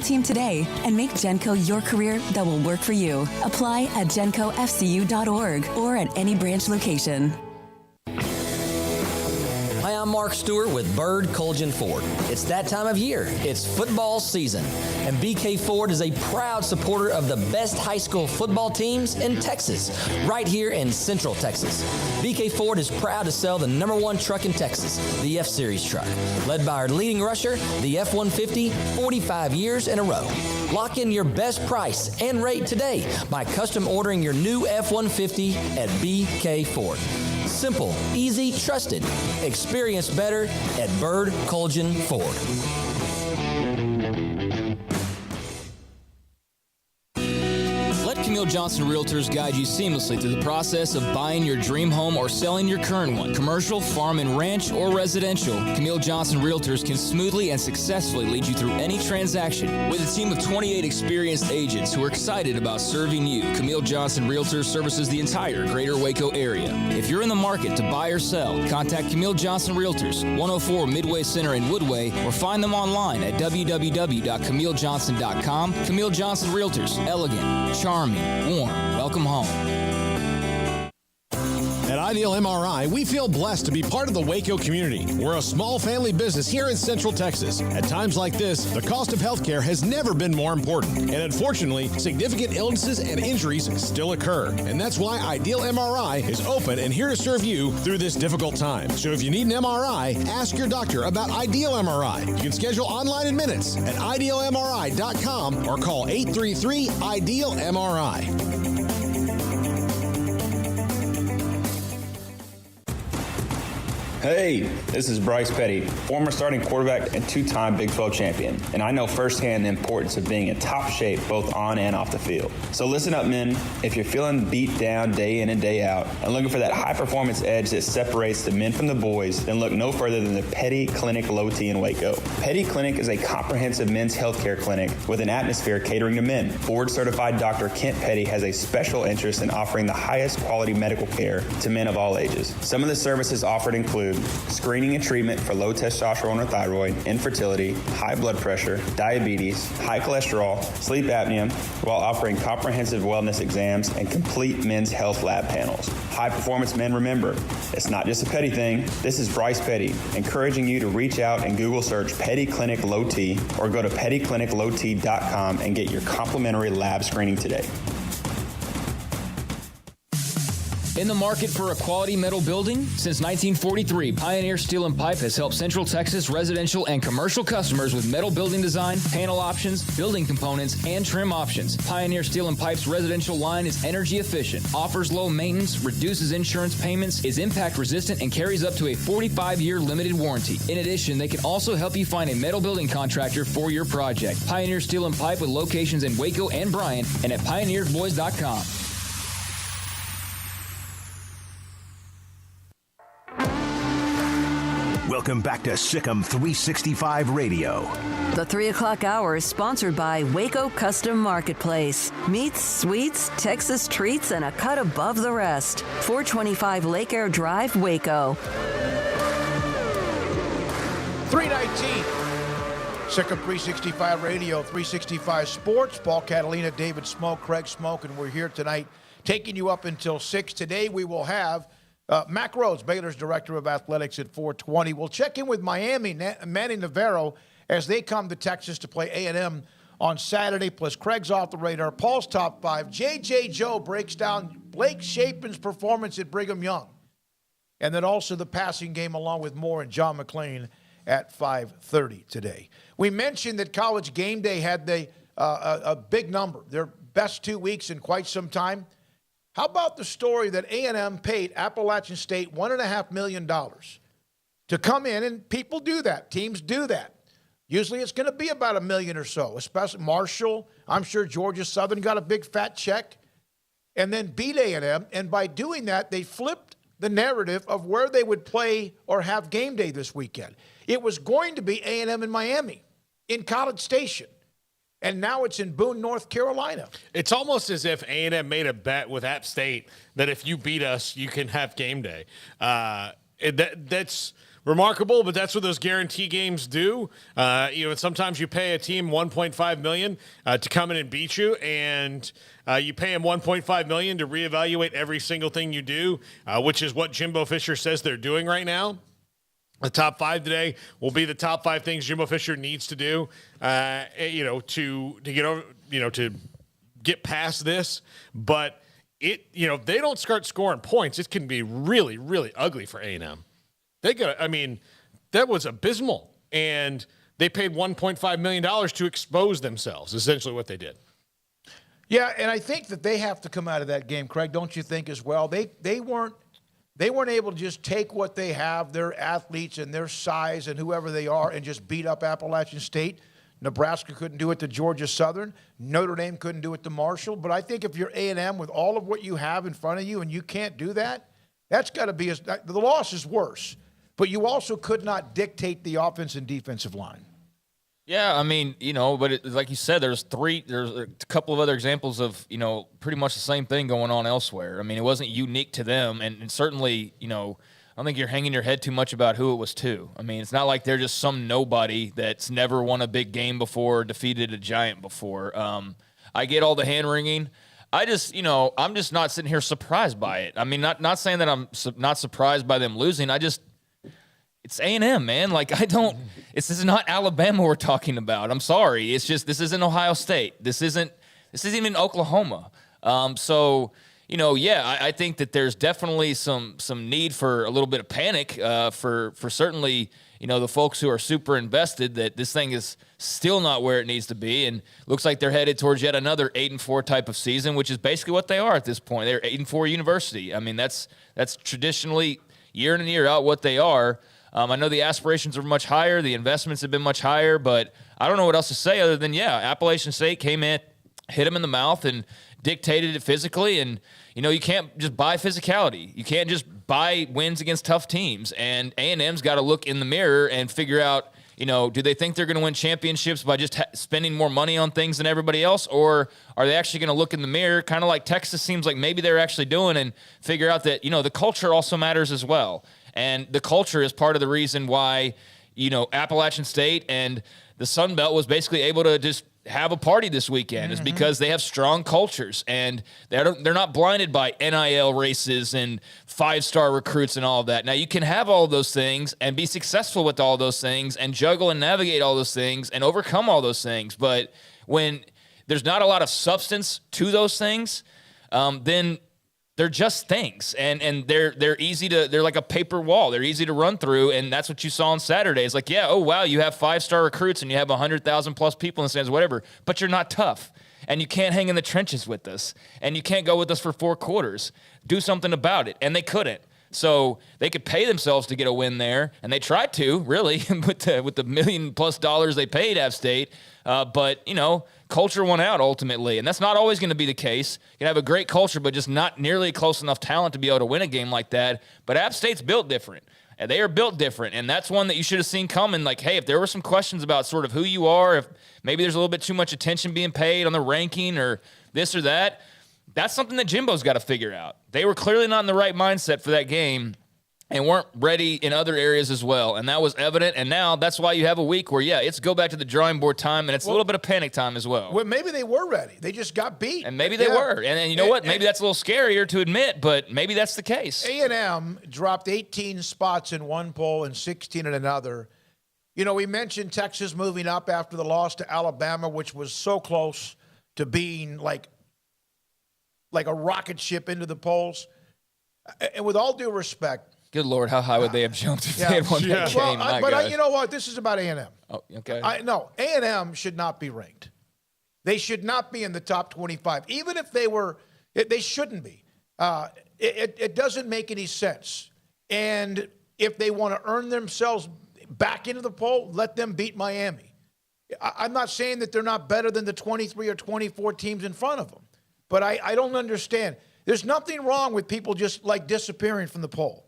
team today and make Genco your career that will work for you. Apply at gencofcu.org or at any branch location. Hi, I'm Mark Stewart with Bird Colgan Ford. It's that time of year. It's football season, and BK Ford is a proud supporter of the best high school football teams in Texas, right here in Central Texas. BK Ford is proud to sell the #1 truck in Texas, the F-Series truck, led by our leading rusher, the F-150, 45 years in a row. Lock in your best price and rate today by custom ordering your new F-150 at BK Ford. Simple, easy, trusted. Experience better at Bird Colgan Ford. Camille Johnson Realtors guide you seamlessly through the process of buying your dream home or selling your current one. Commercial, farm and ranch, or residential, Camille Johnson Realtors can smoothly and successfully lead you through any transaction. With a team of 28 experienced agents who are excited about serving you, Camille Johnson Realtors services the entire greater Waco area. If you're in the market to buy or sell, contact Camille Johnson Realtors, 104 Midway Center in Woodway, or find them online at www.camillejohnson.com. Camille Johnson Realtors, elegant, charming, warm. Welcome home. At Ideal MRI, we feel blessed to be part of the Waco community. We're a small family business here in Central Texas. At times like this, the cost of healthcare has never been more important. And unfortunately, significant illnesses and injuries still occur. And that's why Ideal MRI is open and here to serve you through this difficult time. So if you need an MRI, ask your doctor about Ideal MRI. You can schedule online in minutes at idealmri.com or call 833-IDEAL-MRI. Hey, this is Bryce Petty, former starting quarterback and two-time Big 12 champion, and I know firsthand the importance of being in top shape both on and off the field. So listen up, men. If you're feeling beat down day in and day out and looking for that high-performance edge that separates the men from the boys, then look no further than the Petty Clinic Low T in Waco. Petty Clinic is a comprehensive men's healthcare clinic with an atmosphere catering to men. Board-certified Dr. Kent Petty has a special interest in offering the highest quality medical care to men of all ages. Some of the services offered include screening and treatment for low testosterone or thyroid, infertility, high blood pressure, diabetes, high cholesterol, sleep apnea, while offering comprehensive wellness exams and complete men's health lab panels. High performance men, remember, it's not just a Petty thing. This is Bryce Petty, encouraging you to reach out and Google search Petty Clinic Low T or go to pettycliniclowt.com and get your complimentary lab screening today. In the market for a quality metal building? Since 1943, Pioneer Steel and Pipe has helped Central Texas residential and commercial customers with metal building design, panel options, building components, and trim options. Pioneer Steel and Pipe's residential line is energy efficient, offers low maintenance, reduces insurance payments, is impact resistant, and carries up to a 45-year limited warranty. In addition, they can also help you find a metal building contractor for your project. Pioneer Steel and Pipe with locations in Waco and Bryan and at pioneersboys.com. Welcome back to Sikkim 365 Radio. The 3 o'clock hour is sponsored by Waco Custom Marketplace. Meats, sweets, Texas treats, and a cut above the rest. 425 Lake Air Drive, Waco. 319. Sikkim 365 Radio, 365 Sports. Paul Catalina, David Smoak, Craig Smoak, and we're here tonight taking you up until 6. Today we will have Mac Rhodes, Baylor's Director of Athletics at 420. We'll check in with Miami, Manny Navarro, as they come to Texas to play A&M on Saturday. Plus, Craig's off the radar. Paul's top 5. J.J. Joe breaks down Blake Shapen's performance at Brigham Young. And then also the passing game along with Moore and John McClain at 5:30 today. We mentioned that College Game Day had a big number, their best 2 weeks in quite some time. How about the story that A&M paid Appalachian State $1.5 million to come in, and people do that. Teams do that. Usually it's going to be about $1 million or so, especially Marshall. I'm sure Georgia Southern got a big fat check and then beat A&M. And by doing that, they flipped the narrative of where they would play or have game day this weekend. It was going to be A&M in Miami, in College Station. And now it's in Boone, North Carolina. It's almost as if A&M made a bet with App State that if you beat us, you can have game day. That's remarkable, but that's what those guarantee games do. And sometimes you pay a team $1.5 million to come in and beat you, and you pay them $1.5 million to reevaluate every single thing you do, which is what Jimbo Fisher says they're doing right now. The top 5 today will be the top 5 things Jimbo Fisher needs to do, to get over, to get past this. But if they don't start scoring points, it can be really, really ugly for A&M. That was abysmal, and they paid $1.5 million to expose themselves. Essentially, what they did. Yeah, and I think that they have to come out of that game, Craig. Don't you think as well? They weren't able to just take what they have, their athletes and their size and whoever they are, and just beat up Appalachian State. Nebraska couldn't do it to Georgia Southern. Notre Dame couldn't do it to Marshall. But I think if you're A&M with all of what you have in front of you and you can't do that, that's got to be the loss is worse. But you also could not dictate the offense and defensive line. Yeah, but like you said, there's a couple of other examples of, pretty much the same thing going on elsewhere. It wasn't unique to them, and certainly, I don't think you're hanging your head too much about who it was to. It's not like they're just some nobody that's never won a big game before, defeated a giant before. I get all the hand-wringing. I'm just not sitting here surprised by it. Not saying that I'm not surprised by them losing. It's A&M, man. This is not Alabama we're talking about. I'm sorry. It's just, this isn't Ohio State. This isn't even Oklahoma. I think that there's definitely some need for a little bit of panic for certainly, the folks who are super invested that this thing is still not where it needs to be, and looks like they're headed towards yet another 8-4 type of season, which is basically what they are at this point. They're 8-4 university. That's traditionally year in and year out what they are. I know the aspirations are much higher. The investments have been much higher, but I don't know what else to say other than, Appalachian State came in, hit them in the mouth, and dictated it physically. And, you can't just buy physicality. You can't just buy wins against tough teams. And A&M's got to look in the mirror and figure out, do they think they're going to win championships by just spending more money on things than everybody else? Or are they actually going to look in the mirror, kind of like Texas seems like maybe they're actually doing, and figure out that, the culture also matters as well. And the culture is part of the reason why, Appalachian State and the Sun Belt was basically able to just have a party this weekend, is because they have strong cultures, and they're not blinded by NIL races and 5-star recruits and all of that. Now, you can have all of those things and be successful with all those things and juggle and navigate all those things and overcome all those things. But when there's not a lot of substance to those things, then they're just things, and they're easy to, they're like a paper wall. They're easy to run through, and that's what you saw on Saturday. It's like, oh wow, you have 5-star recruits and you have 100,000 plus people in the stands, whatever, but you're not tough, and you can't hang in the trenches with us, and you can't go with us for 4 quarters. Do something about it, and they couldn't. So they could pay themselves to get a win there, and they tried to, really, with the $1 million+ they paid App State. But, culture won out ultimately, and that's not always going to be the case. You can have a great culture, but just not nearly close enough talent to be able to win a game like that. But App State's built different, and they are built different, and that's one that you should have seen coming. Like, hey, if there were some questions about sort of who you are, if maybe there's a little bit too much attention being paid on the ranking or this or that, that's something that Jimbo's got to figure out. They were clearly not in the right mindset for that game and weren't ready in other areas as well, and that was evident. And now that's why you have a week where, it's go back to the drawing board time, and it's a little bit of panic time as well. Well, maybe they were ready. They just got beat. And maybe they were. And you know what? Maybe that's a little scarier to admit, but maybe that's the case. A&M dropped 18 spots in one poll and 16 in another. We mentioned Texas moving up after the loss to Alabama, which was so close to being like a rocket ship into the polls. And with all due respect, good Lord, how high would they have jumped if they had won that game? But you know what? This is about A&M. Oh, okay. No, A&M should not be ranked. They should not be in the top 25. Even if they were, they shouldn't be. It doesn't make any sense. And if they want to earn themselves back into the poll, let them beat Miami. I'm not saying that they're not better than the 23 or 24 teams in front of them. But I don't understand. There's nothing wrong with people just disappearing from the poll.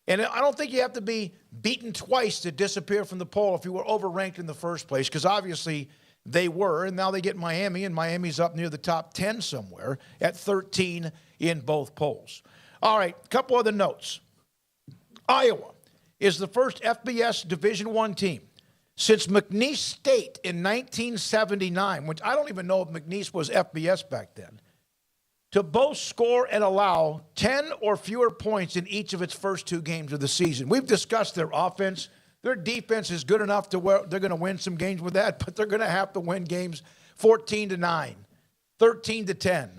And I don't think you have to be beaten twice to disappear from the poll if you were overranked in the first place, because obviously they were, and now they get Miami, and Miami's up near the top 10 somewhere at 13 in both polls. All right, a couple other notes. Iowa is the first FBS Division I team since McNeese State in 1979, which I don't even know if McNeese was FBS back then, to both score and allow 10 or fewer points in each of its first 2 games of the season. We've discussed their offense. Their defense is good enough to where they're going to win some games with that, but they're going to have to win games 14-9, 13-10.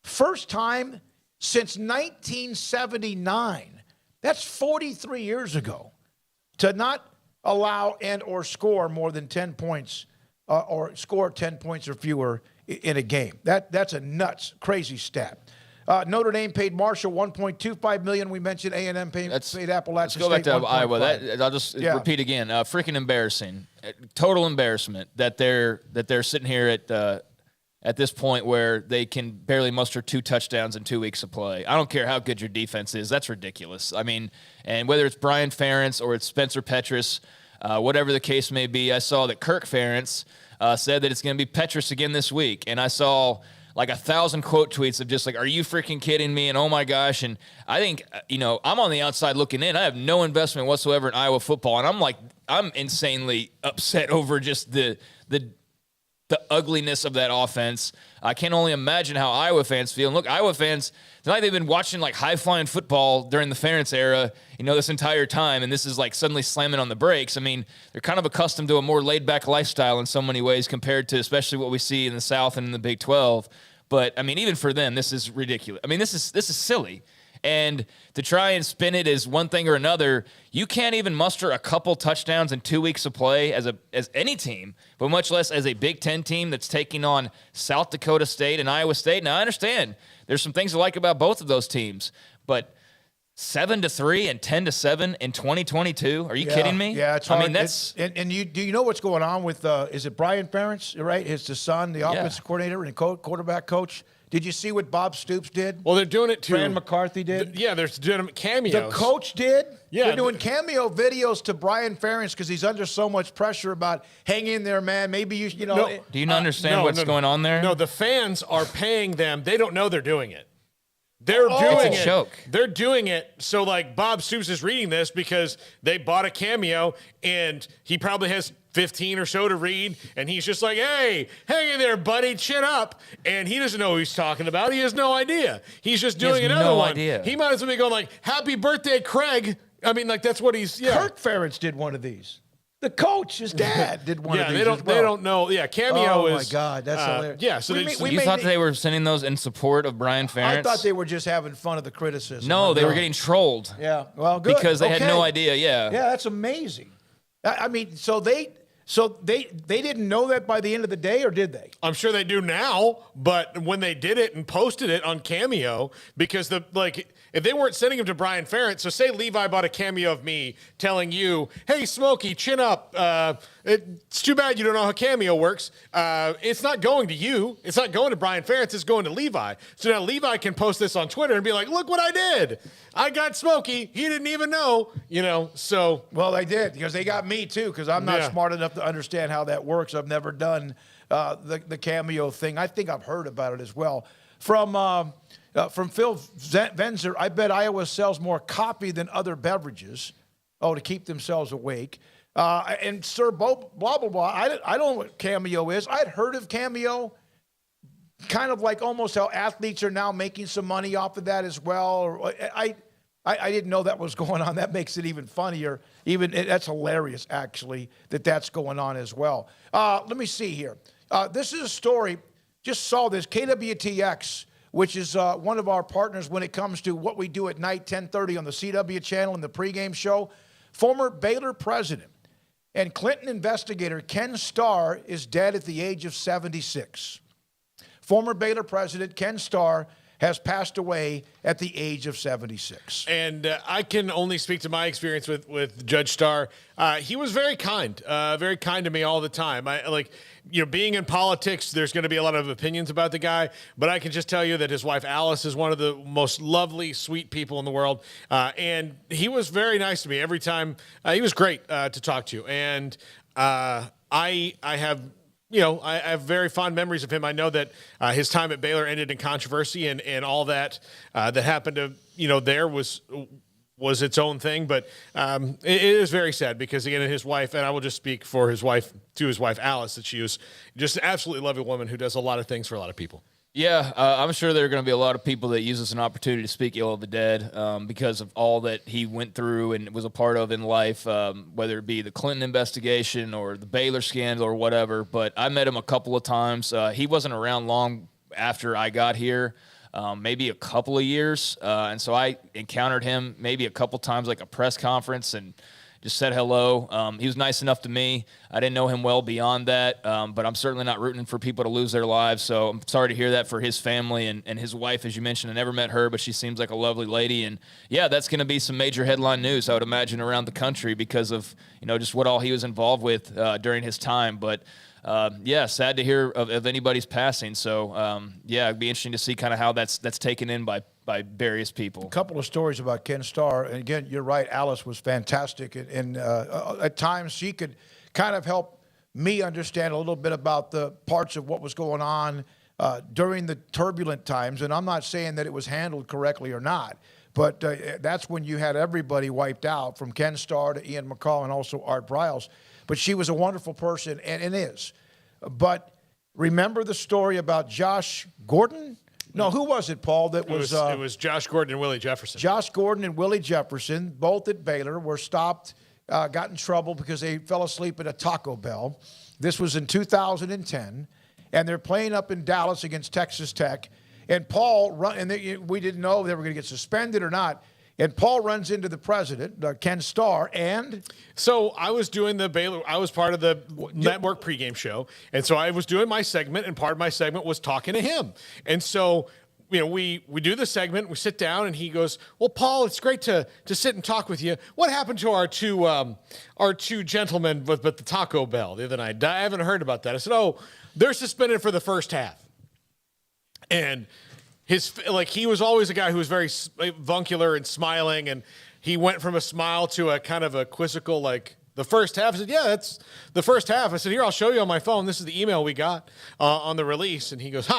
First time since 1979. That's 43 years ago to not allow and or score more than 10 points or score 10 points or fewer in a game. That's a nuts, crazy stat. Notre Dame paid Marshall $1.25 million. We mentioned A&M paid Appalachian Let's go back State to Iowa. I'll just repeat again. Freaking embarrassing. Total embarrassment that they're sitting here at this point where they can barely muster 2 touchdowns in 2 weeks of play. I don't care how good your defense is. That's ridiculous. I mean, and whether it's Brian Ferentz or it's Spencer Petras, whatever the case may be, I saw that Kirk Ferentz said that it's going to be Petras again this week. And I saw like 1,000 quote tweets of just like, are you freaking kidding me? And oh my gosh. And I think, I'm on the outside looking in. I have no investment whatsoever in Iowa football. And I'm insanely upset over just the ugliness of that offense. I can only imagine how Iowa fans feel. And look, Iowa fans, tonight they've been watching like high-flying football during the Ferentz era, this entire time, and this is like suddenly slamming on the brakes. I mean, they're kind of accustomed to a more laid-back lifestyle in so many ways compared to especially what we see in the South and in the Big 12. But, I mean, even for them, this is ridiculous. I mean, this is silly. And to try and spin it as one thing or another, you can't even muster a couple touchdowns in 2 weeks of play as any team, but much less as a Big Ten team that's taking on South Dakota State and Iowa State. Now, I understand there's some things I like about both of those teams, but 7-3 and 10-7 in 2022? Are you kidding me? Yeah, it's hard. I mean, that's do you know what's going on with is it Brian Ferentz? Right, it's the son, the offensive coordinator and quarterback coach. Did you see what Bob Stoops did? Well, they're doing it too. Fran McCarthy did. They're doing cameos. The coach did. Yeah, they're doing cameo videos to Brian Ferentz because he's under so much pressure about hang in there, man. Maybe you know. Do you not understand what's going on there? No, the fans are paying them. They don't know they're doing it. They're doing it's a joke. They're doing it so like Bob Stoops is reading this because they bought a cameo and he probably has 15 or so to read, and he's just like, hey, hang in there, buddy, chin up. And he doesn't know who he's talking about. He has no idea. He's just doing another one. Idea. He might as well be going like, happy birthday, Craig. I mean, like, that's what he's, Kirk Ferentz did one of these. The coach, his dad, did one of these. They don't know. Yeah, cameo is. Oh, my God, that's hilarious. Yeah, so you thought they were sending those in support of Brian Ferentz? I thought they were just having fun of the criticism. No, they were getting trolled. Yeah, well, good. Because they had no idea, Yeah, that's amazing. I mean, so they didn't know that by the end of the day, or did they? I'm sure they do now, but when they did it and posted it on Cameo, because if they weren't sending him to Brian Ferentz, so say Levi bought a cameo of me telling you, hey, Smokey, chin up. It's too bad you don't know how Cameo works. It's not going to you. It's not going to Brian Ferentz. It's going to Levi. So now Levi can post this on Twitter and be like, look what I did. I got Smokey. He didn't even know, so. Well, they did, because they got me too, because I'm not smart enough to understand how that works. I've never done the Cameo thing. I think I've heard about it as well. From Phil Venzer, I bet Iowa sells more coffee than other beverages, to keep themselves awake. And Sir blah, blah, blah. I don't know what Cameo is. I'd heard of Cameo, kind of like almost how athletes are now making some money off of that as well. I didn't know that was going on. That makes it even funnier. That's hilarious, actually, that's going on as well. Let me see here. This is a story. Just saw this. KWTX, which is one of our partners when it comes to what we do at night, 10:30 on the CW channel in the pregame show. Former Baylor president and Clinton investigator Ken Starr is dead at the age of 76. Former Baylor president Ken Starr has passed away at the age of 76. And I can only speak to my experience with Judge Starr. He was very kind to me all the time. Being in politics, there's going to be a lot of opinions about the guy, but I can just tell you that his wife Alice is one of the most lovely, sweet people in the world. And he was very nice to me every time. He was great to talk to. And I have very fond memories of him. I know that his time at Baylor ended in controversy, and all that that happened to there was was its own thing, but it is very sad because, again, his wife, and I will just speak for his wife, Alice, that she was just an absolutely lovely woman who does a lot of things for a lot of people. Yeah, I'm sure there are going to be a lot of people that use this as an opportunity to speak ill of the dead because of all that he went through and was a part of in life, whether it be the Clinton investigation or the Baylor scandal or whatever. But I met him a couple of times. He wasn't around long after I got here. Maybe a couple of years. And so I encountered him maybe a couple times, like a press conference, and just said hello. He was nice enough to me. I didn't know him well beyond that, but I'm certainly not rooting for people to lose their lives. So I'm sorry to hear that for his family and his wife, as you mentioned. I never met her, but she seems like a lovely lady. And yeah, that's going to be some major headline news, I would imagine, around the country because of, just what all he was involved with during his time. But yeah, sad to hear of anybody's passing. So, yeah, it'd be interesting to see kind of how that's taken in by various people. A couple of stories about Ken Starr. And again, you're right, Alice was fantastic. And at times she could kind of help me understand a little bit about the parts of what was going on during the turbulent times. And I'm not saying that it was handled correctly or not. But that's when you had everybody wiped out, from Ken Starr to Ian McCall and also Art Briles. But she was a wonderful person, and is. But remember the story about Josh Gordon? No, who was it, Paul? It was Josh Gordon and Willie Jefferson. Josh Gordon and Willie Jefferson, both at Baylor, were stopped, got in trouble because they fell asleep at a Taco Bell. This was in 2010, and they're playing up in Dallas against Texas Tech. And Paul, we didn't know if they were going to get suspended or not. And Paul runs into the president, Ken Starr, and... So I was doing I was part of the network pregame show, and so I was doing my segment, and part of my segment was talking to him. And so, we do the segment, we sit down, and he goes, well, Paul, it's great to sit and talk with you. What happened to our two gentlemen with the Taco Bell the other night? I haven't heard about that. I said, oh, they're suspended for the first half. And... he was always a guy who was very avuncular and smiling, and he went from a smile to a kind of a quizzical, like, the first half. I said, yeah, that's the first half. I said, here, I'll show you on my phone. This is the email we got on the release. And he goes,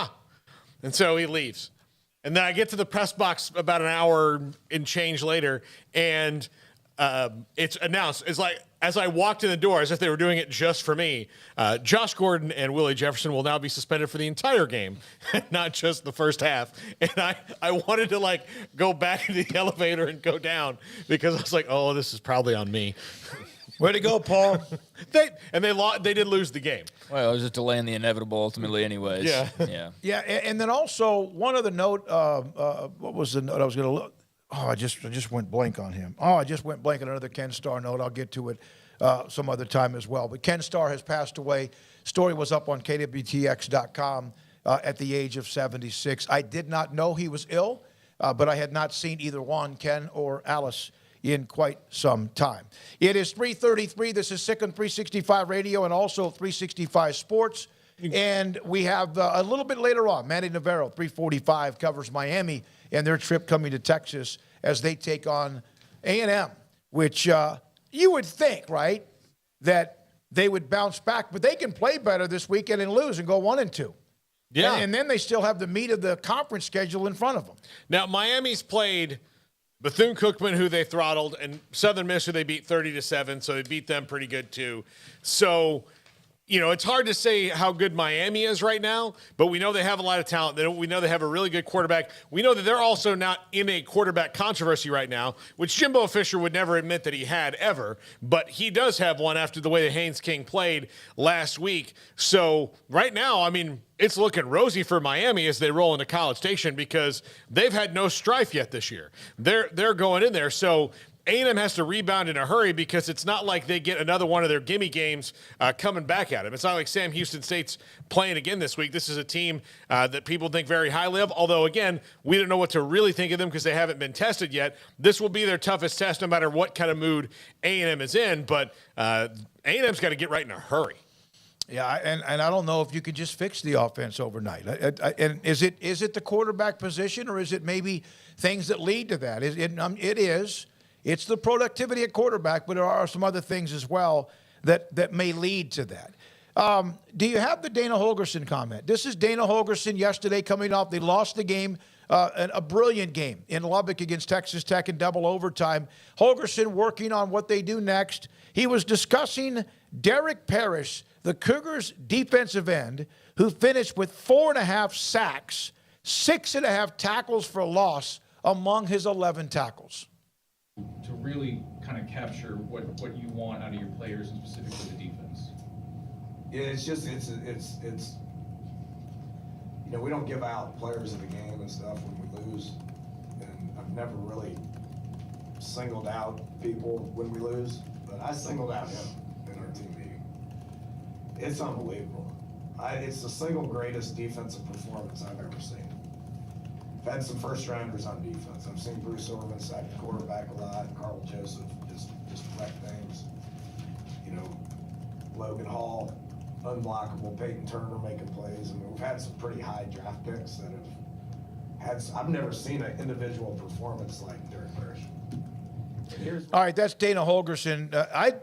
and so he leaves. And then I get to the press box about an hour and change later, and it's announced. It's like, as I walked in the door, as if they were doing it just for me, Josh Gordon and Willie Jefferson will now be suspended for the entire game, not just the first half. And I wanted to, go back into the elevator and go down because I was like, oh, this is probably on me. Way to go, Paul. They did lose the game. Well, it was just delaying the inevitable ultimately anyways. Yeah. Yeah, and then also, one other note, what was the note I was going to look? Oh, I just went blank on him. Oh, I just went blank on another Ken Starr note. I'll get to it some other time as well. But Ken Starr has passed away. Story was up on KWTX.com at the age of 76. I did not know he was ill, but I had not seen either one, Ken or Alice, in quite some time. It is 3:33. This is Sick on 365 Radio and also 365 Sports. And we have a little bit later on, Manny Navarro, 345, covers Miami and their trip coming to Texas as they take on A&M, which you would think, right, that they would bounce back. But they can play better this weekend and lose and go 1-2. Yeah. And then they still have the meat of the conference schedule in front of them. Now, Miami's played Bethune-Cookman, who they throttled, and Southern Miss, who they beat 30-7, so they beat them pretty good too. So, it's hard to say how good Miami is right now, but we know they have a lot of talent. We know they have a really good quarterback. We know that they're also not in a quarterback controversy right now, which Jimbo Fisher would never admit that he had ever, but he does have one after the way that Haynes King played last week. So right now, it's looking rosy for Miami as they roll into College Station because they've had no strife yet this year. They're going in there. So A&M has to rebound in a hurry because it's not like they get another one of their gimme games coming back at them. It's not like Sam Houston State's playing again this week. This is a team that people think very highly of, although, again, we don't know what to really think of them because they haven't been tested yet. This will be their toughest test no matter what kind of mood A&M is in, but A&M's got to get right in a hurry. Yeah, and I don't know if you could just fix the offense overnight. And is it the quarterback position, or is it maybe things that lead to that? It is. It's the productivity at quarterback, but there are some other things as well that may lead to that. Do you have the Dana Holgorsen comment? This is Dana Holgorsen yesterday coming off. They lost the game, a brilliant game in Lubbock against Texas Tech in double overtime. Holgorsen working on what they do next. He was discussing Derek Parrish, the Cougars' defensive end, who finished with 4.5 sacks, 6.5 tackles for loss among his 11 tackles. To really kind of capture what you want out of your players and specifically the defense. Yeah, it's you know, we don't give out players of the game and stuff when we lose, and I've never really singled out people when we lose, but I singled out him in our team meeting. It's unbelievable. It's the single greatest defensive performance I've ever seen. I've had some first-rounders on defense. I've seen Bruce Orman sack the quarterback a lot, Carl Joseph just wreck things. You know, Logan Hall, unblockable, Peyton Turner making plays. I mean, we've had some pretty high draft picks that have had. I've never seen an individual performance like Derek Parrish. All right, that's Dana Holgorsen.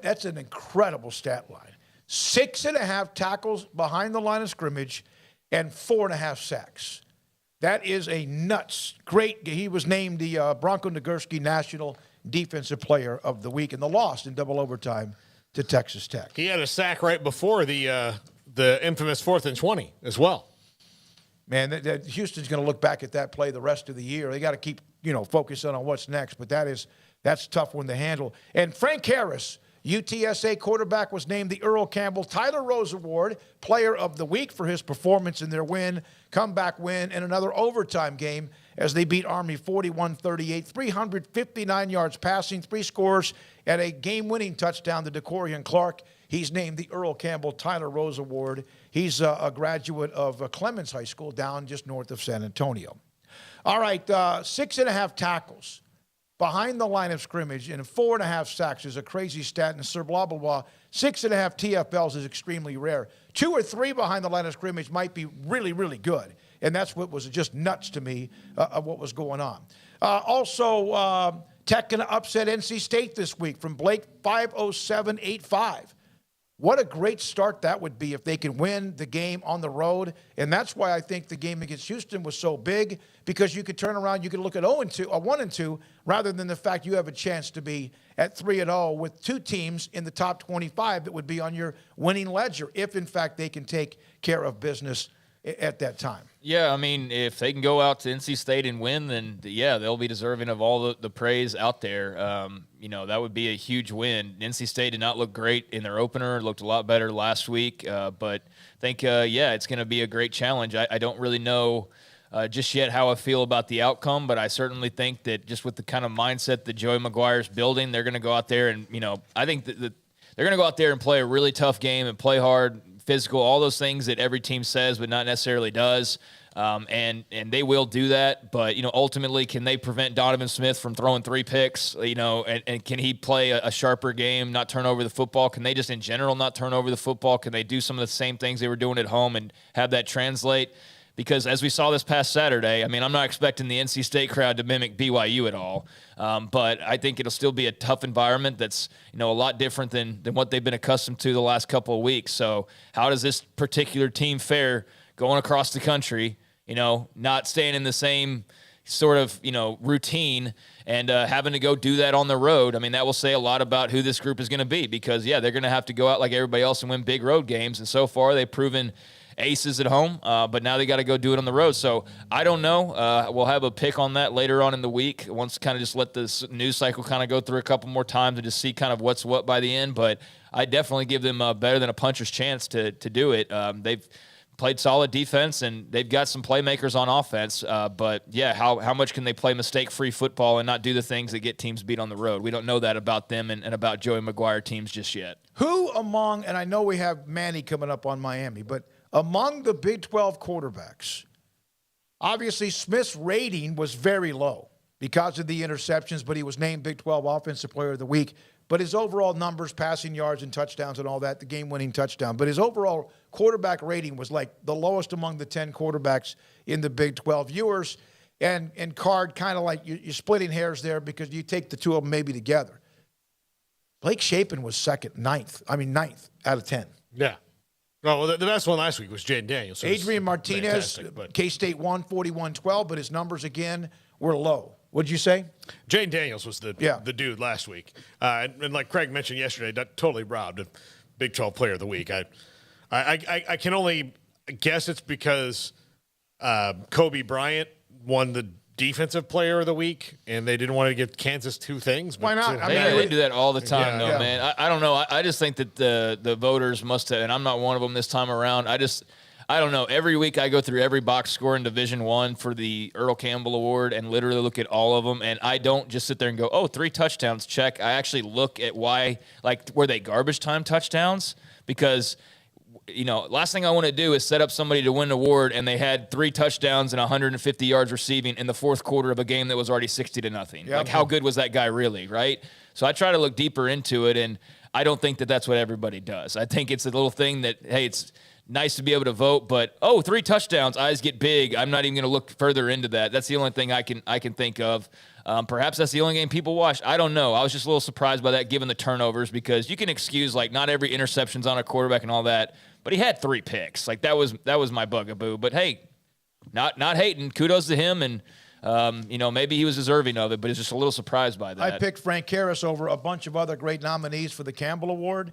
That's an incredible stat line. 6.5 tackles behind the line of scrimmage and 4.5 sacks. That is a nuts. Great. He was named the Bronco Nagurski National Defensive Player of the Week in the loss in double overtime to Texas Tech. He had a sack right before the infamous 4th and 20 as well. Man, Houston's going to look back at that play the rest of the year. They got to keep, focusing on what's next. But that's a tough one to handle. And Frank Harris, UTSA quarterback, was named the Earl Campbell Tyler Rose Award Player of the Week for his performance in their comeback win, and another overtime game as they beat Army 41-38, 359 yards passing, 3 scores, and a game-winning touchdown to DeCorian Clark. He's named the Earl Campbell Tyler Rose Award. He's a graduate of Clemens High School down just north of San Antonio. All right, 6.5 tackles behind the line of scrimmage and 4.5 sacks is a crazy stat. And Sir blah, blah, blah, 6.5 TFLs is extremely rare. 2 or 3 behind the line of scrimmage might be really, really good. And that's what was just nuts to me of what was going on. Also, Tech going to upset NC State this week from Blake 507-85. What a great start that would be if they can win the game on the road. And that's why I think the game against Houston was so big, because you could turn around, you could look at 1-2, rather than the fact you have a chance to be at 3-0 with 2 teams in the top 25 that would be on your winning ledger if, in fact, they can take care of business at that time. Yeah, I mean, if they can go out to NC State and win, then, yeah, they'll be deserving of all the praise out there. That would be a huge win. NC State did not look great in their opener. It looked a lot better last week. But I think, it's going to be a great challenge. I don't really know just yet how I feel about the outcome, but I certainly think that just with the kind of mindset that Joey McGuire's building, they're going to go out there and, I think that they're going to go out there and play a really tough game and play hard, physical, all those things that every team says but not necessarily does. And they will do that, but, ultimately, can they prevent Donovan Smith from throwing 3 picks, and can he play a sharper game, not turn over the football? Can they just in general not turn over the football? Can they do some of the same things they were doing at home and have that translate? Because as we saw this past Saturday, I mean, I'm not expecting the NC State crowd to mimic BYU at all, but I think it'll still be a tough environment that's, a lot different than what they've been accustomed to the last couple of weeks. So how does this particular team fare going across the country, not staying in the same sort of, routine and having to go do that on the road? I mean, that will say a lot about who this group is going to be, because, they're going to have to go out like everybody else and win big road games. And so far they've proven aces at home, but now they got to go do it on the road. So I don't know. We'll have a pick on that later on in the week. Once kind of just let this news cycle kind of go through a couple more times and just see kind of what's what by the end. But I definitely give them better than a puncher's chance to do it. They've played solid defense, and they've got some playmakers on offense. But, yeah, how much can they play mistake-free football and not do the things that get teams beat on the road? We don't know that about them and about Joey McGuire teams just yet. Who among, and I know we have Manny coming up on Miami, but among the Big 12 quarterbacks, obviously Smith's rating was very low because of the interceptions, but he was named Big 12 Offensive Player of the Week. But his overall numbers, passing yards and touchdowns and all that, the game-winning touchdown. But his overall quarterback rating was like the lowest among the 10 quarterbacks in the Big 12. Viewers and Card, kind of like you're splitting hairs there because you take the two of them maybe together. Blake Shapen was ninth out of 10. Yeah. Well, the best one last week was Jaden Daniels. So Adrian Martinez, K-State won 41-12, but his numbers again were low. What'd you say? Jaden Daniels was the dude last week. And like Craig mentioned yesterday, that totally robbed a Big 12 Player of the Week. I can only guess it's because Kobe Bryant won the Defensive Player of the Week, and they didn't want to give Kansas two things. Why not? They do that all the time, man. I don't know. I just think that the voters must have, and I'm not one of them this time around. I don't know. Every week I go through every box score in Division I for the Earl Campbell Award and literally look at all of them, and I don't just sit there and go, oh, 3 touchdowns, check. I actually look at why, like, were they garbage time touchdowns? Because – last thing I want to do is set up somebody to win an award and they had 3 touchdowns and 150 yards receiving in the fourth quarter of a game that was already 60-0. Like, how good was that guy really, right? So I try to look deeper into it, and I don't think that that's what everybody does. I think it's a little thing that, hey, it's nice to be able to vote, but, 3 touchdowns, eyes get big. I'm not even going to look further into that. That's the only thing I can think of. Perhaps that's the only game people watch. I don't know. I was just a little surprised by that given the turnovers, because you can excuse, like, not every interception's on a quarterback and all that, but he had 3 picks. Like, that was my bugaboo. But, hey, not hating. Kudos to him, and, maybe he was deserving of it, but he's just a little surprised by that. I picked Frank Harris over a bunch of other great nominees for the Campbell Award,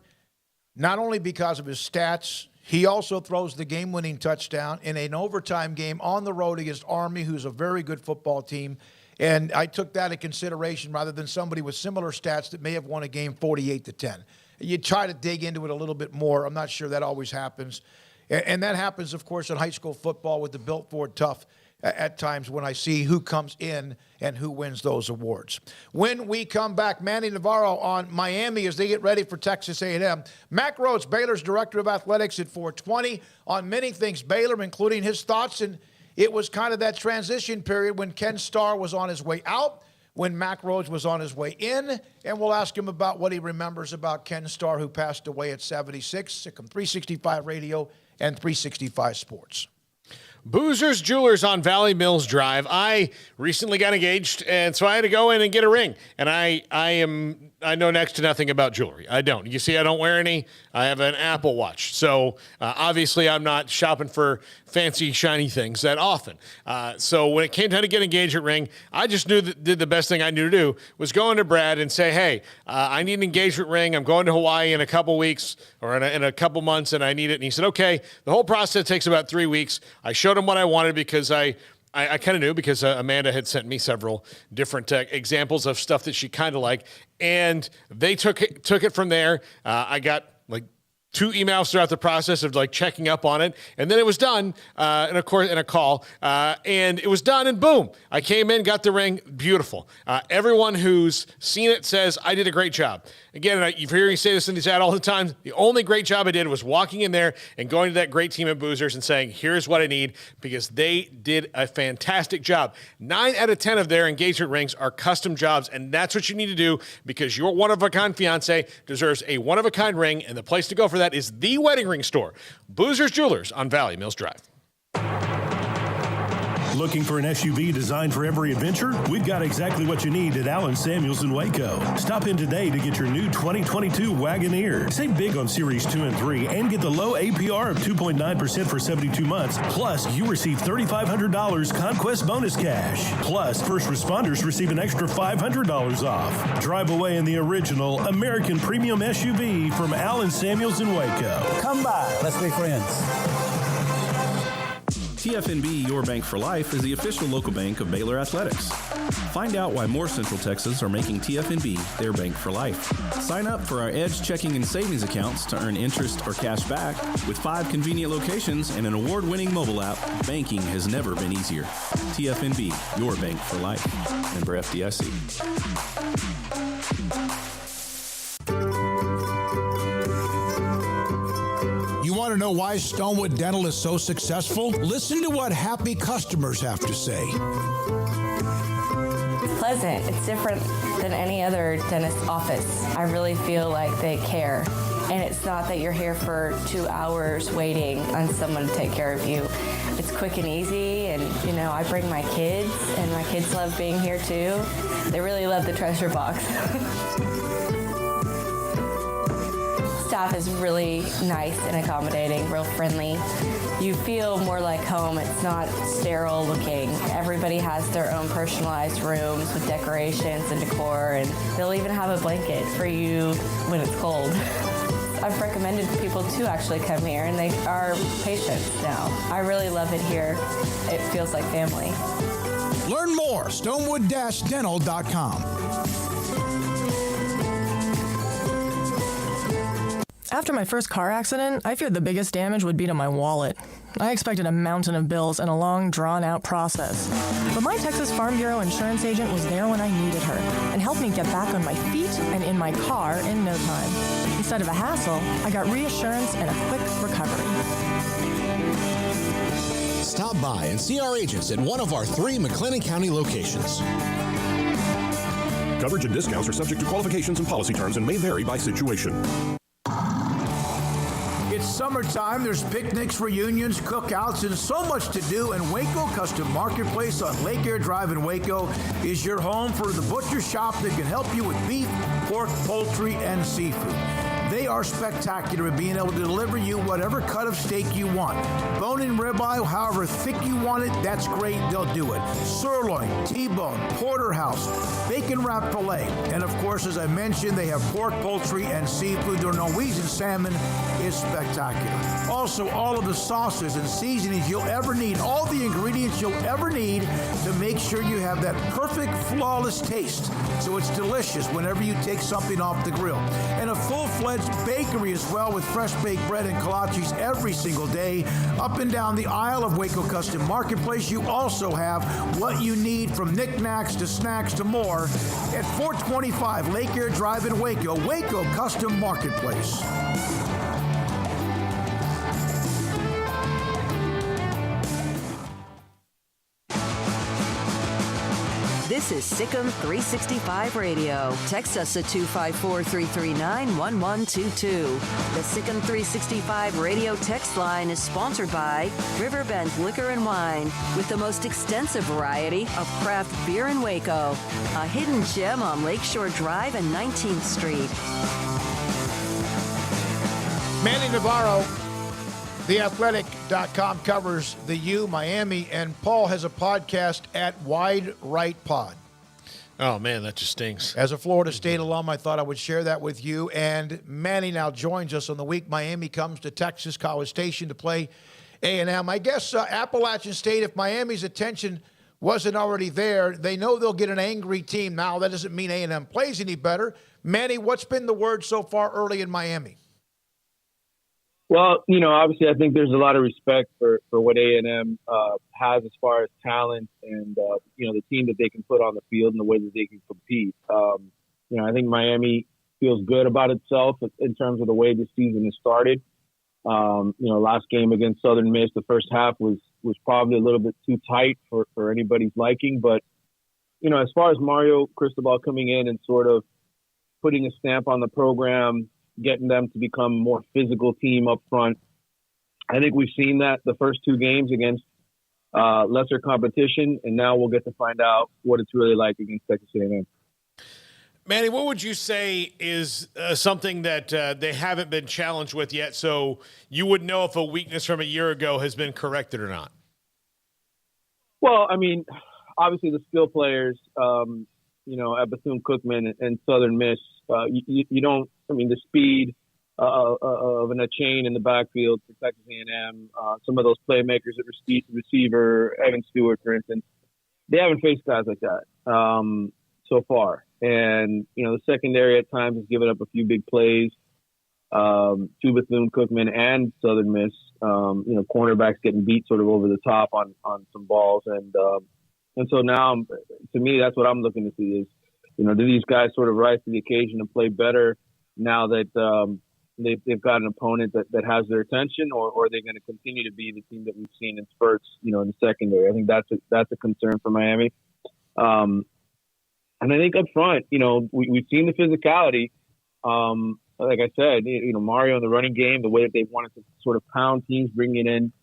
not only because of his stats. He also throws the game-winning touchdown in an overtime game on the road against Army, who's a very good football team. And I took that into consideration rather than somebody with similar stats that may have won a game 48-10. You try to dig into it a little bit more. I'm not sure that always happens. And that happens, of course, in high school football with the Built Ford Tough at times when I see who comes in and who wins those awards. When we come back, Manny Navarro on Miami as they get ready for Texas A&M. Mack Rhodes, Baylor's Director of Athletics at 420 on many things Baylor, including his thoughts. And it was kind of that transition period when Ken Starr was on his way out, when Mack Rhodes was on his way in, and we'll ask him about what he remembers about Ken Starr, who passed away at 76. Sick 'em 365 Radio and 365 Sports. Boozer's Jewelers on Valley Mills Drive. I recently got engaged, and so I had to go in and get a ring. And I know next to nothing about jewelry. I don't. You see, I don't wear any. I have an Apple Watch. So obviously I'm not shopping for fancy, shiny things that often. So when it came time to get an engagement ring, I just did the best thing I knew to do was go into Brad and say, hey, I need an engagement ring. I'm going to Hawaii in a couple weeks or in a couple months, and I need it. And he said, okay. The whole process takes about 3 weeks. I showed him what I wanted because I kind of knew, because Amanda had sent me several different examples of stuff that she kind of liked, and they took it from there. I got like 2 emails throughout the process of like checking up on it, and then it was done. And of course, in a call, and it was done, and boom, I came in, got the ring, beautiful. Everyone who's seen it says I did a great job. Again, you've heard me say this in these ad all the time. The only great job I did was walking in there and going to that great team of boozers and saying, here's what I need, because they did a fantastic job. 9 out of 10 of their engagement rings are custom jobs, and that's what you need to do, because your one-of-a-kind fiance deserves a one-of-a-kind ring, and the place to go for that is the Wedding Ring Store. Boozer's Jewelers on Valley Mills Drive. Looking for an SUV designed for every adventure? We've got exactly what you need at Allen Samuels in Waco. Stop in today to get your new 2022 Wagoneer. Save big on Series 2 and 3 and get the low APR of 2.9% for 72 months. Plus, you receive $3,500 Conquest bonus cash. Plus, first responders receive an extra $500 off. Drive away in the original American Premium SUV from Allen Samuels in Waco. Come by. Let's be friends. TFNB Your Bank for Life is the official local bank of Baylor Athletics. Find out why more Central Texas are making TFNB their bank for life. Sign up for our Edge checking and savings accounts to earn interest or cash back. With 5 convenient locations and an award-winning mobile app, banking has never been easier. TFNB Your Bank for Life. Member FDIC. You want to know why Stonewood Dental is so successful? Listen to what happy customers have to say. It's pleasant. It's different than any other dentist's office. I really feel like they care. And it's not that you're here for 2 hours waiting on someone to take care of you. It's quick and easy, and I bring my kids, and my kids love being here too. They really love the treasure box. staff is really nice and accommodating, real friendly. You feel more like home. It's not sterile looking. Everybody has their own personalized rooms with decorations and decor, and they'll even have a blanket for you when it's cold. I've recommended people to actually come here, and they are patients now. I really love it here. It feels like family. Learn more, stonewood-dental.com. After my first car accident, I feared the biggest damage would be to my wallet. I expected a mountain of bills and a long, drawn-out process. But my Texas Farm Bureau insurance agent was there when I needed her and helped me get back on my feet and in my car in no time. Instead of a hassle, I got reassurance and a quick recovery. Stop by and see our agents at one of our 3 McLennan County locations. Coverage and discounts are subject to qualifications and policy terms and may vary by situation. It's summertime. There's picnics, reunions, cookouts, and so much to do. And Waco Custom Marketplace on Lake Air Drive in Waco is your home for the butcher shop that can help you with beef, pork, poultry, and seafood. They are spectacular at being able to deliver you whatever cut of steak you want. Bone-in ribeye, however thick you want it, that's great. They'll do it. Sirloin, T-bone, porterhouse, bacon-wrapped filet. And, of course, as I mentioned, they have pork, poultry, and seafood. Their Norwegian salmon is spectacular. Also, all of the sauces and seasonings you'll ever need, all the ingredients you'll ever need to make sure you have that perfect, flawless taste. So it's delicious whenever you take something off the grill. And a full-fledged bakery as well, with fresh baked bread and kolaches every single day. Up and down the aisle of Waco Custom Marketplace, you also have what you need, from knickknacks to snacks to more, at 425 Lake Air Drive in Waco, Waco Custom Marketplace. This is Sikkim 365 Radio. Text us at 254-339-1122. The Sikkim 365 Radio text line is sponsored by Riverbend Liquor and Wine, with the most extensive variety of craft beer in Waco. A hidden gem on Lakeshore Drive and 19th Street. Manny Navarro, TheAthletic.com covers the U, Miami, and Paul has a podcast at Wide Right Pod. Oh, man, that just stinks. As a Florida State alum, I thought I would share that with you. And Manny now joins us on the week. Miami comes to Texas College Station to play A&M. I guess Appalachian State, if Miami's attention wasn't already there, they know they'll get an angry team now. That doesn't mean A&M plays any better. Manny, what's been the word so far early in Miami? Well, obviously I think there's a lot of respect for what A&M has as far as talent and, the team that they can put on the field and the way that they can compete. I think Miami feels good about itself in terms of the way the season has started. Last game against Southern Miss, the first half was probably a little bit too tight for anybody's liking. But, as far as Mario Cristobal coming in and sort of putting a stamp on the program, getting them to become a more physical team up front. I think we've seen that the first 2 games against lesser competition, and now we'll get to find out what it's really like against Texas A&M. Manny, what would you say is something that they haven't been challenged with yet, so you would know if a weakness from a year ago has been corrected or not? Well, I mean, obviously the skill players, at Bethune-Cookman and Southern Miss, you don't, the speed of a chain in the backfield for Texas A&M, some of those playmakers at receiver, Evan Stewart, for instance, they haven't faced guys like that so far. And, the secondary at times has given up a few big plays to Bethune-Cookman and Southern Miss, cornerbacks getting beat sort of over the top on some balls. And so now, to me, that's what I'm looking to see is, do these guys sort of rise to the occasion and play better now that they've got an opponent that has their attention, or are they going to continue to be the team that we've seen in spurts, in the secondary? I think that's a concern for Miami. And I think up front, we've seen the physicality. Like I said, Mario in the running game, the way that they wanted to sort of pound teams, bringing in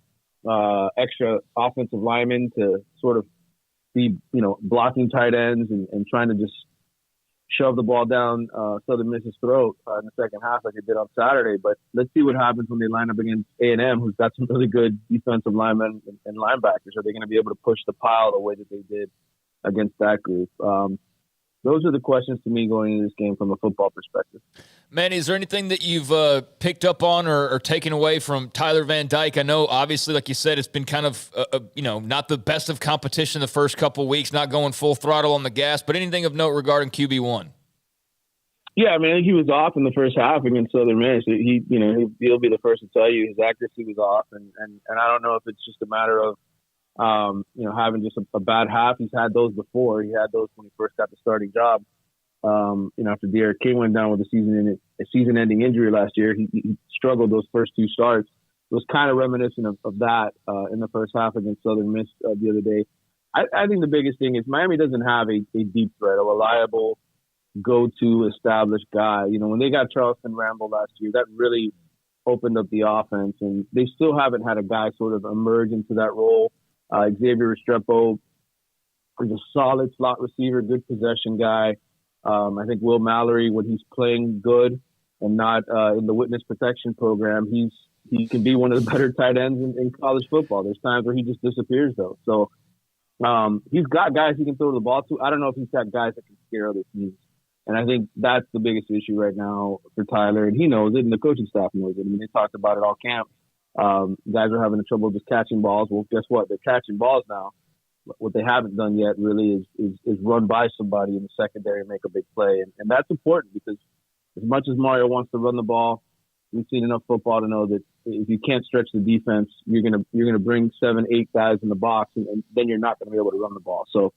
extra offensive linemen to sort of be, blocking tight ends and trying to just shove the ball down Southern Miss's throat in the second half like it did on Saturday. But let's see what happens when they line up against A&M, who's got some really good defensive linemen and linebackers. Are they going to be able to push the pile the way that they did against that group? Those are the questions to me going into this game from a football perspective. Manny, is there anything that you've picked up on or taken away from Tyler Van Dyke? I know, obviously, like you said, it's been kind of, not the best of competition the first couple of weeks, not going full throttle on the gas, but anything of note regarding QB1? Yeah, I mean, I think he was off in the first half against Southern Miss. He'll be the first to tell you his accuracy was off, and I don't know if it's just a matter of having just a bad half. He's had those before. He had those when he first got the starting job. After De'Aaron King went down with a season-ending injury last year, he struggled those first two starts. It was kind of reminiscent of that in the first half against Southern Miss the other day. I think the biggest thing is Miami doesn't have a deep threat, a reliable, go-to, established guy. When they got Charleston Rambo last year, that really opened up the offense, and they still haven't had a guy sort of emerge into that role. Xavier Restrepo is a solid slot receiver, good possession guy. I think Will Mallory, when he's playing good and not in the witness protection program, he can be one of the better tight ends in college football. There's times where he just disappears, though. So he's got guys he can throw the ball to. I don't know if he's got guys that can scare other teams. And I think that's the biggest issue right now for Tyler. And he knows it, and the coaching staff knows it. I mean, they talked about it all camp. Guys are having trouble just catching balls. Well, guess what? They're catching balls now. What they haven't done yet really is run by somebody in the secondary and make a big play. And that's important because as much as Mario wants to run the ball, we've seen enough football to know that if you can't stretch the defense, you're gonna bring 7-8 guys in the box, and then you're not going to be able to run the ball. So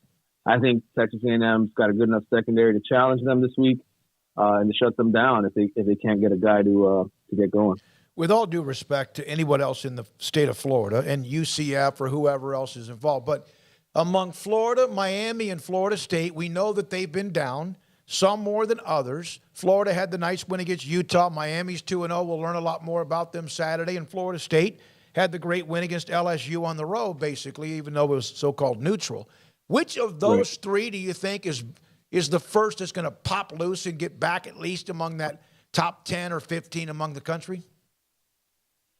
I think Texas A&M's got a good enough secondary to challenge them this week and to shut them down if they can't get a guy to get going. With all due respect to anyone else in the state of Florida and UCF or whoever else is involved, but among Florida, Miami, and Florida State, we know that they've been down, some more than others. Florida had the nice win against Utah. Miami's 2-0. We'll learn a lot more about them Saturday. And Florida State had the great win against LSU on the road, basically, even though it was so-called neutral. Which of those three do you think is the first that's going to pop loose and get back at least among that top 10 or 15 among the country?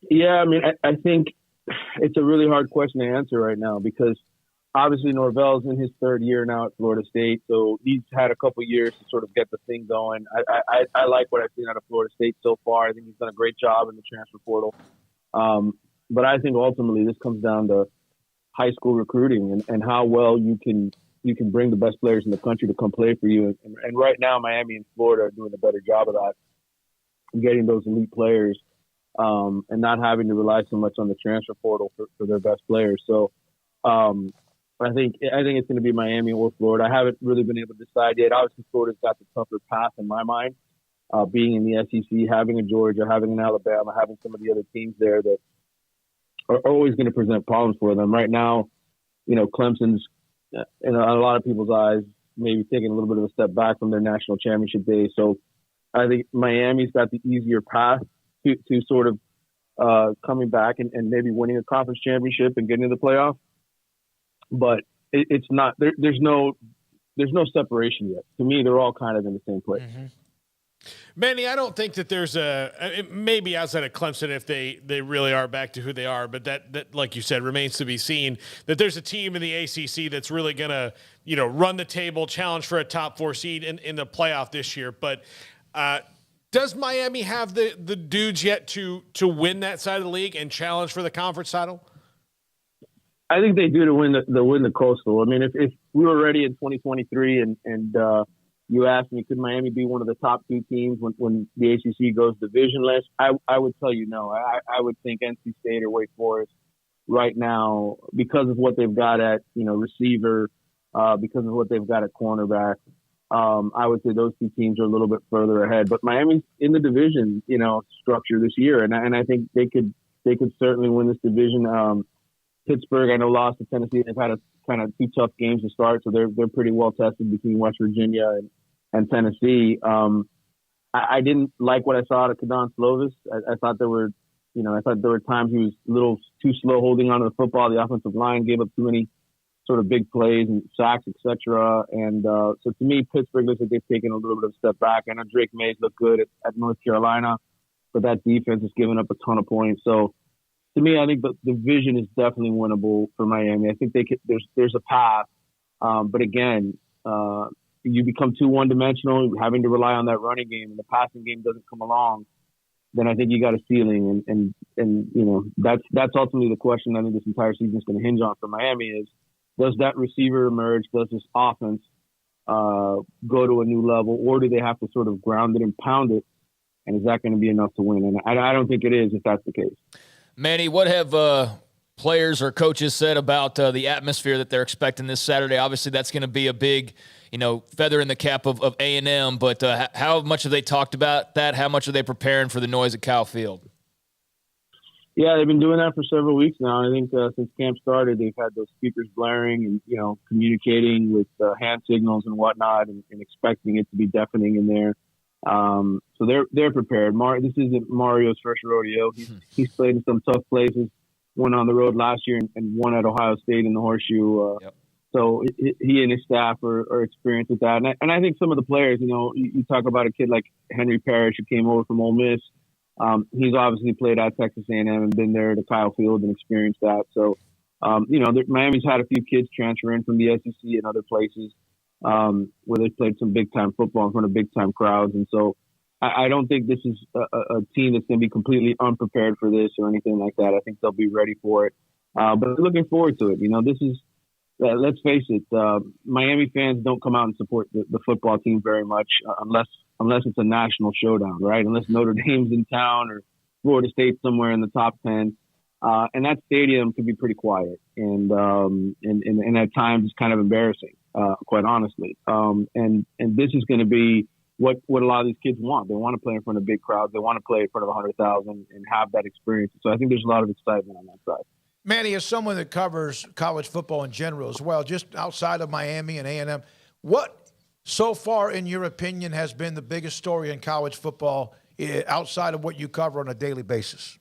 Yeah, I mean, I think it's a really hard question to answer right now because obviously Norvell's in his third year now at Florida State, so he's had a couple years to sort of get the thing going. I like what I've seen out of Florida State so far. I think he's done a great job in the transfer portal. But I think ultimately this comes down to high school recruiting and how well you can bring the best players in the country to come play for you. And right now, Miami and Florida are doing a better job of that, getting those elite players. And not having to rely so much on the transfer portal for their best players. So I think it's going to be Miami or Florida. I haven't really been able to decide yet. Obviously, Florida's got the tougher path in my mind, being in the SEC, having a Georgia, having an Alabama, having some of the other teams there that are always going to present problems for them. Right now, Clemson's, in a lot of people's eyes, maybe taking a little bit of a step back from their national championship days. So I think Miami's got the easier path to sort of coming back and maybe winning a conference championship and getting to the playoff. But it's not there's no separation yet. To me, they're all kind of in the same place. Mm-hmm. Manny, I don't think that there's maybe outside of Clemson if they really are back to who they are, but that like you said remains to be seen. That there's a team in the ACC that's really gonna run the table, challenge for a top 4 seed in the playoff this year. But does Miami have the dudes yet to win that side of the league and challenge for the conference title? I think they do to win the Coastal. I mean, if we were ready in 2023 and you asked me, could Miami be one of the top 2 teams when the ACC goes divisionless? I would tell you no. I would think NC State or Wake Forest right now, because of what they've got at receiver, because of what they've got at cornerback. I would say those 2 teams are a little bit further ahead, but Miami's in the division, structure this year, and I think they could certainly win this division. Pittsburgh, I know, lost to Tennessee. They've had a kind of 2 tough games to start, so they're pretty well tested between West Virginia and Tennessee. I didn't like what I saw out of Kadon Slovis. I thought there were times he was a little too slow holding on to the football. The offensive line gave up too sort of big plays and sacks, etc. And so to me, Pittsburgh looks like they've taken a little bit of a step back. I know Drake Mays looked good at North Carolina, but that defense has given up a ton of points. So to me, I think the division is definitely winnable for Miami. I think there's a path, but again, you become too one-dimensional, having to rely on that running game, and the passing game doesn't come along. Then I think you got a ceiling, and you know that's ultimately the question I think this entire season is going to hinge on for Miami is, does that receiver emerge? Does this offense go to a new level, or do they have to sort of ground it and pound it? And is that going to be enough to win? And I don't think it is if that's the case. Manny, what have players or coaches said about the atmosphere that they're expecting this Saturday? Obviously, that's going to be a big, feather in the cap of A&M, but how much have they talked about that? How much are they preparing for the noise at Kyle Field? Yeah, they've been doing that for several weeks now. I think since camp started, they've had those speakers blaring and, communicating with hand signals and whatnot and expecting it to be deafening in there. So they're prepared. This isn't Mario's first rodeo. He's played in some tough places, went on the road last year and won at Ohio State in the Horseshoe. So he and his staff are experienced with that. And I think some of the players, you talk about a kid like Henry Parrish who came over from Ole Miss. He's obviously played at Texas A&M and been there to Kyle Field and experienced that. So, Miami's had a few kids transfer in from the SEC and other places where they played some big-time football in front of big-time crowds. And so I don't think this is a team that's going to be completely unprepared for this or anything like that. I think they'll be ready for it. But I'm looking forward to it. This is let's face it, Miami fans don't come out and support the football team very much unless it's a national showdown, right? Unless Notre Dame's in town or Florida State's somewhere in the top 10. And that stadium can be pretty quiet and at times it's kind of embarrassing, quite honestly. And this is going to be what a lot of these kids want. They want to play in front of big crowds. They want to play in front of 100,000 and have that experience. So I think there's a lot of excitement on that side. Manny, as someone that covers college football in general as well, just outside of Miami and A&M, what so far, in your opinion, has been the biggest story in college football outside of what you cover on a daily basis?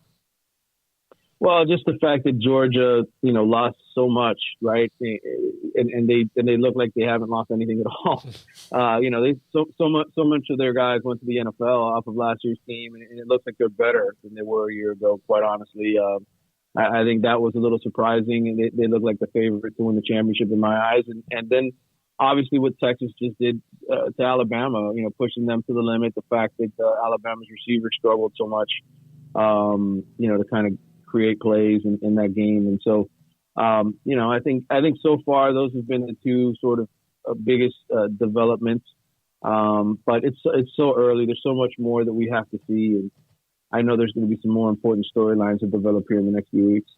Well, just the fact that Georgia, lost so much, right? And they look like they haven't lost anything at all. They so much of their guys went to the NFL off of last year's team, and it looks like they're better than they were a year ago. Quite honestly, I think that was a little surprising, and they look like the favorite to win the championship in my eyes. And then obviously what Texas just did to Alabama, pushing them to the limit. The fact that Alabama's receivers struggled so much, to kind of create plays in that game. And so, I think so far those have been the two sort of biggest developments. But it's so early. There's so much more that we have to see. And I know there's going to be some more important storylines to develop here in the next few weeks.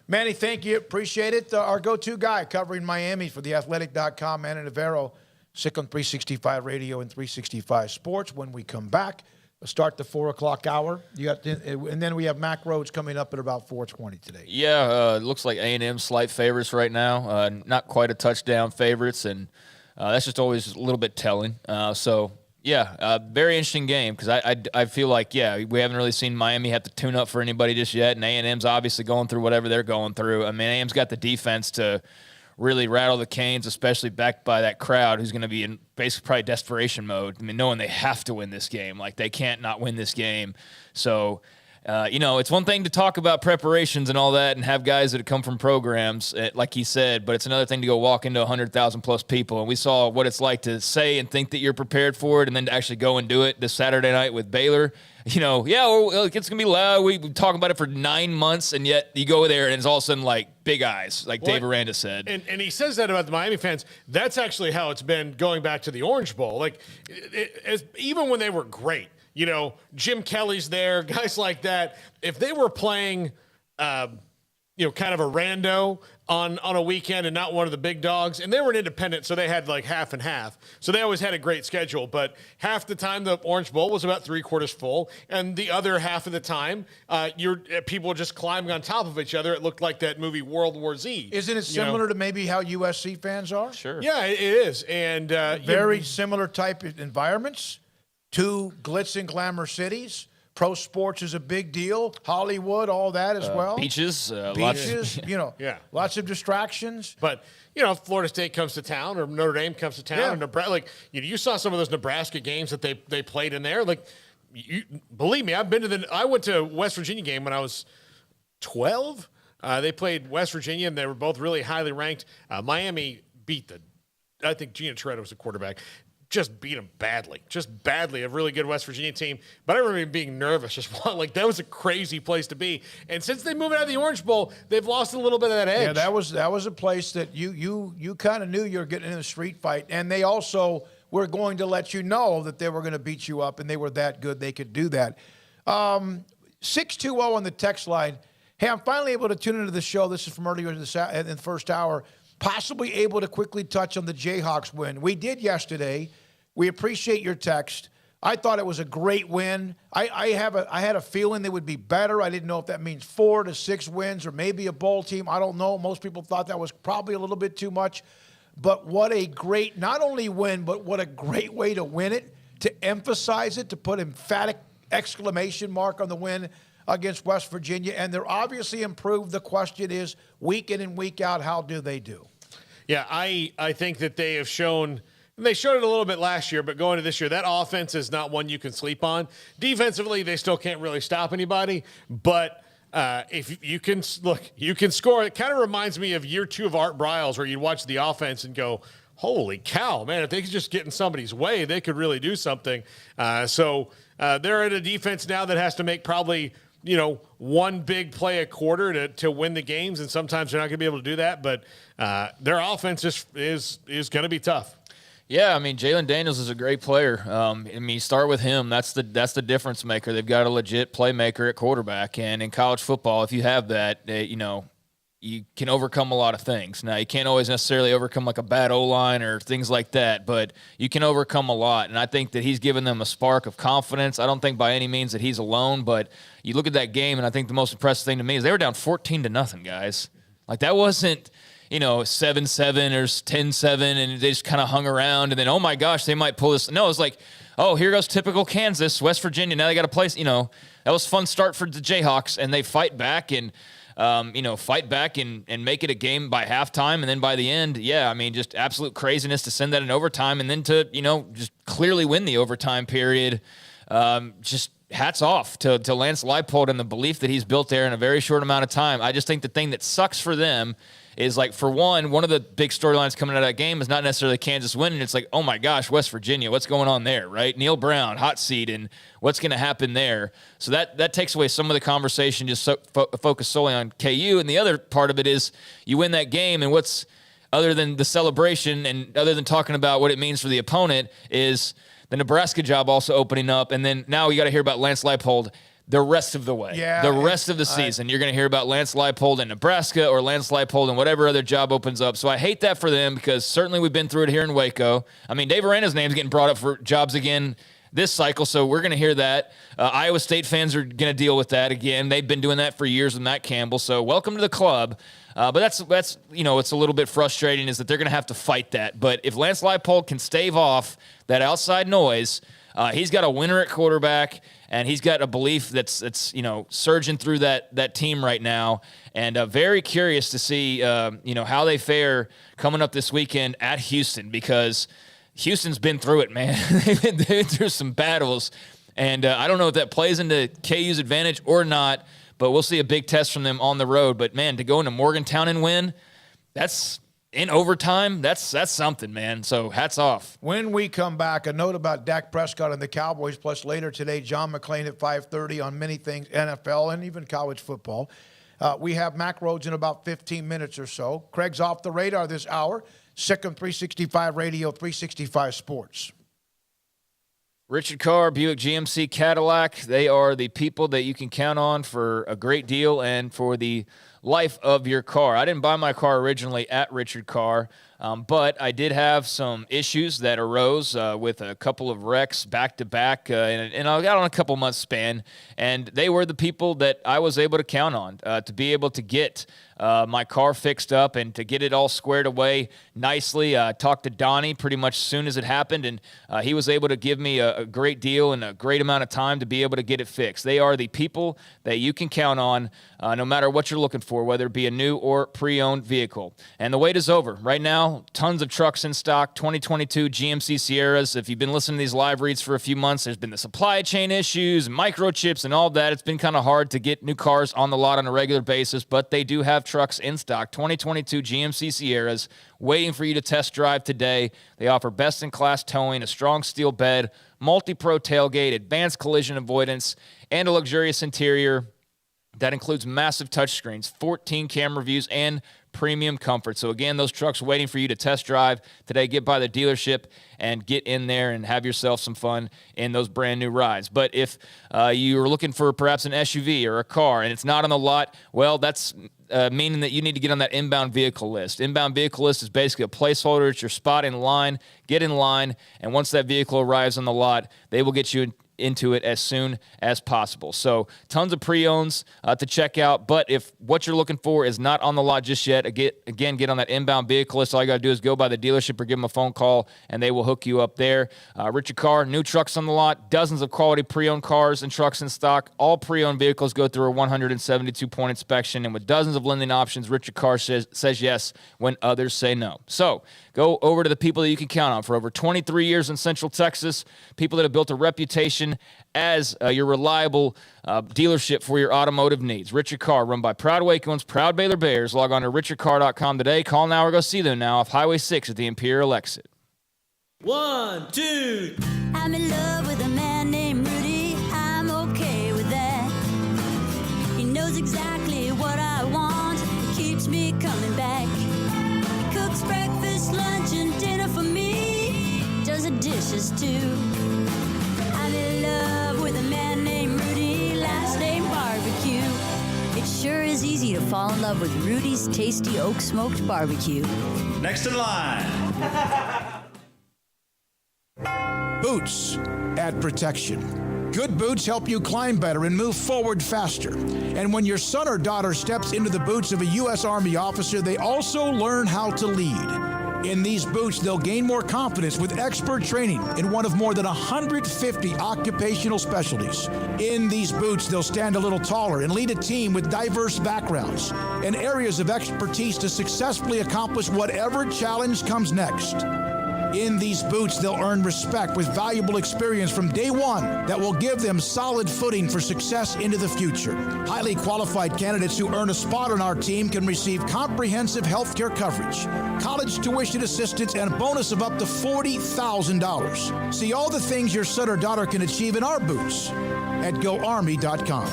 Manny, thank you. Appreciate it. Our go-to guy covering Miami for theathletic.com, Manny Navarro, Sick on 365 Radio and 365 Sports. When we come back, we'll start the 4 o'clock hour. And then we have Mac Rhodes coming up at about 4:20 today. Yeah, looks like A&M slight favorites right now. Not quite a touchdown favorites, and that's just always a little bit telling. Very interesting game because I feel like, we haven't really seen Miami have to tune up for anybody just yet, and A&M's obviously going through whatever they're going through. I mean, A&M's got the defense to really rattle the Canes, especially backed by that crowd who's going to be in basically probably desperation mode. I mean, knowing they have to win this game. Like, they can't not win this game. So, it's one thing to talk about preparations and all that and have guys that have come from programs, like he said, but it's another thing to go walk into 100,000 plus people. And we saw what it's like to say and think that you're prepared for it and then to actually go and do it this Saturday night with Baylor. It's going to be loud. We've been talking about it for 9 months, and yet you go there and it's all of a sudden like big eyes, like Dave Aranda said. And he says that about the Miami fans. That's actually how it's been going back to the Orange Bowl. Like, even when they were great, Jim Kelly's there, guys like that. If they were playing, kind of a rando on a weekend and not one of the big dogs, and they were an independent, so they had like half and half. So they always had a great schedule, but half the time the Orange Bowl was about 3/4 full, and the other half of the time, people were just climbing on top of each other. It looked like that movie World War Z. Isn't it similar to maybe how USC fans are? Sure. Yeah, it is. And very similar type of environments. Two glitz and glamour cities Pro sports is a big deal. Hollywood, all that as well. Beaches. Beaches, Yeah. lots of distractions. But, if Florida State comes to town or Notre Dame comes to town, or Nebraska, you saw some of those Nebraska games that they played in there. Like, believe me, I went to a West Virginia game when I was 12. They played West Virginia, and they were both really highly ranked. Miami beat I think Gina Toretto was the quarterback. Just beat them badly, a really good West Virginia team. But I remember being nervous. That was a crazy place to be. And since they moved out of the Orange Bowl, they've lost a little bit of that edge. Yeah, that was a place that you kind of knew you were getting in a street fight. And they also were going to let you know that they were going to beat you up, and they were that good they could do that. 620 on the text line. Hey, I'm finally able to tune into the show. This is from earlier in the first hour. Possibly able to quickly touch on the Jayhawks win. We did yesterday. We appreciate your text. I thought it was a great win. I had a feeling they would be better. I didn't know if that means 4 to 6 wins or maybe a bowl team. I don't know. Most people thought that was probably a little bit too much. But what a great, not only win, but what a great way to win it, to emphasize it, to put emphatic exclamation mark on the win against West Virginia. And they're obviously improved. The question is, week in and week out, how do they do? Yeah, I think that they have shown – they showed it a little bit last year, but going to this year, that offense is not one you can sleep on. Defensively, they still can't really stop anybody. But if you can you can score. It kind of reminds me of year 2 of Art Briles, where you watch the offense and go, holy cow, man, if they could just get in somebody's way, they could really do something. So they're at a defense now that has to make probably one big play a quarter to win the games, and sometimes they're not going to be able to do that. But their offense is going to be tough. Yeah, I mean, Jalen Daniels is a great player. You start with him. That's the difference maker. They've got a legit playmaker at quarterback, and in college football, if you have that, you can overcome a lot of things. Now, you can't always necessarily overcome like a bad O-line or things like that, but you can overcome a lot, and I think that he's given them a spark of confidence. I don't think by any means that he's alone, but you look at that game, and I think the most impressive thing to me is they were down 14-0, guys. Like, that wasn't 7-7 or 10-7, and they just kind of hung around, and then, oh my gosh, they might pull this. No, it was like, oh, here goes typical Kansas, West Virginia. Now they got to play. That was a fun start for the Jayhawks, and they fight back and make it a game by halftime, and then by the end, just absolute craziness to send that in overtime, and then to just clearly win the overtime period. Just hats off to Lance Leipold and the belief that he's built there in a very short amount of time. I just think the thing that sucks for them is, like, for one of the big storylines coming out of that game is not necessarily Kansas winning. It's like, oh my gosh, West Virginia, what's going on there, right? Neil Brown, hot seat, and what's going to happen there? So that takes away some of the conversation, just focus solely on KU. And the other part of it is you win that game, and what's other than the celebration and other than talking about what it means for the opponent is the Nebraska job also opening up. And then now you got to hear about Lance Leipold the rest of the way. Yeah, the rest of the season, you're going to hear about Lance Leipold in Nebraska or Lance Leipold in whatever other job opens up. So I hate that for them, because certainly we've been through it here in Waco. I mean, Dave Arena's name's getting brought up for jobs again this cycle, so we're going to hear that. Iowa State fans are going to deal with that again. They've been doing that for years with Matt Campbell, so welcome to the club. But that's it's a little bit frustrating is that they're going to have to fight that. But if Lance Leipold can stave off that outside noise, he's got a winner at quarterback, and he's got a belief that's surging through that team right now. And very curious to see how they fare coming up this weekend at Houston, because Houston's been through it, man. They've been through some battles, and I don't know if that plays into KU's advantage or not, but we'll see a big test from them on the road. But man, to go into Morgantown and win, that's in overtime, that's something, man. So hats off. When we come back, a note about Dak Prescott and the Cowboys, plus later today, John McClain at 5:30 on many things, NFL and even college football. We have Mac Rhodes in about 15 minutes or so. Craig's off the radar this hour. Sikkim 365 Radio, 365 Sports. Richard Carr, Buick GMC Cadillac, they are the people that you can count on for a great deal and for the life of your car. I didn't buy my car originally at Richard Carr, but I did have some issues that arose with a couple of wrecks back-to-back, and I got on a couple months span, and they were the people that I was able to count on to be able to get my car fixed up and to get it all squared away nicely. I talked to Donnie pretty much as soon as it happened, and he was able to give me a great deal and a great amount of time to be able to get it fixed. They are the people that you can count on no matter what you're looking for, whether it be a new or pre-owned vehicle. And the wait is over. Right now, tons of trucks in stock, 2022 GMC Sierras. If you've been listening to these live reads for a few months, there's been the supply chain issues, microchips, and all that. It's been kind of hard to get new cars on the lot on a regular basis, but they do have trucks in stock, 2022 GMC Sierras, waiting for you to test drive today. They offer best-in-class towing, a strong steel bed, multi-pro tailgate, advanced collision avoidance, and a luxurious interior that includes massive touchscreens, 14 camera views, and premium comfort. So again, those trucks waiting for you to test drive today. Get by the dealership and get in there and have yourself some fun in those brand new rides. But if you're looking for perhaps an SUV or a car and it's not on the lot, well, that's meaning that you need to get on that inbound vehicle list. Inbound vehicle list is basically a placeholder. It's your spot in line. Get in line, and once that vehicle arrives on the lot, they will get you into it as soon as possible. So tons of pre-owns to check out, but if what you're looking for is not on the lot just yet, get on that inbound vehicle list. All you got to do is go by the dealership or give them a phone call, and they will hook you up there. Richard Carr, new trucks on the lot, dozens of quality pre-owned cars and trucks in stock. All pre-owned vehicles go through a 172-point inspection, and with dozens of lending options, Richard Carr says yes when others say no. So go over to the people that you can count on for over 23 years in Central Texas, people that have built a reputation as your reliable dealership for your automotive needs. Richard Carr, run by proud Wacoans, proud Baylor Bears. Log on to richardcarr.com today. Call now or go see them now off Highway 6 at the Imperial exit. 1, 2. I'm in love with a man named Rudy. I'm okay with that. He knows exactly what I want. He keeps me coming back. He cooks breakfast, lunch, and dinner for me. Does the dishes too. I'm in love with a man named Rudy, last name Barbecue. It sure is easy to fall in love with Rudy's tasty oak smoked barbecue. Next in line. Boots add protection. Good boots help you climb better and move forward faster. And when your son or daughter steps into the boots of a U.S. Army officer, they also learn how to lead. In these boots, they'll gain more confidence with expert training in one of more than 150 occupational specialties. In these boots, they'll stand a little taller and lead a team with diverse backgrounds and areas of expertise to successfully accomplish whatever challenge comes next. In these boots, they'll earn respect with valuable experience from day one that will give them solid footing for success into the future. Highly qualified candidates who earn a spot on our team can receive comprehensive health care coverage, college tuition assistance, and a bonus of up to $40,000. See all the things your son or daughter can achieve in our boots at GoArmy.com.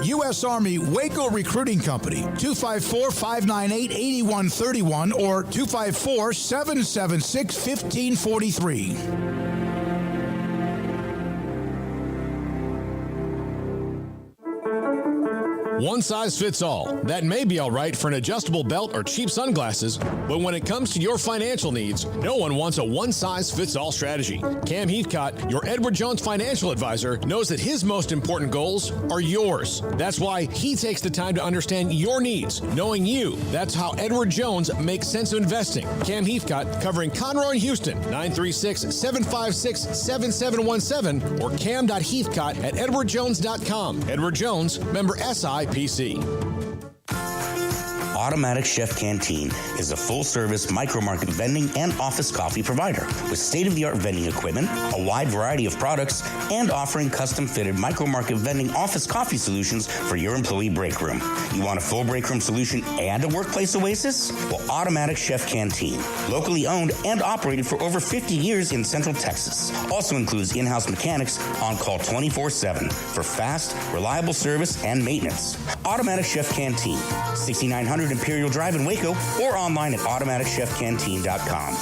U.S. Army Waco Recruiting Company, 254-598-8131 or 254-776-1543. One size fits all. That may be all right for an adjustable belt or cheap sunglasses, but when it comes to your financial needs, no one wants a one-size-fits-all strategy. Cam Heathcott, your Edward Jones financial advisor, knows that his most important goals are yours. That's why he takes the time to understand your needs, knowing you. That's how Edward Jones makes sense of investing. Cam Heathcott, covering Conroe and Houston, 936-756-7717 or cam.heathcott@edwardjones.com. Edward Jones, member SIPC. Automatic Chef Canteen is a full-service micro-market vending and office coffee provider with state-of-the-art vending equipment, a wide variety of products, and offering custom-fitted micro-market vending office coffee solutions for your employee break room. You want a full break room solution and a workplace oasis? Well, Automatic Chef Canteen, locally owned and operated for over 50 years in Central Texas, also includes in-house mechanics on call 24/7 for fast, reliable service and maintenance. Automatic Chef Canteen, 6900 Imperial Drive in Waco, or online at automaticchefcanteen.com.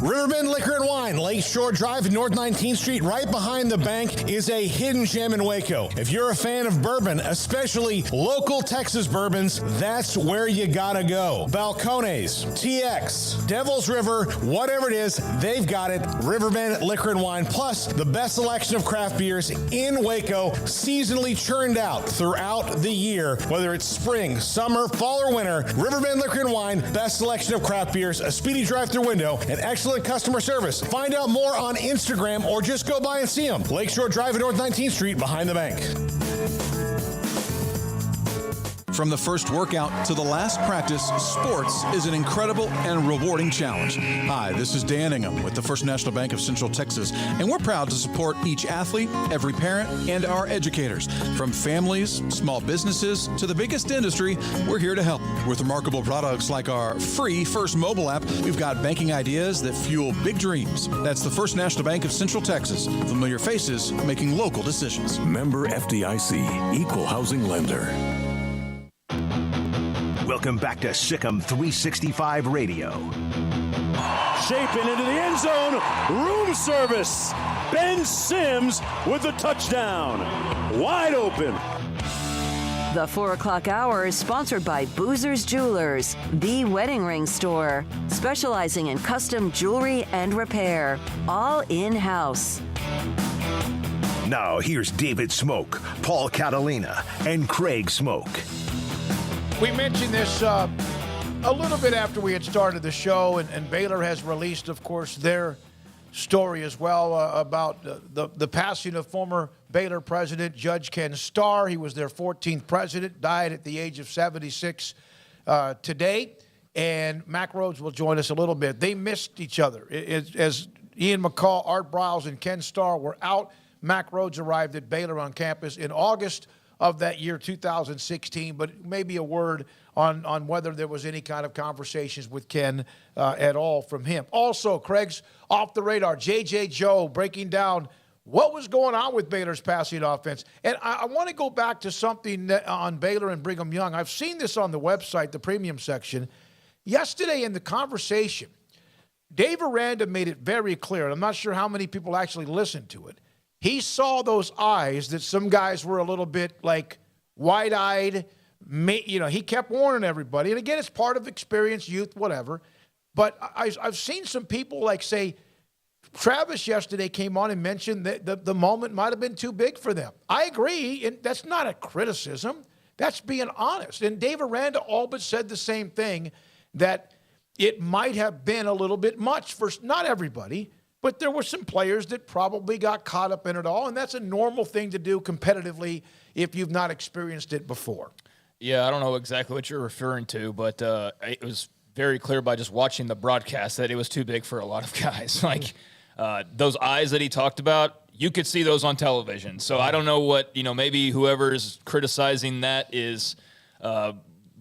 Riverbend Liquor and Wine, Lakeshore Drive, North 19th Street, right behind the bank, is a hidden gem in Waco. If you're a fan of bourbon, especially local Texas bourbons, that's where you gotta go. Balcones, TX, Devil's River, whatever it is, they've got it. Riverbend Liquor and Wine, plus the best selection of craft beers in Waco, seasonally churned out throughout the year, whether it's spring, summer, fall, or winter. Riverbend Liquor and Wine, best selection of craft beers, a speedy drive-through window, and excellent customer service. Find out more on Instagram or just go by and see them. Lakeshore Drive at North 19th Street behind the bank. From the first workout to the last practice, sports is an incredible and rewarding challenge. Hi, this is Dan Ingham with the First National Bank of Central Texas, and we're proud to support each athlete, every parent, and our educators. From families, small businesses, to the biggest industry, we're here to help. With remarkable products like our free First mobile app, we've got banking ideas that fuel big dreams. That's the First National Bank of Central Texas. Familiar faces making local decisions. Member FDIC, Equal Housing Lender. Welcome back to Sikkim 365 Radio. Shaping into the end zone, room service. Ben Sims with the touchdown. Wide open. The 4 o'clock hour is sponsored by Boozer's Jewelers, the wedding ring store, specializing in custom jewelry and repair, all in-house. Now here's David Smoak, Paul Catalina, and Craig Smoak. We mentioned this a little bit after we had started the show, and Baylor has released, of course, their story as well about the passing of former Baylor president Judge Ken Starr. He was their 14th president, died at the age of 76 today. And Mac Rhodes will join us a little bit. They missed each other. As Ian McCall, Art Briles, and Ken Starr were out, Mac Rhodes arrived at Baylor on campus in August of that year, 2016, but maybe a word on whether there was any kind of conversations with Ken at all from him. Also, Craig's off the radar, J.J. Joe breaking down what was going on with Baylor's passing offense. And I want to go back to something on Baylor and Brigham Young. I've seen this on the website, the premium section. Yesterday in the conversation, Dave Aranda made it very clear, and I'm not sure how many people actually listened to it. He saw those eyes that some guys were a little bit like wide-eyed. He kept warning everybody. And again, it's part of experience, youth, whatever. But I've seen some people like say, Travis yesterday came on and mentioned that the moment might have been too big for them. I agree, and that's not a criticism. That's being honest. And Dave Aranda all but said the same thing, that it might have been a little bit much for not everybody, but there were some players that probably got caught up in it all, and that's a normal thing to do competitively if you've not experienced it before. Yeah, I don't know exactly what you're referring to, but it was very clear by just watching the broadcast that it was too big for a lot of guys. Like those eyes that he talked about, you could see those on television. So I don't know what, maybe whoever's criticizing that is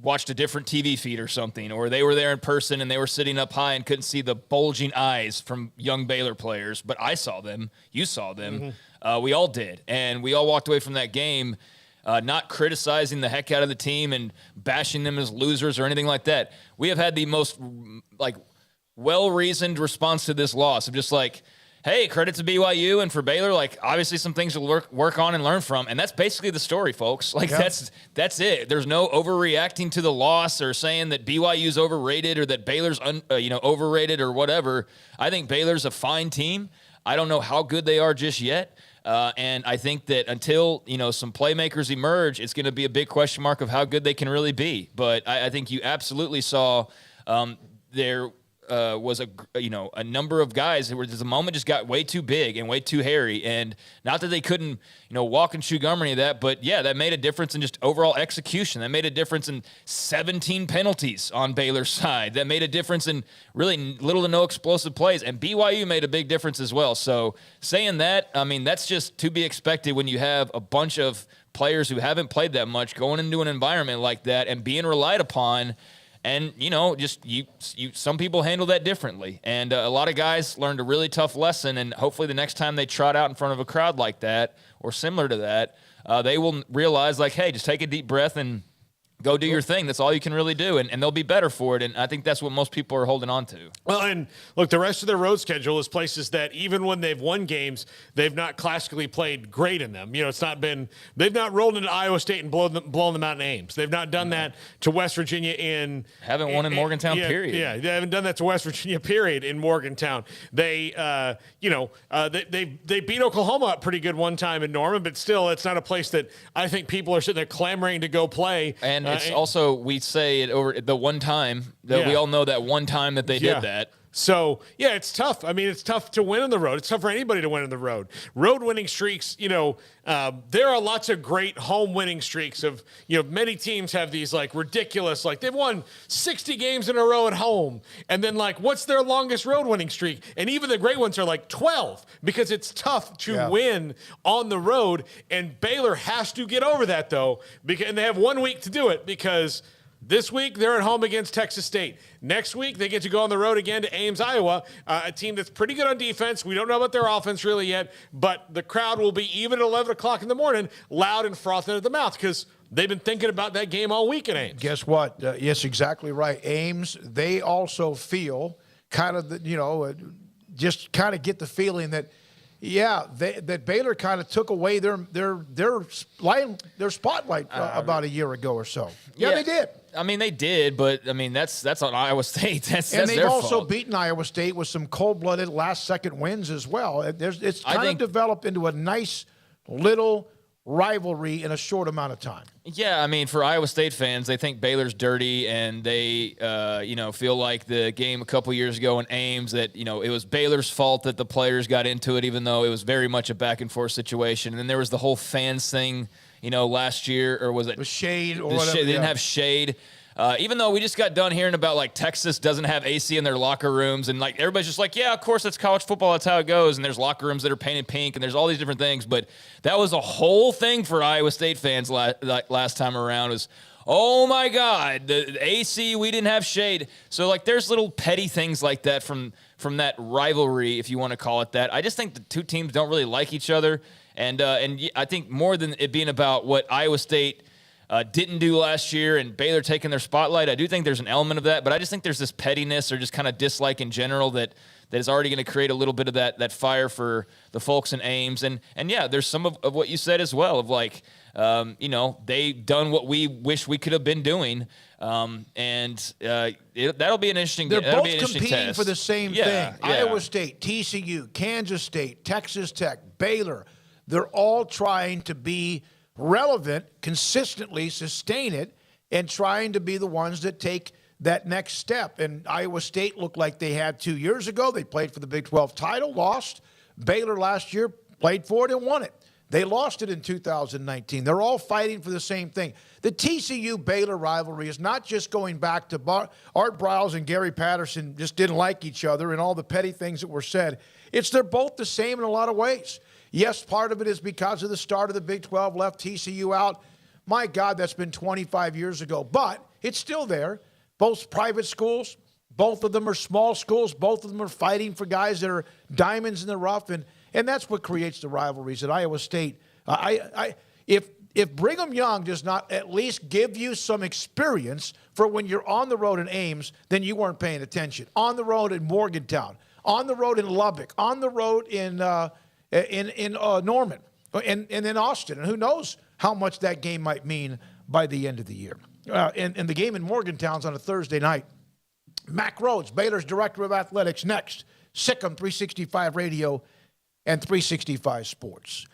watched a different TV feed or something, or they were there in person and they were sitting up high and couldn't see the bulging eyes from young Baylor players. But I saw them. You saw them. Mm-hmm. We all did. And we all walked away from that game not criticizing the heck out of the team and bashing them as losers or anything like that. We have had the most well-reasoned response to this loss of just like, hey, credit to BYU and for Baylor, obviously some things to work on and learn from, and that's basically the story, folks. That's it. There's no overreacting to the loss or saying that BYU's overrated or that Baylor's overrated or whatever. I think Baylor's a fine team. I don't know how good they are just yet, and I think that until some playmakers emerge, it's going to be a big question mark of how good they can really be. But I think you absolutely saw there was a number of guys where the moment just got way too big and way too hairy, and not that they couldn't walk and chew gum or any of that, but yeah, that made a difference in just overall execution. That made a difference in 17 penalties on Baylor's side. That made a difference in really little to no explosive plays, and BYU made a big difference as well. So saying that, I mean, that's just to be expected when you have a bunch of players who haven't played that much going into an environment like that and being relied upon. And, some people handle that differently. And a lot of guys learned a really tough lesson, and hopefully the next time they trot out in front of a crowd like that or similar to that, they will realize, hey, just take a deep breath and go do your thing. That's all you can really do, and they'll be better for it. And I think that's what most people are holding on to. Well, and look, the rest of their road schedule is places that even when they've won games, they've not classically played great in them. It's not been, they've not rolled into Iowa State and blown them out in Ames. They've not done that to West Virginia haven't won in Morgantown, period. Yeah, they haven't done that to West Virginia, period, in Morgantown. They, they beat Oklahoma up pretty good one time in Norman, but still, it's not a place that I think people are sitting there clamoring to go play. And it's also, we say it over the one time that we all know that one time that they did that. So, yeah, it's tough. I mean, it's tough to win on the road. It's tough for anybody to win on the road. Road winning streaks, there are lots of great home winning streaks of, many teams have these ridiculous, they've won 60 games in a row at home. And then what's their longest road winning streak? And even the great ones are 12 because it's tough to win on the road. And Baylor has to get over that though, and they have 1 week to do it because this week, they're at home against Texas State. Next week, they get to go on the road again to Ames, Iowa, a team that's pretty good on defense. We don't know about their offense really yet, but the crowd will be, even at 11 o'clock in the morning, loud and frothing at the mouth because they've been thinking about that game all week at Ames. Guess what? Yes, exactly right. Ames, they also feel kind of, just kind of get the feeling that, that Baylor kind of took away their spotlight about a year ago or so. Yeah, they did. I mean, they did, but I mean that's on Iowa State. That's they've their also fault. beaten Iowa State with some cold-blooded last-second wins as well. It's kind of developed into a nice little rivalry in a short amount of time. Yeah, I mean, for Iowa State fans, they think Baylor's dirty, and they, feel like the game a couple years ago in Ames that, it was Baylor's fault that the players got into it, even though it was very much a back-and-forth situation. And then there was the whole fans thing, last year, or was it? The shade or whatever. They didn't have shade. Even though we just got done hearing about Texas doesn't have AC in their locker rooms, and everybody's just yeah, of course that's college football, that's how it goes. And there's locker rooms that are painted pink, and there's all these different things. But that was a whole thing for Iowa State fans last time around. Was oh my God, the AC, we didn't have shade. So there's little petty things like that from that rivalry, if you want to call it that. I just think the two teams don't really like each other, and I think more than it being about what Iowa State didn't do last year and Baylor taking their spotlight, I do think there's an element of that, but I just think there's this pettiness or just kind of dislike in general that is already going to create a little bit of that fire for the folks in Ames. And yeah, there's some of what you said as well of they've done what we wish we could have been doing. That'll be an interesting They're that'll both be an interesting competing test. for the same thing. Yeah. Iowa State, TCU, Kansas State, Texas Tech, Baylor. They're all trying to be relevant, consistently sustain it, and trying to be the ones that take that next step. And Iowa State looked like they had 2 years ago. They played for the Big 12 title, lost. Baylor last year played for it and won it. They lost it in 2019. They're all fighting for the same thing. The TCU-Baylor rivalry is not just going back to Art Briles and Gary Patterson just didn't like each other and all the petty things that were said. They're both the same in a lot of ways. Yes, part of it is because of the start of the Big 12 left TCU out. My God, that's been 25 years ago. But it's still there. Both private schools, both of them are small schools. Both of them are fighting for guys that are diamonds in the rough. And that's what creates the rivalries at Iowa State. If Brigham Young does not at least give you some experience for when you're on the road in Ames, then you weren't paying attention. On the road in Morgantown, on the road in Lubbock, on the road in Norman, and then Austin. And who knows how much that game might mean by the end of the year. And the game in Morgantown's on a Thursday night. Mac Rhodes, Baylor's Director of Athletics, next. Sikkim 365 Radio and 365 Sports.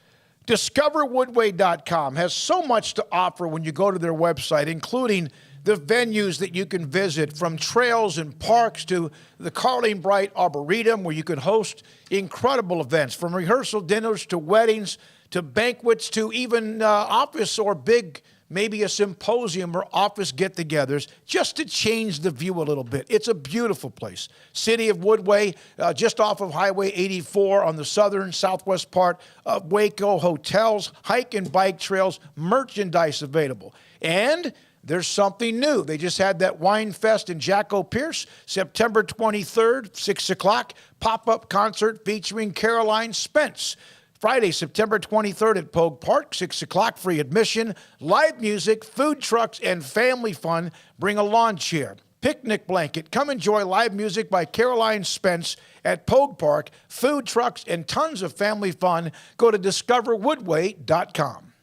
DiscoverWoodway.com has so much to offer when you go to their website, including the venues that you can visit, from trails and parks to the Carling Bright Arboretum, where you can host incredible events, from rehearsal dinners to weddings to banquets to even office or big, maybe a symposium or office get-togethers, just to change the view a little bit. It's a beautiful place. City of Woodway, just off of Highway 84 on the southwest part of Waco. Hotels, hike and bike trails, merchandise available. And there's something new. They just had that Wine Fest in Jacko Pierce, September 23rd, 6 o'clock, pop-up concert featuring Caroline Spence. Friday, September 23rd at Pogue Park, 6 o'clock, free admission, live music, food trucks, and family fun. Bring a lawn chair, picnic blanket. Come enjoy live music by Caroline Spence at Pogue Park, food trucks, and tons of family fun. Go to discoverwoodway.com.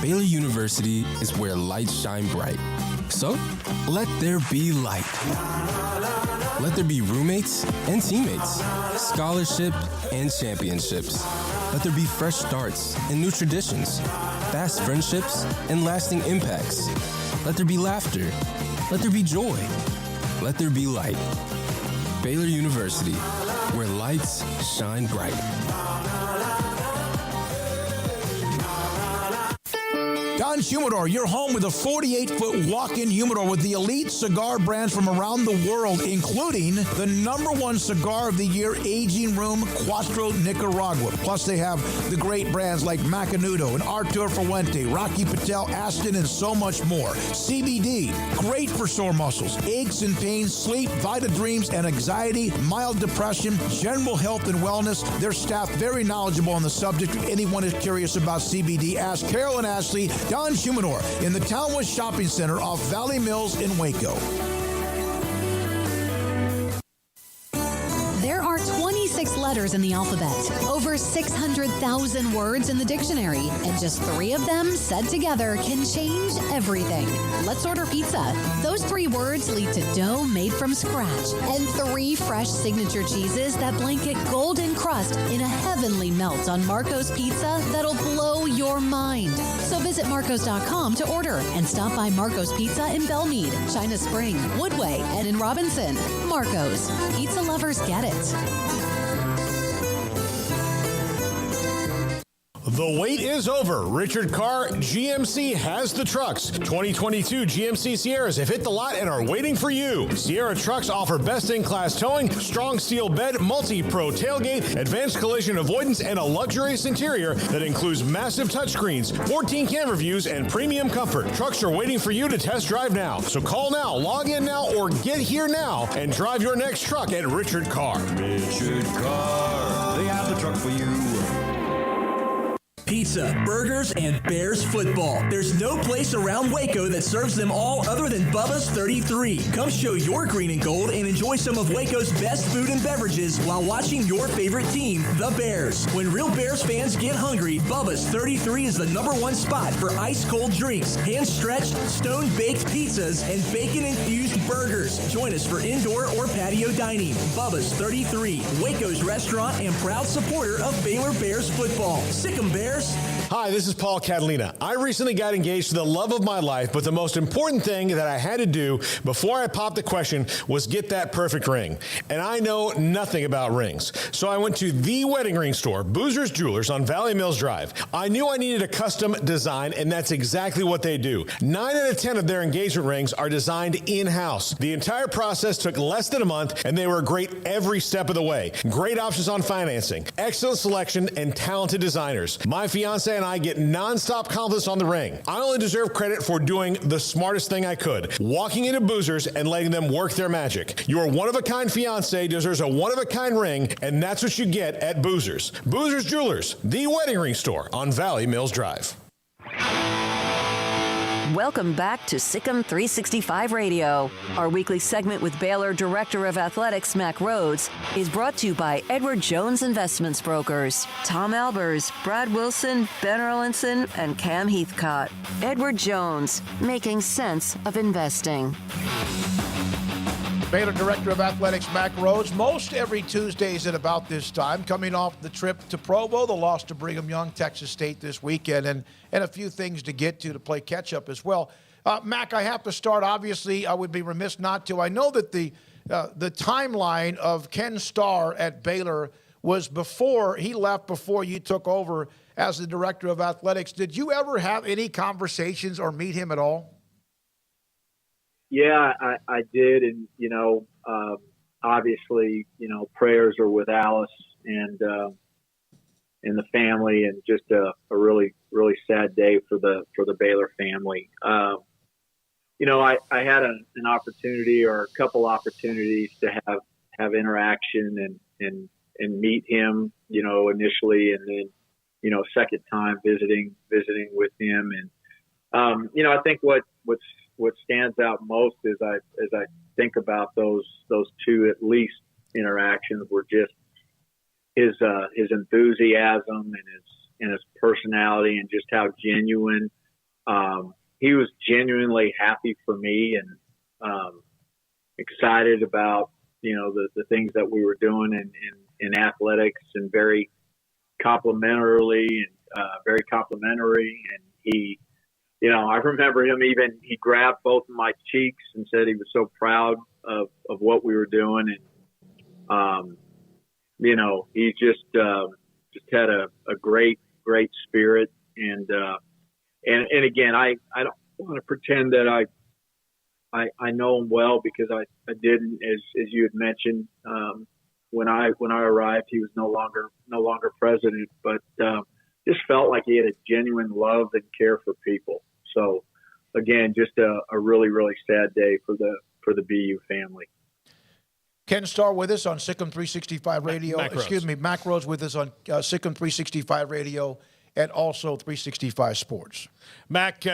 Baylor University is where lights shine bright. So, let there be light. Let there be roommates and teammates, scholarship and championships. Let there be fresh starts and new traditions, fast friendships and lasting impacts. Let there be laughter. Let there be joy. Let there be light. Baylor University, where lights shine bright. Don's Humidor, your home with a 48-foot walk-in humidor with the elite cigar brands from around the world, including the #1 cigar of the year, Aging Room Cuatro Nicaragua. Plus, they have the great brands like Macanudo and Artur Fuente, Rocky Patel, Aston, and so much more. CBD, great for sore muscles, aches and pains, sleep, Vita Dreams, and anxiety, mild depression, general health and wellness. Their staff very knowledgeable on the subject. If anyone is curious about CBD, ask Carol and Ashley. Don's Humidor in the Townwest Shopping Center off Valley Mills in Waco. There are 26 letters in the alphabet, over 600,000 words in the dictionary, and just 3 of them said together can change everything. Let's order pizza. Those 3 words lead to dough made from scratch and 3 fresh signature cheeses that blanket golden crust in a heavenly melt on Marco's Pizza that'll blow your mind. So visit Marcos.com to order and stop by Marco's Pizza in Belmead, China Spring, Woodway, and in Robinson. Marco's. Pizza lovers get it. The wait is over. Richard Carr GMC has the trucks. 2022 GMC Sierras have hit the lot and are waiting for you. Sierra trucks offer best-in-class towing, strong steel bed, multi-pro tailgate, advanced collision avoidance, and a luxurious interior that includes massive touchscreens, 14 camera views, and premium comfort. Trucks are waiting for you to test drive now. So call now, log in now, or get here now and drive your next truck at Richard Carr. Richard Carr, they have the truck for you. Pizza, burgers, and Bears football. There's no place around Waco that serves them all other than Bubba's 33. Come show your green and gold and enjoy some of Waco's best food and beverages while watching your favorite team, the Bears. When real Bears fans get hungry, Bubba's 33 is the #1 spot for ice-cold drinks, hand-stretched, stone-baked pizzas, and bacon-infused burgers. Join us for indoor or patio dining. Bubba's 33, Waco's restaurant and proud supporter of Baylor Bears football. Sick 'em, Bears. Hi, this is Paul Catalina. I recently got engaged to the love of my life, but the most important thing that I had to do before I popped the question was get that perfect ring. And I know nothing about rings. So I went to the wedding ring store, Boozer's Jewelers on Valley Mills Drive. I knew I needed a custom design, and that's exactly what they do. 9 out of 10 of their engagement rings are designed in-house. The entire process took less than a month, and they were great every step of the way. Great options on financing, excellent selection, and talented designers. My fiance and I get nonstop compliments on the ring. I only deserve credit for doing the smartest thing I could, walking into Boozer's and letting them work their magic. Your one-of-a-kind fiance deserves a one-of-a-kind ring, and that's what you get at Boozer's. Boozer's Jewelers, the wedding ring store on Valley Mills Drive. Welcome back to Sikkim 365 Radio. Our weekly segment with Baylor Director of Athletics, Mac Rhodes, is brought to you by Edward Jones Investments Brokers, Tom Albers, Brad Wilson, Ben Erlinson, and Cam Heathcott. Edward Jones, making sense of investing. Baylor Director of Athletics, Mac Rhodes, most every Tuesdays at about this time, coming off the trip to Provo, the loss to Brigham Young, Texas State this weekend, and a few things to get to play catch-up as well. Mac, I have to start, obviously, I would be remiss not to. I know that the timeline of Ken Starr at Baylor was before he left, before you took over as the Director of Athletics. Did you ever have any conversations or meet him at all? Yeah, I did. And, obviously, prayers are with Alice and the family, and just a really, really sad day for the Baylor family. I had an opportunity, or a couple opportunities, to have interaction and meet him, initially. And then second time visiting with him. And, I think what stands out most as I think about those two at least interactions were just his enthusiasm and his personality, and just how genuine he was. Genuinely happy for me, and excited about the things that we were doing in athletics, and very complimentary. And he, I remember him he grabbed both of my cheeks and said he was so proud of what we were doing. And, he just had a great spirit. And again, I don't want to pretend that I know him well, because I didn't, as you had mentioned, when I arrived, he was no longer president, but just felt like he had a genuine love and care for people. So again, just a really, really sad day for the BU family. Ken Starr with us on Sikkim 365 Radio. Mac Rose with us on Sikkim 365 Radio and also 365 Sports. Mac,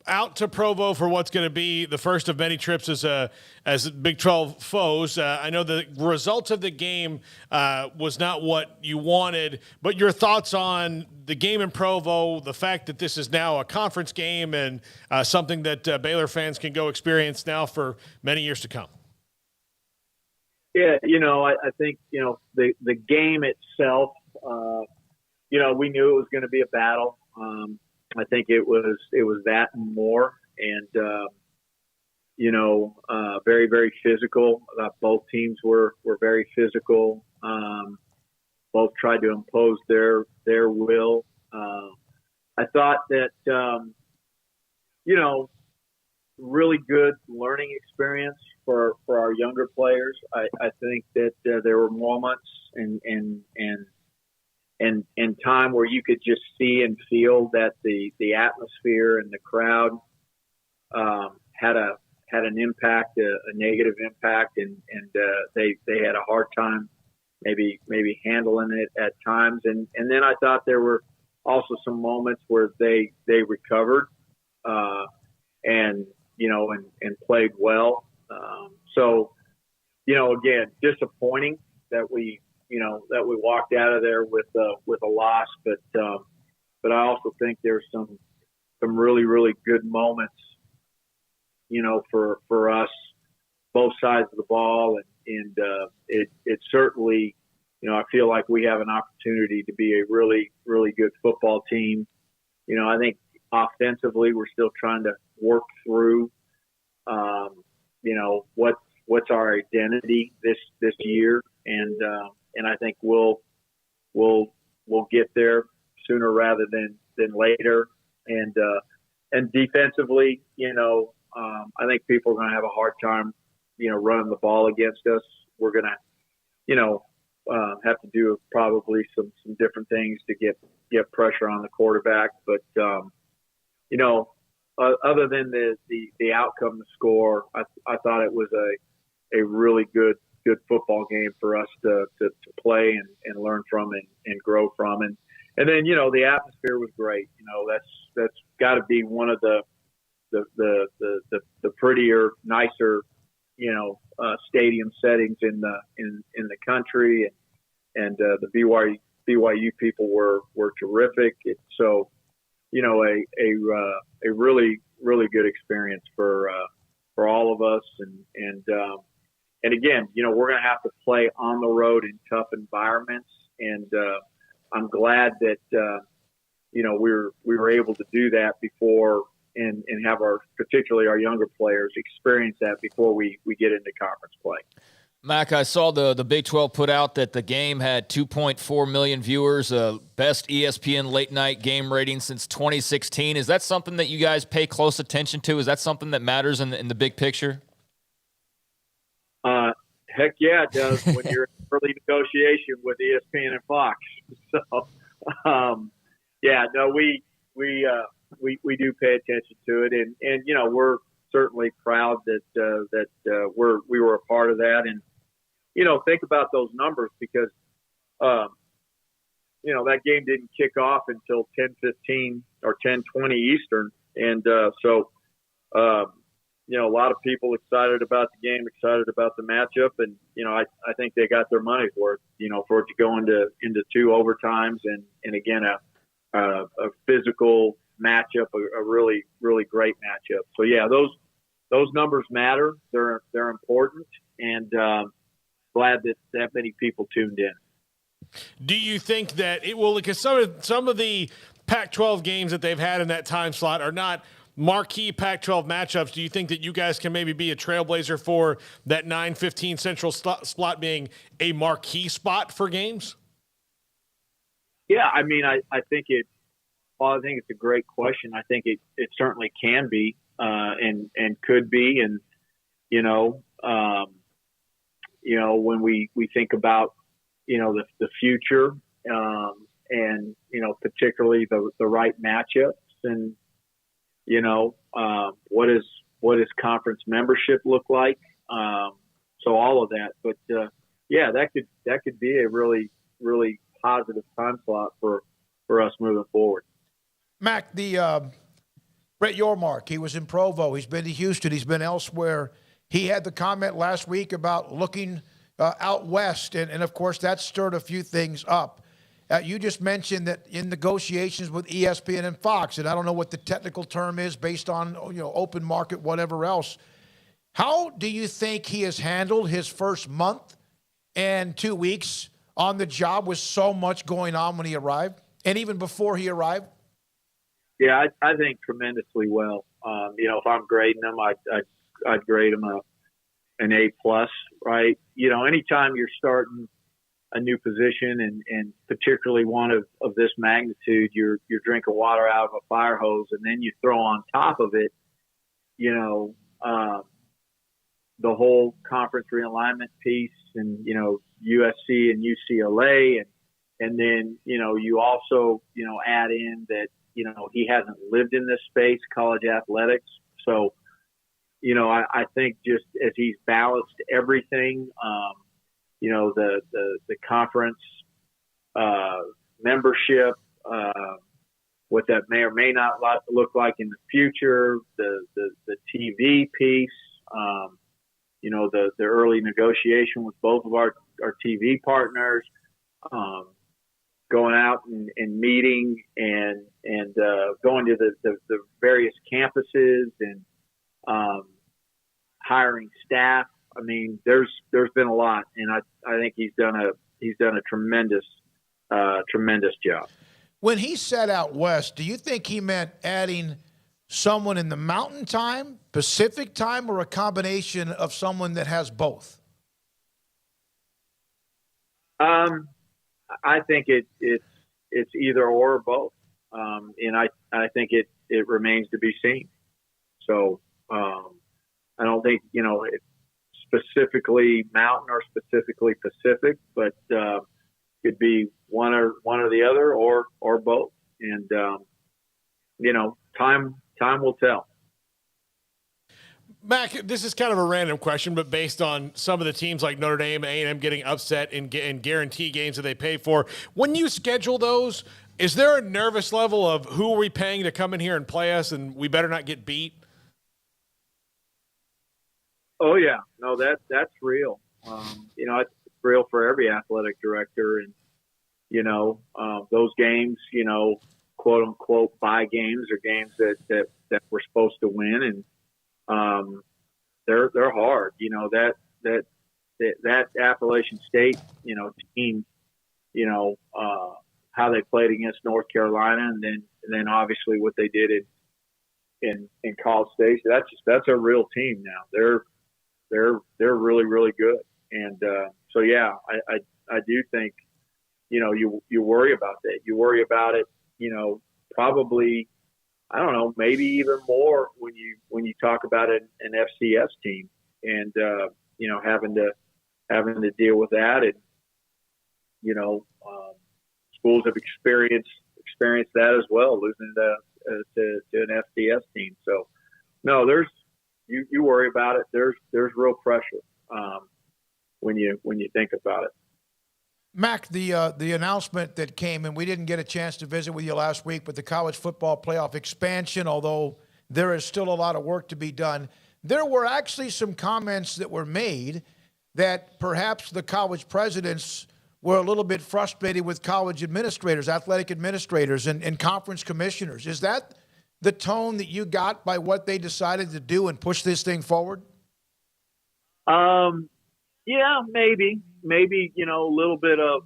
out to Provo for what's going to be the first of many trips as Big 12 foes. I know the results of the game was not what you wanted, but your thoughts on the game in Provo, the fact that this is now a conference game and something that Baylor fans can go experience now for many years to come. Yeah, I think, the game itself, we knew it was going to be a battle. I think it was that and more, and very, very physical. Both teams were very physical. Both tried to impose their will. I thought that really good learning experience for our younger players. I think that there were moments and time where you could just see and feel that the atmosphere and the crowd had an impact, a negative impact, and they had a hard time maybe handling it at times. And then I thought there were also some moments where they recovered and played well. So again, disappointing that we walked out of there with a loss, but I also think there's some really, really good moments, for us, both sides of the ball, and it certainly, I feel like we have an opportunity to be a really, really good football team. I think offensively we're still trying to work through, what's our identity this year, and I think we'll get there sooner rather than later. And defensively, I think people are going to have a hard time, running the ball against us. We're going to, have to do probably some different things to get pressure on the quarterback. But, other than the outcome, the score, I thought it was a really good football game for us to play and learn from and grow from. And then, the atmosphere was great. That's got to be one of the prettier, nicer, stadium settings in the country. And the BYU people were terrific. So, a really, really good experience for all of us. And again, we're going to have to play on the road in tough environments. And I'm glad that, we were able to do that before and have particularly our younger players experience that before we get into conference play. Mac, I saw the Big 12 put out that the game had 2.4 million viewers, best ESPN late night game rating since 2016. Is that something that you guys pay close attention to? Is that something that matters in the big picture? Heck yeah, it does when you're in early negotiation with ESPN and Fox. So, we do pay attention to it, and we're certainly proud that we were a part of that. And think about those numbers, because that game didn't kick off until 10:15 or 10:20 Eastern. And so, a lot of people excited about the game, excited about the matchup. And, I think they got their money's worth, for it to go into two overtimes and again, a physical matchup, a really, really great matchup. So, yeah, those numbers matter. They're important, and glad that many people tuned in. Do you think that it will, because some of the Pac-12 games that they've had in that time slot are not marquee Pac-12 matchups? Do you think that you guys can maybe be a trailblazer for that 9:15 Central slot being a marquee spot for games? Yeah, I mean, I think it's a great question. I think it certainly can be and could be. And, when we think about, the future and, particularly the right matchups and, what does conference membership look like? So all of that, but yeah, that could be a really, really positive time slot for us moving forward. Mac, the Brett Yormark, he was in Provo. He's been to Houston. He's been elsewhere. He had the comment last week about looking out west, and of course that stirred a few things up. You just mentioned that in negotiations with ESPN and Fox, and I don't know what the technical term is based on open market, whatever else. How do you think he has handled his first month and 2 weeks on the job with so much going on when he arrived and even before he arrived? Yeah, I think tremendously well. If I'm grading him, I'd grade him an A+, right? Anytime you're starting a new position and particularly one of this magnitude, you're drinking water out of a fire hose, and then you throw on top of it, the whole conference realignment piece and, USC and UCLA. And then, you also, add in that, he hasn't lived in this space, college athletics. So, I think just as he's balanced everything, the conference membership, what that may or may not look like in the future, the TV piece, the early negotiation with both of our TV partners, going out and meeting and going to the various campuses and hiring staff. I mean, there's been a lot, and I think he's done a tremendous job. When he set out west, do you think he meant adding someone in the Mountain Time, Pacific Time, or a combination of someone that has both? I think it's either or both, and I think it remains to be seen. So I don't think it's specifically Mountain or specifically Pacific, but could be one or the other or both, and time will tell. Mac, this is kind of a random question, but based on some of the teams like Notre Dame, A&M getting upset in guarantee games that they pay for, when you schedule those, is there a nervous level of who are we paying to come in here and play us, and we better not get beat? Oh yeah, no, that's real. It's real for every athletic director, and those games, quote unquote buy games or games that we're supposed to win, and they're hard. That Appalachian State, team, how they played against North Carolina, and then obviously what they did in College Station. That's a real team now. They're really, really good. And so yeah, I do think you worry about that. You worry about it, probably, I don't know, maybe even more when you talk about an FCS team and having to deal with that, and schools have experienced that as well, losing to an FCS team. So no, you worry about it. There's real pressure when you think about it. Mac, the announcement that came, and we didn't get a chance to visit with you last week, but the college football playoff expansion, although there is still a lot of work to be done, there were actually some comments that were made that perhaps the college presidents were a little bit frustrated with college administrators, athletic administrators, and conference commissioners. Is that the tone that you got by what they decided to do and push this thing forward? Yeah, maybe, a little bit of,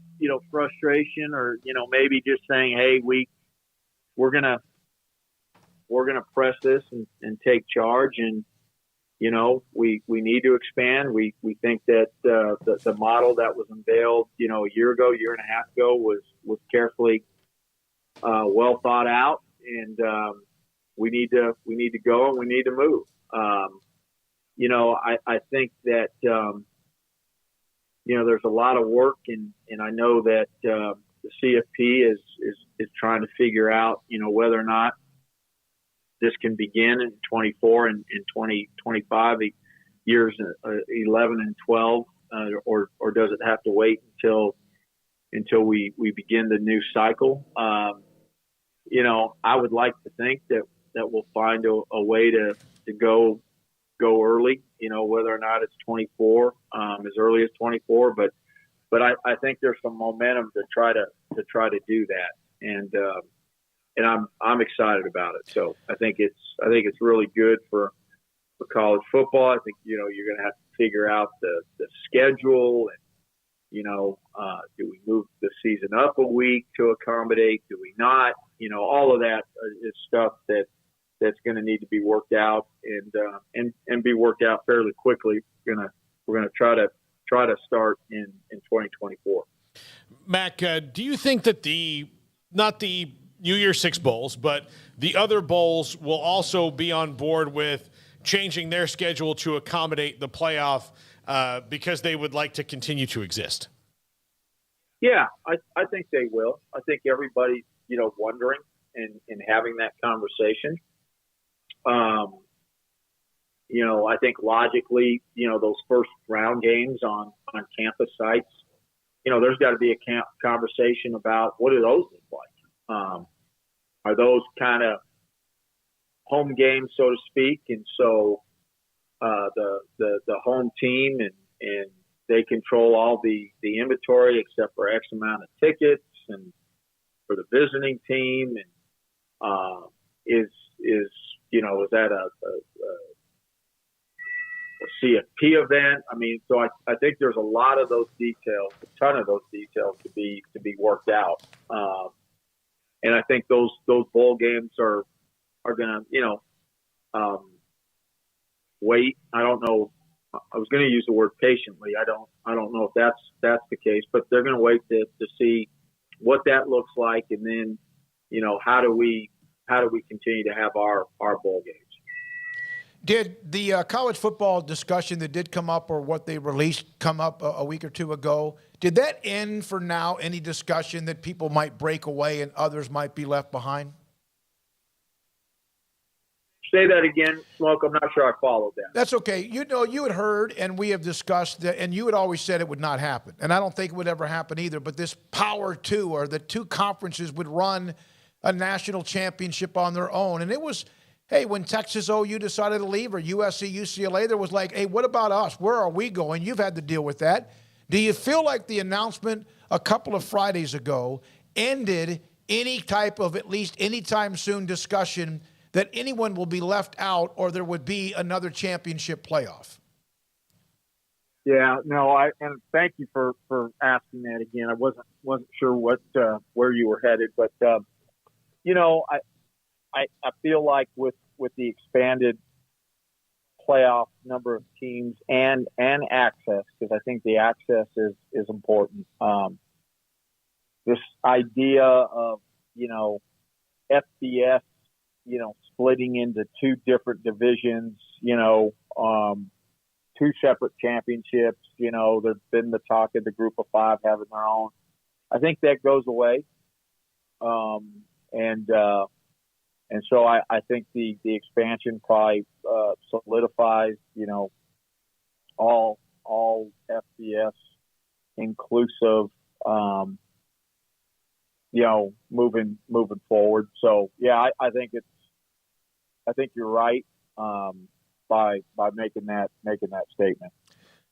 frustration, or, maybe just saying, hey, we're going to press this and take charge. And, we need to expand. We think that, the model that was unveiled, a year and a half ago was carefully, well thought out, and, we need to go and we need to move. I think that, there's a lot of work, and I know that the CFP is trying to figure out, whether or not this can begin in 24 and 2025, years 11 and 12, or does it have to wait until we begin the new cycle? I would like to think that we'll find a way to go early, whether or not it's 24, as early as 24, but I think there's some momentum to try to do that. And I'm excited about it. So I think it's really good for college football. I think, you're going to have to figure out the schedule, and, do we move the season up a week to accommodate? Do we not? All of that is stuff that's going to need to be worked out and be worked out fairly quickly. We're going to try to start in 2024. Mac, do you think that not the New Year's Six bowls, but the other bowls will also be on board with changing their schedule to accommodate the playoff because they would like to continue to exist? Yeah, I think they will. I think everybody's, wondering and having that conversation. I think logically, those first round games on campus sites, there's got to be a conversation about what do those look like? Are those kind of home games, so to speak? And so the home team and they control all the inventory except for X amount of tickets, and for the visiting team, and is that a CFP event? I mean, so I think there's a lot of those details, a ton of those details to be worked out. And I think those bowl games are going to, wait. I don't know. I was going to use the word patiently. I don't know if that's the case, but they're going to wait to see what that looks like. And then, how do we continue to have our bowl games? Did the college football discussion that did come up, or what they released come up a week or two ago, did that end for now any discussion that people might break away and others might be left behind? Say that again, Smoak. I'm not sure I followed that. That's okay. You had heard, and we have discussed that, and you had always said it would not happen. And I don't think it would ever happen either, but this Power Two, or the two conferences, would run a national championship on their own. And it was, hey, when Texas OU decided to leave, or USC, UCLA, there was like, hey, what about us? Where are we going? You've had to deal with that. Do you feel like the announcement a couple of Fridays ago ended any type of, at least anytime soon, discussion that anyone will be left out, or there would be another championship playoff? Yeah, no, and thank you for asking that again. I wasn't sure where you were headed, but I feel like with the expanded playoff number of teams and access, because I think the access is important. This idea of FBS, splitting into two different divisions, two separate championships, there's been the talk of the group of five having their own. I think that goes away. And so I think the expansion probably solidifies, all FBS inclusive moving forward. So yeah, I think you're right by making that statement.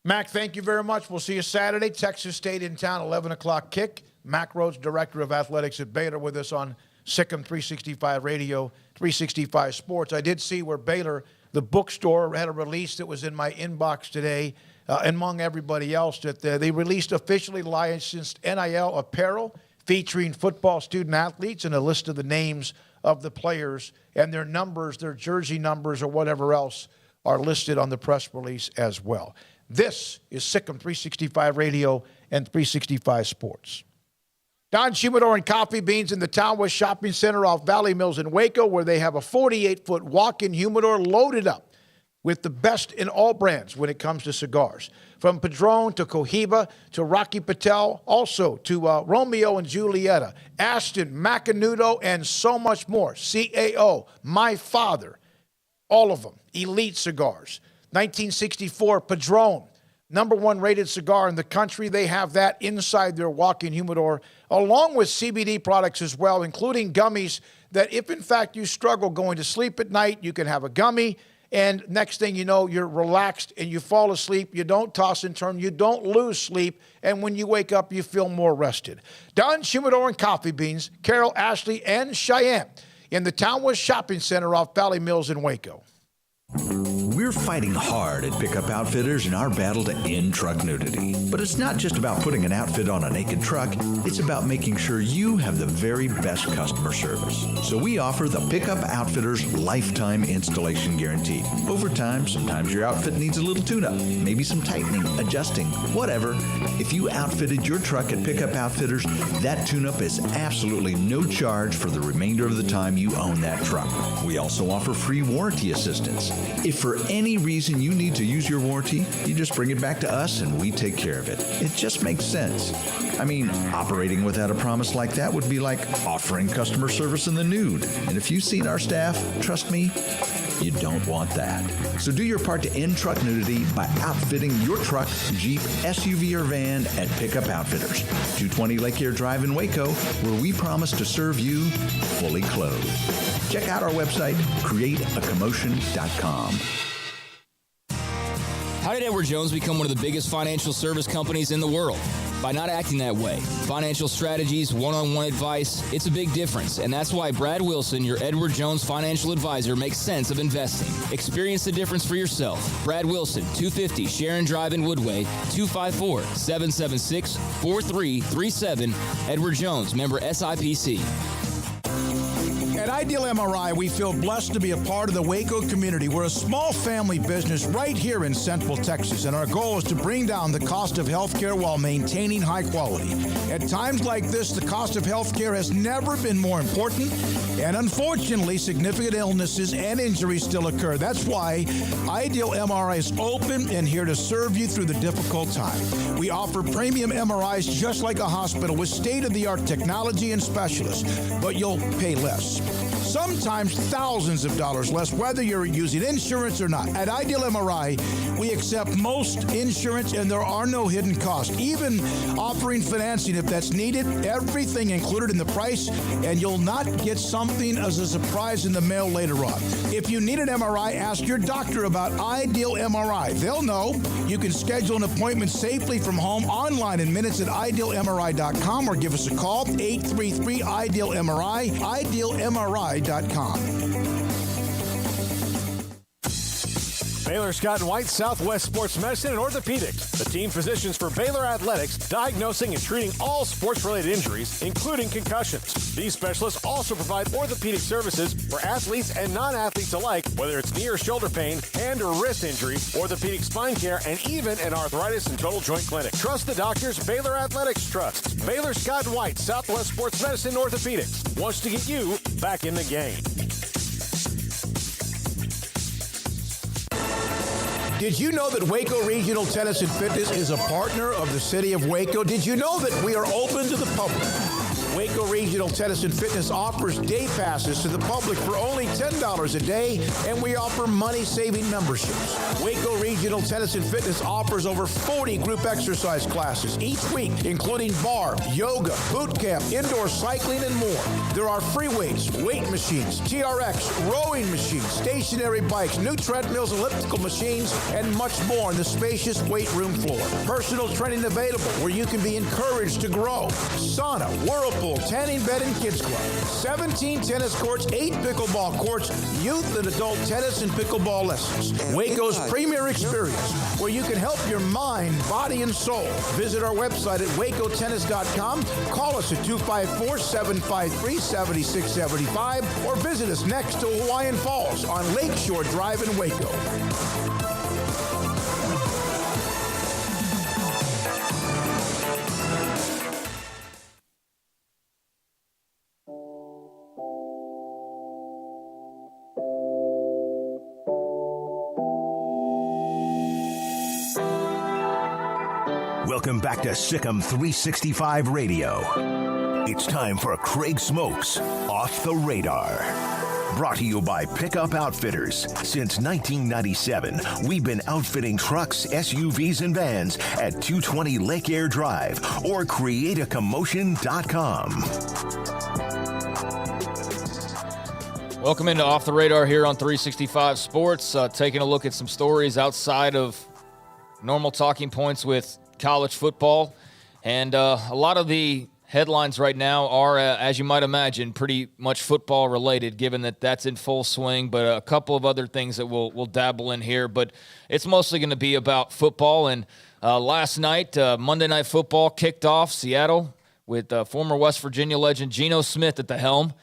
Mac, thank you very much. We'll see you Saturday. Texas State in town, 11 o'clock kick. Mac Rhodes, Director of Athletics at Baylor, with us on Sikkim 365 Radio, 365 Sports. I did see where Baylor, the bookstore, had a release that was in my inbox today, among everybody else, that they released officially licensed NIL apparel featuring football student athletes and a list of the names of the players and their numbers, their jersey numbers or whatever else are listed on the press release as well. This is Sikkim 365 Radio and 365 Sports. Don Humidor and Coffee Beans in the Townwest Shopping Center off Valley Mills in Waco, where they have a 48-foot walk-in humidor loaded up with the best in all brands when it comes to cigars. From Padron to Cohiba to Rocky Patel, also to Romeo and Julieta, Aston, Macanudo, and so much more. CAO, My Father, all of them, elite cigars. 1964 Padron, #1 rated cigar in the country. They have that inside their walk-in humidor, along with CBD products as well, including gummies that if, in fact, you struggle going to sleep at night, you can have a gummy, and next thing you know, you're relaxed and you fall asleep. You don't toss and turn. You don't lose sleep, and when you wake up, you feel more rested. Don Humidor and Coffee Beans, Carol, Ashley, and Cheyenne in the Townwest Shopping Center off Valley Mills in Waco. We're fighting hard at Pickup Outfitters in our battle to end truck nudity. But it's not just about putting an outfit on a naked truck, it's about making sure you have the very best customer service. So we offer the Pickup Outfitters Lifetime Installation Guarantee. Over time, sometimes your outfit needs a little tune-up, maybe some tightening, adjusting, whatever. If you outfitted your truck at Pickup Outfitters, that tune-up is absolutely no charge for the remainder of the time you own that truck. We also offer free warranty assistance. If for any reason you need to use your warranty, you just bring it back to us and we take care of it. It just makes sense. I mean, operating without a promise like that would be like offering customer service in the nude. And if you've seen our staff, trust me, you don't want that. So do your part to end truck nudity by outfitting your truck, Jeep, SUV, or van at Pickup Outfitters, 220 Lake Air Drive in Waco, where we promise to serve you fully clothed. Check out our website, createacommotion.com. How did Edward Jones become one of the biggest financial service companies in the world? By not acting that way. Financial strategies, one-on-one advice, it's a big difference. And that's why Brad Wilson, your Edward Jones financial advisor, makes sense of investing. Experience the difference for yourself. Brad Wilson, 250 Sharon Drive in Woodway, 254-776-4337. Edward Jones, member SIPC. At Ideal MRI, we feel blessed to be a part of the Waco community. We're a small family business right here in Central Texas, and our goal is to bring down the cost of health care while maintaining high quality. At times like this, the cost of health care has never been more important, and unfortunately, significant illnesses and injuries still occur. That's why Ideal MRI is open and here to serve you through the difficult time. We offer premium MRIs just like a hospital with state-of-the-art technology and specialists, but you'll pay less. Sometimes thousands of dollars less, whether you're using insurance or not. At Ideal MRI, we accept most insurance and there are no hidden costs, even offering financing if that's needed. Everything included in the price, and you'll not get something as a surprise in the mail later on. If you need an MRI, ask your doctor about Ideal MRI. They'll know. You can schedule an appointment safely from home online in minutes at idealmri.com or give us a call, 833-IDEAL-MRI, idealmri.com. Baylor Scott and White, Southwest Sports Medicine and Orthopedics, the team physicians for Baylor Athletics, diagnosing and treating all sports-related injuries, including concussions. These specialists also provide orthopedic services for athletes and non-athletes alike, whether it's knee or shoulder pain, hand or wrist injury, orthopedic spine care, and even an arthritis and total joint clinic. Trust the doctors Baylor Athletics trusts. Baylor Scott and White, Southwest Sports Medicine and Orthopedics wants to get you back in the game. Did you know that Waco Regional Tennis and Fitness is a partner of the city of Waco? Did you know that we are open to the public? Waco Regional Tennis and Fitness offers day passes to the public for only $10 a day, and we offer money-saving memberships. Waco Regional Tennis and Fitness offers over 40 group exercise classes each week, including bar, yoga, boot camp, indoor cycling, and more. There are free weights, weight machines, TRX, rowing machines, stationary bikes, new treadmills, elliptical machines, and much more on the spacious weight room floor. Personal training available where you can be encouraged to grow. Sauna, whirlpool, tanning bed, and kids club. 17 tennis courts, 8 pickleball courts, youth and adult tennis and pickleball lessons. Waco's premier experience where you can help your mind, body, and soul. Visit our website at wacotennis.com. Call us at 254-753-7675 or visit us next to Hawaiian Falls on Lakeshore Drive in Waco. Welcome back to Sikkim 365 Radio. It's time for Craig Smoak's Off the Radar. Brought to you by Pickup Outfitters. Since 1997, we've been outfitting trucks, SUVs, and vans at 220 Lake Air Drive or createacommotion.com. Welcome into Off the Radar here on 365 Sports. Taking a look at some stories outside of normal talking points with college football. And a lot of the headlines right now are, as you might imagine, pretty much football related, given that that's in full swing, but a couple of other things that we'll dabble in here. But it's mostly going to be about football. And last night, Monday Night Football kicked off Seattle with former West Virginia legend Geno Smith at the helm.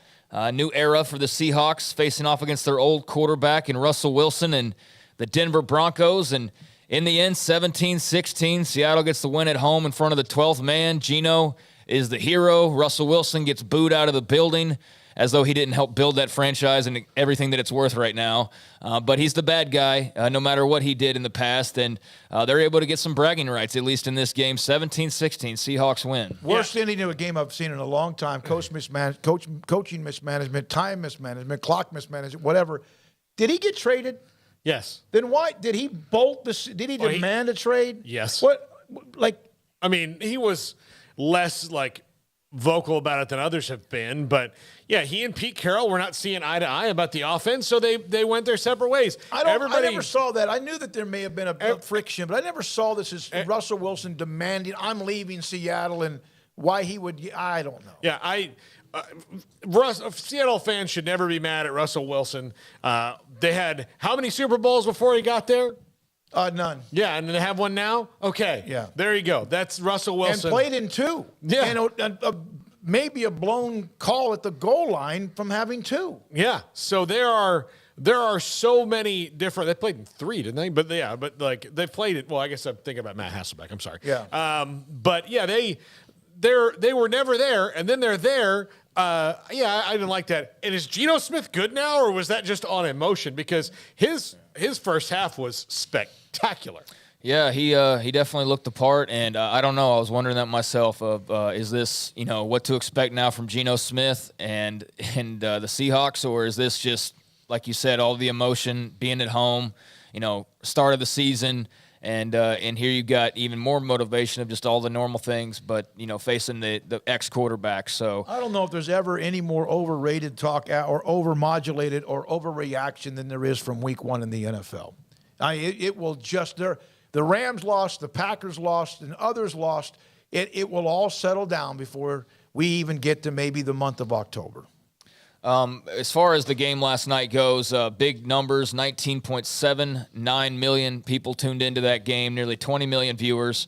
New era for the Seahawks, facing off against their old quarterback in Russell Wilson and the Denver Broncos. And in the end, 17-16, Seattle gets the win at home in front of the 12th man. Geno is the hero. Russell Wilson gets booed out of the building as though he didn't help build that franchise and everything that it's worth right now. But he's the bad guy, no matter what he did in the past. And they're able to get some bragging rights, at least in this game. 17-16, Seahawks win. Worst ending to a game I've seen in a long time. Coaching mismanagement, time mismanagement, clock mismanagement, whatever. Did he get traded? Yes. Then why did he bolt this? Did he demand a trade? Yes. What? Like, I mean, he was less vocal about it than others have been, but yeah, he and Pete Carroll were not seeing eye to eye about the offense, so they went their separate ways. I never saw that. I knew that there may have been a friction, but I never saw this as Russell Wilson demanding, "I'm leaving Seattle," and why he would. I don't know. Yeah, Seattle fans should never be mad at Russell Wilson. They had how many Super Bowls before he got there? None. Yeah, and they have one now? Okay. Yeah. There you go. That's Russell Wilson. And played in 2. Yeah. And maybe a blown call at the goal line from having 2. Yeah. So there are so many different. They played in 3, didn't they? But yeah, they played it. Well, I guess I'm thinking about Matt Hasselbeck. I'm sorry. Yeah. But yeah, they were never there, and then they're there. I didn't like that. And is Geno Smith good now, or was that just on emotion? Because his first half was spectacular. Yeah, he definitely looked the part, and I don't know. I was wondering that myself. Is this what to expect now from Geno Smith and the Seahawks, or is this just like you said, all the emotion, being at home, start of the season? And here you got even more motivation of just all the normal things, but, facing the ex-quarterback. So I don't know if there's ever any more overrated talk or over-modulated or overreaction than there is from week 1 in the NFL. It will just – the Rams lost, the Packers lost, and others lost. It will all settle down before we even get to maybe the month of October. As far as the game last night goes, big numbers, 19.79 million people tuned into that game, nearly 20 million viewers,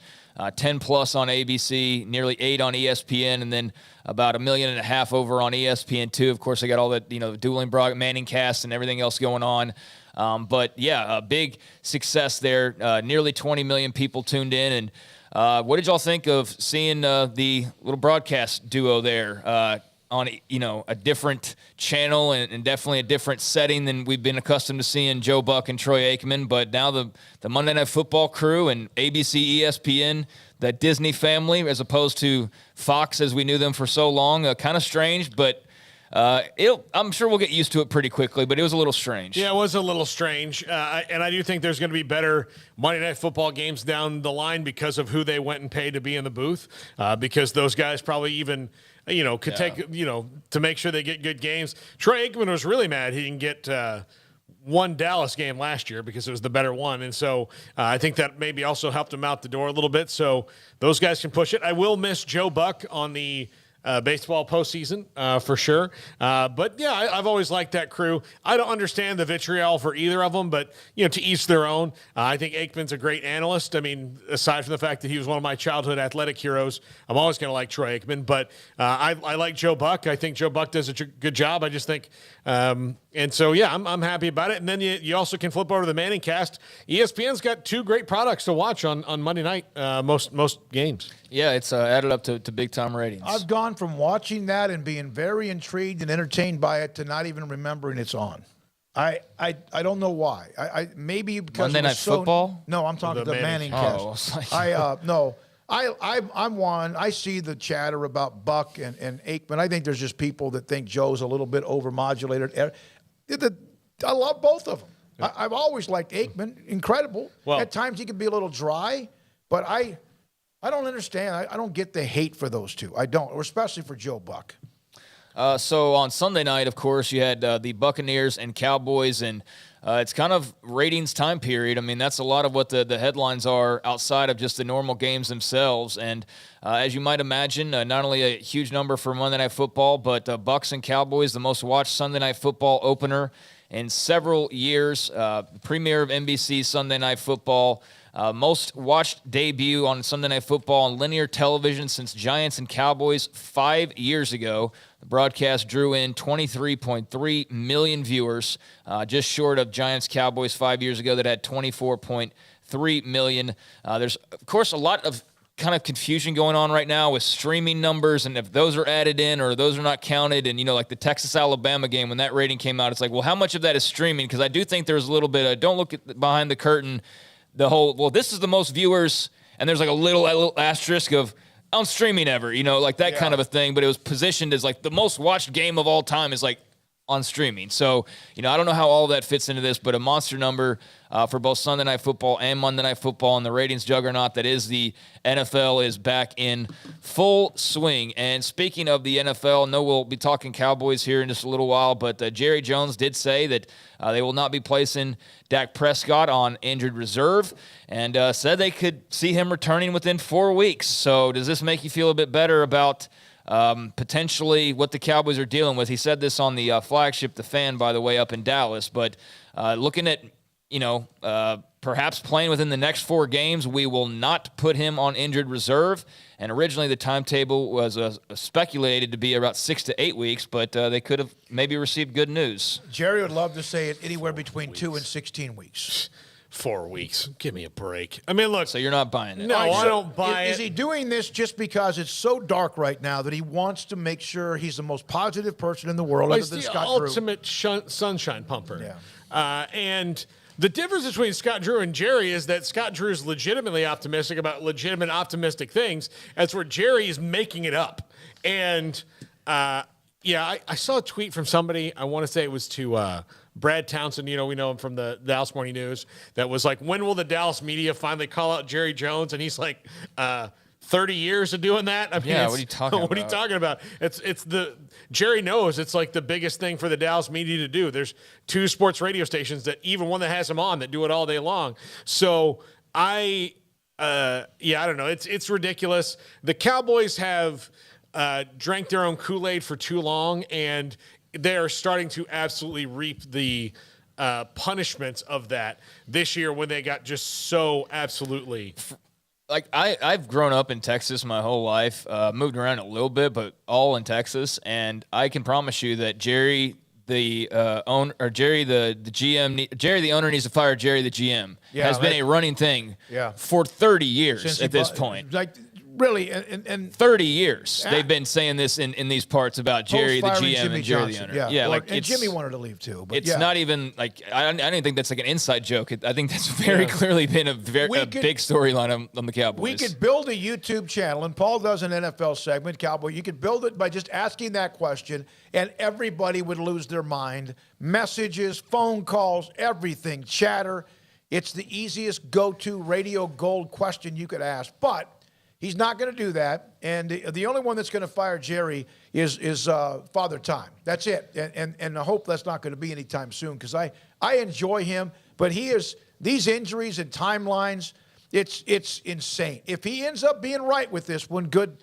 10 plus on ABC, nearly 8 on ESPN, and then about 1.5 million over on ESPN2. Of course, they got all that, the dueling Manning cast and everything else going on. But yeah, a big success there. Nearly 20 million people tuned in. And what did y'all think of seeing the little broadcast duo there? on a different channel and definitely a different setting than we've been accustomed to seeing Joe Buck and Troy Aikman. But now the Monday Night Football crew and ABC, ESPN, that Disney family, as opposed to Fox as we knew them for so long, kind of strange, but I'm sure we'll get used to it pretty quickly, but it was a little strange. Yeah, it was a little strange. And I do think there's going to be better Monday Night Football games down the line because of who they went and paid to be in the booth, because those guys probably even – could take, to make sure they get good games. Troy Aikman was really mad he didn't get one Dallas game last year because it was the better one. And so I think that maybe also helped him out the door a little bit. So those guys can push it. I will miss Joe Buck on the baseball postseason for sure. But yeah, I've always liked that crew. I don't understand the vitriol for either of them, but to each their own. I think Aikman's a great analyst. I mean, aside from the fact that he was one of my childhood athletic heroes, I'm always going to like Troy Aikman. But I like Joe Buck. I think Joe Buck does a good job. I just think, and so yeah, I'm happy about it. And then you also can flip over to the Manning Cast. ESPN's got two great products to watch on Monday night, most games. Yeah, it's added up to big time ratings. I've gone from watching that and being very intrigued and entertained by it to not even remembering it's on. I don't know why. I maybe because Monday Night Football. No, I'm talking the Manning Cast. I'm one. I see the chatter about Buck and Aikman. I think there's just people that think Joe's a little bit overmodulated. I love both of them. I've always liked Aikman. Incredible. Well, at times he can be a little dry, but I don't understand. I don't get the hate for those two. I don't, or especially for Joe Buck. So on Sunday night, of course, you had the Buccaneers and Cowboys, and it's kind of ratings time period. I mean, that's a lot of what the headlines are outside of just the normal games themselves. And as you might imagine, not only a huge number for Monday Night Football, but Bucs and Cowboys, the most watched Sunday Night Football opener in several years. Premiere of NBC Sunday Night Football. Most watched debut on Sunday Night Football on linear television since Giants and Cowboys 5 years ago. The broadcast drew in 23.3 million viewers, just short of Giants Cowboys 5 years ago that had 24.3 million. There's, of course, a lot of kind of confusion going on right now with streaming numbers and if those are added in or those are not counted. And, like the Texas-Alabama game, when that rating came out, it's like, well, how much of that is streaming? Because I do think there's a little bit don't look behind the curtain. The whole, well, this is the most viewers, and there's like a little asterisk of on streaming ever, like that kind of a thing. But it was positioned as like the most watched game of all time is like on streaming. So, I don't know how all of that fits into this, but a monster number for both Sunday Night Football and Monday Night Football, and the ratings juggernaut that is the NFL is back in full swing. And speaking of the NFL, I know we'll be talking Cowboys here in just a little while, but Jerry Jones did say that they will not be placing Dak Prescott on injured reserve, and said they could see him returning within 4 weeks. So does this make you feel a bit better about potentially what the Cowboys are dealing with? He said this on the flagship, The Fan, by the way, up in Dallas. But looking at, perhaps playing within the next 4 games, we will not put him on injured reserve. And originally the timetable was speculated to be about 6 to 8 weeks, but they could have maybe received good news. Jerry would love to say it anywhere between 2 and 16 weeks. 4 weeks. Give me a break. I mean, look. So you're not buying it? No, I don't buy it. Is he doing this just because it's so dark right now that he wants to make sure he's the most positive person in the world? Well, he's the ultimate sunshine pumper. Yeah. And the difference between Scott Drew and Jerry is that Scott Drew is legitimately optimistic about legitimate optimistic things. That's where Jerry is making it up. And, I saw a tweet from somebody, I want to say it was to Brad Townsend, we know him from the Dallas Morning News, that was like, when will the Dallas media finally call out Jerry Jones? And he's like, 30 years of doing that? I mean, what are you talking about? What are you talking about? Jerry knows it's like the biggest thing for the Dallas media to do. There's 2 sports radio stations that even one that has him on that do it all day long. So I don't know. It's ridiculous. The Cowboys have drank their own Kool-Aid for too long, and they are starting to absolutely reap the punishments of that this year when they got just so absolutely. Like I've grown up in Texas my whole life, moved around a little bit, but all in Texas, and I can promise you that Jerry, the owner, or Jerry the GM, Jerry the owner needs to fire Jerry the GM. Has been a running thing for 30 years at this point. Like really, and 30 years they've been saying this in these parts about Jerry the GM Jimmy and Jerry Johnson, the owner. Yeah, like and Jimmy wanted to leave too. But it's not even like I don't think that's like an inside joke. I think that's very clearly been a big storyline on the Cowboys. We could build a YouTube channel, and Paul does an NFL segment, Cowboy. You could build it by just asking that question, and everybody would lose their mind. Messages, phone calls, everything, chatter. It's the easiest go-to radio gold question you could ask, but he's not going to do that. And the only one that's going to fire Jerry is Father Time. That's it. And I hope that's not going to be anytime soon because I enjoy him, but these injuries and timelines, it's insane. If he ends up being right with this one, good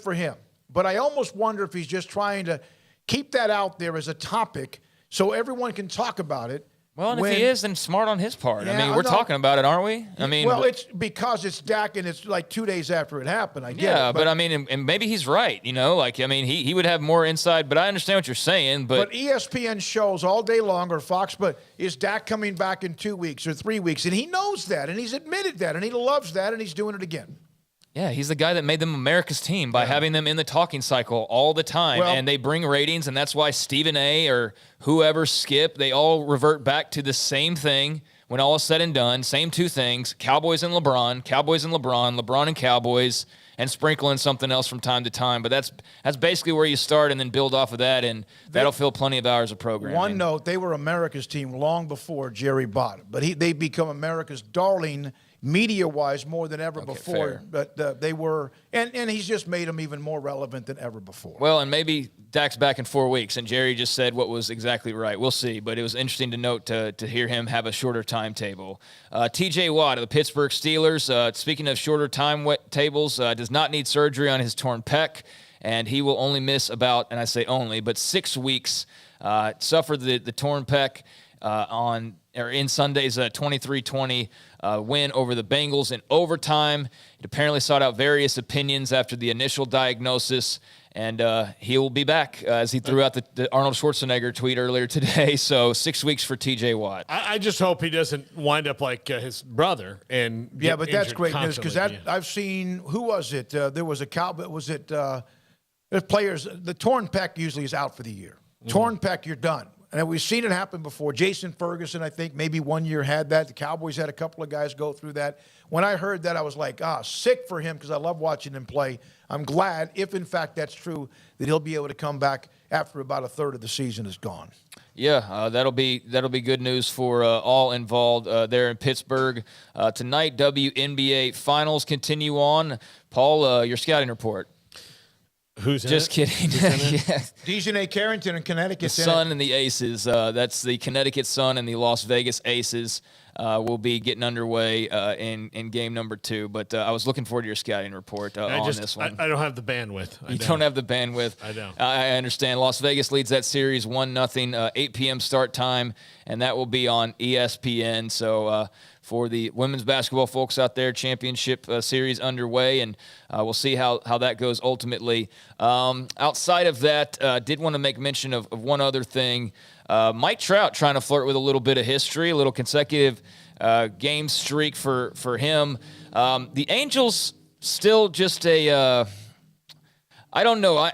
for him. But I almost wonder if he's just trying to keep that out there as a topic so everyone can talk about it. Well, and if he is, then smart on his part. Yeah, I mean, we're talking about it, aren't we? I mean, well, it's because it's Dak and it's like 2 days after it happened. I get yeah, it. But I mean, and maybe he's right. Like, I mean, he would have more insight. But I understand what you're saying. But ESPN shows all day long, or Fox, but is Dak coming back in 2 weeks or 3 weeks? And he knows that, and he's admitted that, and he loves that, and he's doing it again. Yeah, he's the guy that made them America's team by having them in the talking cycle all the time. Well, and they bring ratings, and that's why Stephen A. or whoever, Skip, they all revert back to the same thing when all is said and done. Same two things, Cowboys and LeBron, LeBron and Cowboys, and sprinkle in something else from time to time. But that's basically where you start and then build off of that, and that'll fill plenty of hours of programming. One note, they were America's team long before Jerry bought it. But they become America's darling media-wise more than ever before. Fair. But they were, and he's just made them even more relevant than ever before. Well, and maybe Dak's back in 4 weeks, and Jerry just said what was exactly right. We'll see, but it was interesting to note to hear him have a shorter timetable. T.J. Watt of the Pittsburgh Steelers, speaking of shorter timetables, does not need surgery on his torn pec, and he will only miss about, and I say only, but 6 weeks. Suffered the torn pec in Sunday's 23-20 win over the Bengals in overtime. It apparently sought out various opinions after the initial diagnosis, and he will be back, as he threw out the Arnold Schwarzenegger tweet earlier today. So 6 weeks for T.J. Watt. I just hope he doesn't wind up like his brother. And yeah, but that's great news because constantly. I've seen, who was it? There was a Cowboy, was it there's players, the torn pec usually is out for the year. Torn pec, you're done. And we've seen it happen before. Jason Ferguson, I think, maybe 1 year had that. The Cowboys had a couple of guys go through that. When I heard that, I was like, sick for him because I love watching him play. I'm glad, if in fact that's true, that he'll be able to come back after about a third of the season is gone. Yeah, that'll be good news for all involved there in Pittsburgh. Tonight, WNBA Finals continue on. Paul, your scouting report. Who's in Just it? kidding. Yeah. Dejanay Carrington in Connecticut. The Sun and the Aces. That's the Connecticut Sun and the Las Vegas Aces will be getting underway in game number 2. But I was looking forward to your scouting report on this one. I don't have the bandwidth. You don't have the bandwidth. I don't. I understand. Las Vegas leads that series 1-0, 8 p.m. start time, and that will be on ESPN. So for the women's basketball folks out there, championship series underway, and we'll see how that goes ultimately. Outside of that, did want to make mention of one other thing. Mike Trout trying to flirt with a little bit of history, a little consecutive game streak for him. The Angels still just I don't know.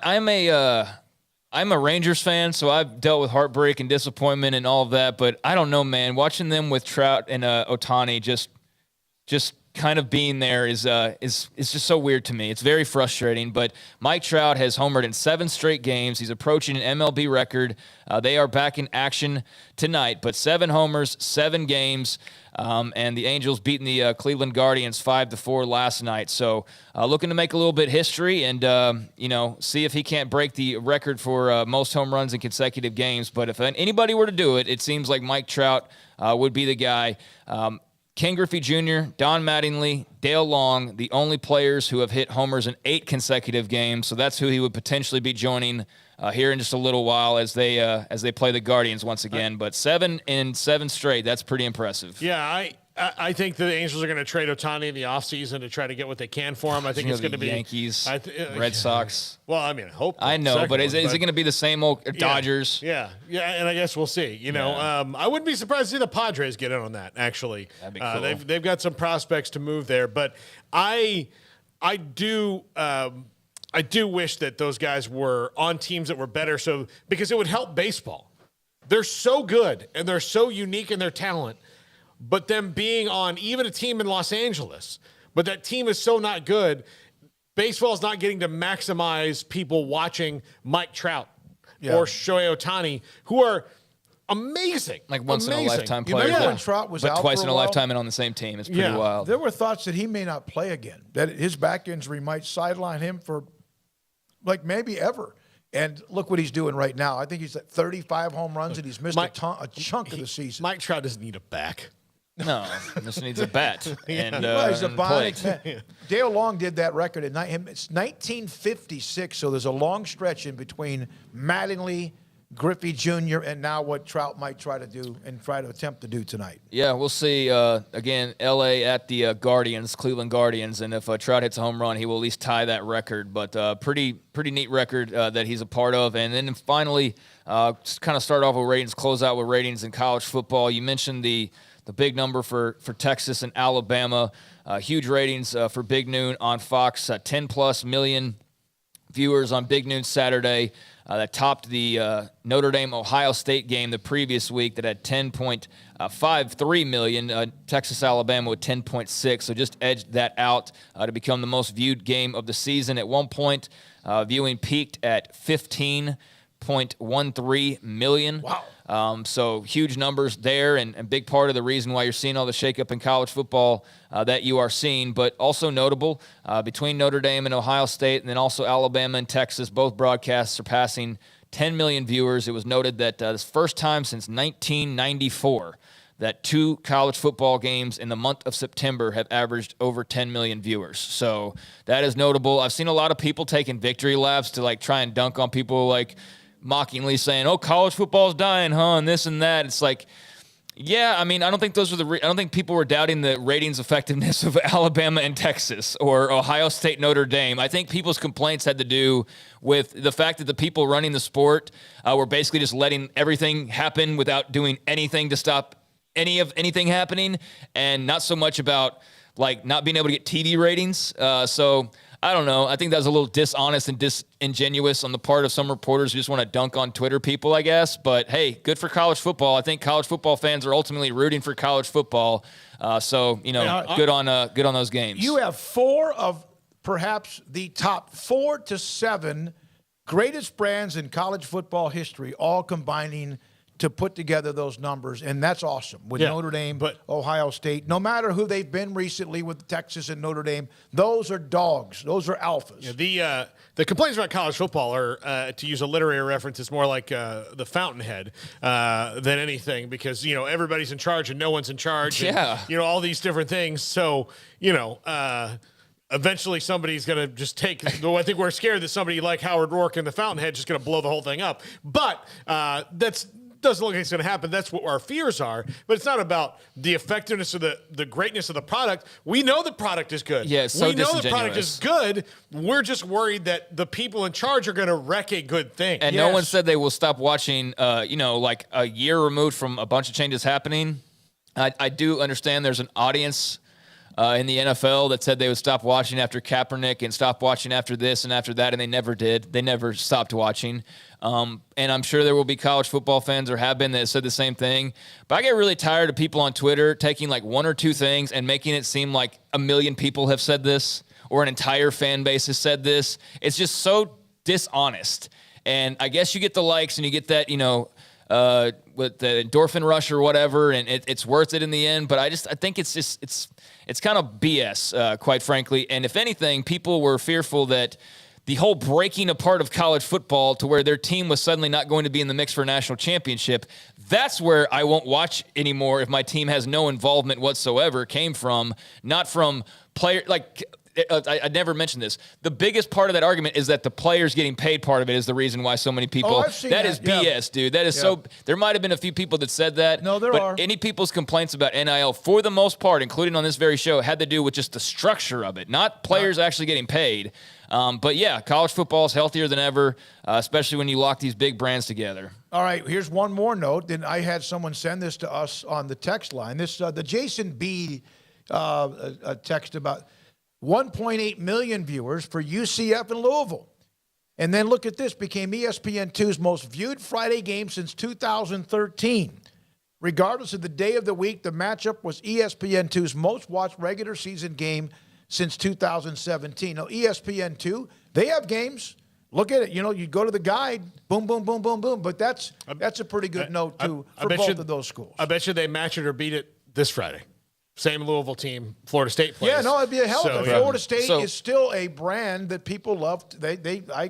I'm a Rangers fan, so I've dealt with heartbreak and disappointment and all of that. But I don't know, man. Watching them with Trout and Ohtani just kind of being there is just so weird to me. It's very frustrating. But Mike Trout has homered in 7 straight games. He's approaching an MLB record. They are back in action tonight. But 7 homers, 7 games. And the Angels beating the Cleveland Guardians 5-4 last night. So looking to make a little bit history and, see if he can't break the record for most home runs in consecutive games. But if anybody were to do it, it seems like Mike Trout would be the guy. Ken Griffey Jr., Don Mattingly, Dale Long, the only players who have hit homers in 8 consecutive games. So that's who he would potentially be joining here in just a little while as they play the Guardians once again. But 7 in 7 straight, that's pretty impressive. Yeah, I think the Angels are going to trade Ohtani in the offseason to try to get what they can for him. I think it's going to be Yankees, Red Sox. Well, I mean, I hope. I know, but is it going to be the same old Dodgers? Yeah, and I guess we'll see. I wouldn't be surprised to see the Padres get in on that, actually. That'd be cool. They've got some prospects to move there, but I I do wish that those guys were on teams that were better, because it would help baseball. They're so good and they're so unique in their talent, but them being on even a team in Los Angeles, but that team is so not good, baseball is not getting to maximize people watching Mike Trout or Shohei Ohtani, who are amazing. Like once in a lifetime You player. remember when Trout was out twice for in a while? lifetime and on the same team. It's pretty wild. There were thoughts that he may not play again, that his back injury might sideline him for like maybe ever. And look what he's doing right now. I think he's at 35 home runs, and he's missed a chunk of the season. Mike Trout doesn't need a back. No, just needs a bat. And, he's a and bionic plate. man. Dale Long did that record it's 1956, so there's a long stretch in between Mattingly, Griffey Jr., and now what Trout might try to do and try to attempt to do tonight. Yeah, we'll see. Again, L.A. at the Cleveland Guardians, and if Trout hits a home run, he will at least tie that record. But pretty neat record that he's a part of. And then finally, just kind of start off with ratings, close out with ratings in college football. You mentioned the big number for Texas and Alabama. Huge ratings for Big Noon on Fox, 10-plus million viewers on Big Noon Saturday. That topped the Notre Dame-Ohio State game the previous week that had 10.53 million. Texas-Alabama with 10.6, so just edged that out to become the most viewed game of the season. At one point, viewing peaked at 15.13 million. Wow. So huge numbers there, and a big part of the reason why you're seeing all the shakeup in college football that you are seeing. But also notable, between Notre Dame and Ohio State, and then also Alabama and Texas, both broadcasts surpassing 10 million viewers. It was noted that this first time since 1994 that 2 college football games in the month of September have averaged over 10 million viewers. So that is notable. I've seen a lot of people taking victory laps to like try and dunk on people, like mockingly saying, "Oh, college football's dying, huh?" and this and that. It's like, yeah, I mean, I don't think those were I don't think people were doubting the ratings effectiveness of Alabama and Texas or Ohio State, Notre Dame. I think people's complaints had to do with the fact that the people running the sport were basically just letting everything happen without doing anything to stop anything happening, and not so much about like not being able to get TV ratings. So I don't know. I think that was a little dishonest and disingenuous on the part of some reporters who just want to dunk on Twitter people, I guess. But hey, good for college football. I think college football fans are ultimately rooting for college football. So good on those games. You have 4 of perhaps the top 4 to 7 greatest brands in college football history, all combining to put together those numbers, and that's awesome. With Notre Dame, Ohio State, no matter who they've been recently with Texas and Notre Dame, those are dogs. Those are alphas. Yeah, the complaints about college football are, to use a literary reference, it's more like the fountainhead than anything, because everybody's in charge and no one's in charge. Yeah, and, all these different things. So eventually somebody's going to just take, though I think we're scared that somebody like Howard Rourke and the fountainhead is just going to blow the whole thing up. But doesn't look like it's going to happen. That's what our fears are. But it's not about the effectiveness of the greatness of the product. We know the product is good. Yeah, it's so we know the product disingenuous. is good. We're just worried that the people in charge are going to wreck a good thing. And no one said they will stop watching, like a year removed from a bunch of changes happening. I do understand there's an audience in the NFL that said they would stop watching after Kaepernick and stop watching after this and after that, and they never did. They never stopped watching. And I'm sure there will be college football fans, or have been, that said the same thing. But I get really tired of people on Twitter taking like 1 or 2 things and making it seem like a million people have said this or an entire fan base has said this. It's just so dishonest. And I guess you get the likes and you get that, with the endorphin rush or whatever, and it's worth it in the end. But I think it's kind of BS, quite frankly. And if anything, people were fearful that the whole breaking apart of college football to where their team was suddenly not going to be in the mix for a national championship, that's where I won't watch anymore if my team has no involvement whatsoever, came from, not from player, like, I never mentioned this. The biggest part of that argument is that the players getting paid part of it is the reason why so many people. I've seen that. Is BS, dude. That is so. There might have been a few people that said that. No, there are. Any people's complaints about NIL, for the most part, including on this very show, had to do with just the structure of it, not players actually getting paid. But yeah, college football is healthier than ever, especially when you lock these big brands together. All right, here's one more note. Then I had someone send this to us on the text line. This the Jason B. Text about. 1.8 million viewers for UCF and Louisville. And then look at this, became ESPN2's most viewed Friday game since 2013. Regardless of the day of the week, the matchup was ESPN2's most watched regular season game since 2017. Now, ESPN2, they have games. Look at it. You know, you go to the guide, boom, boom, boom, boom, boom. But that's a pretty good note, too, for both of those schools. I bet you they match it or beat it this Friday. Same Louisville team, Florida State plays. Yeah, no, it'd be a hell of it. Florida State is still a brand that people love.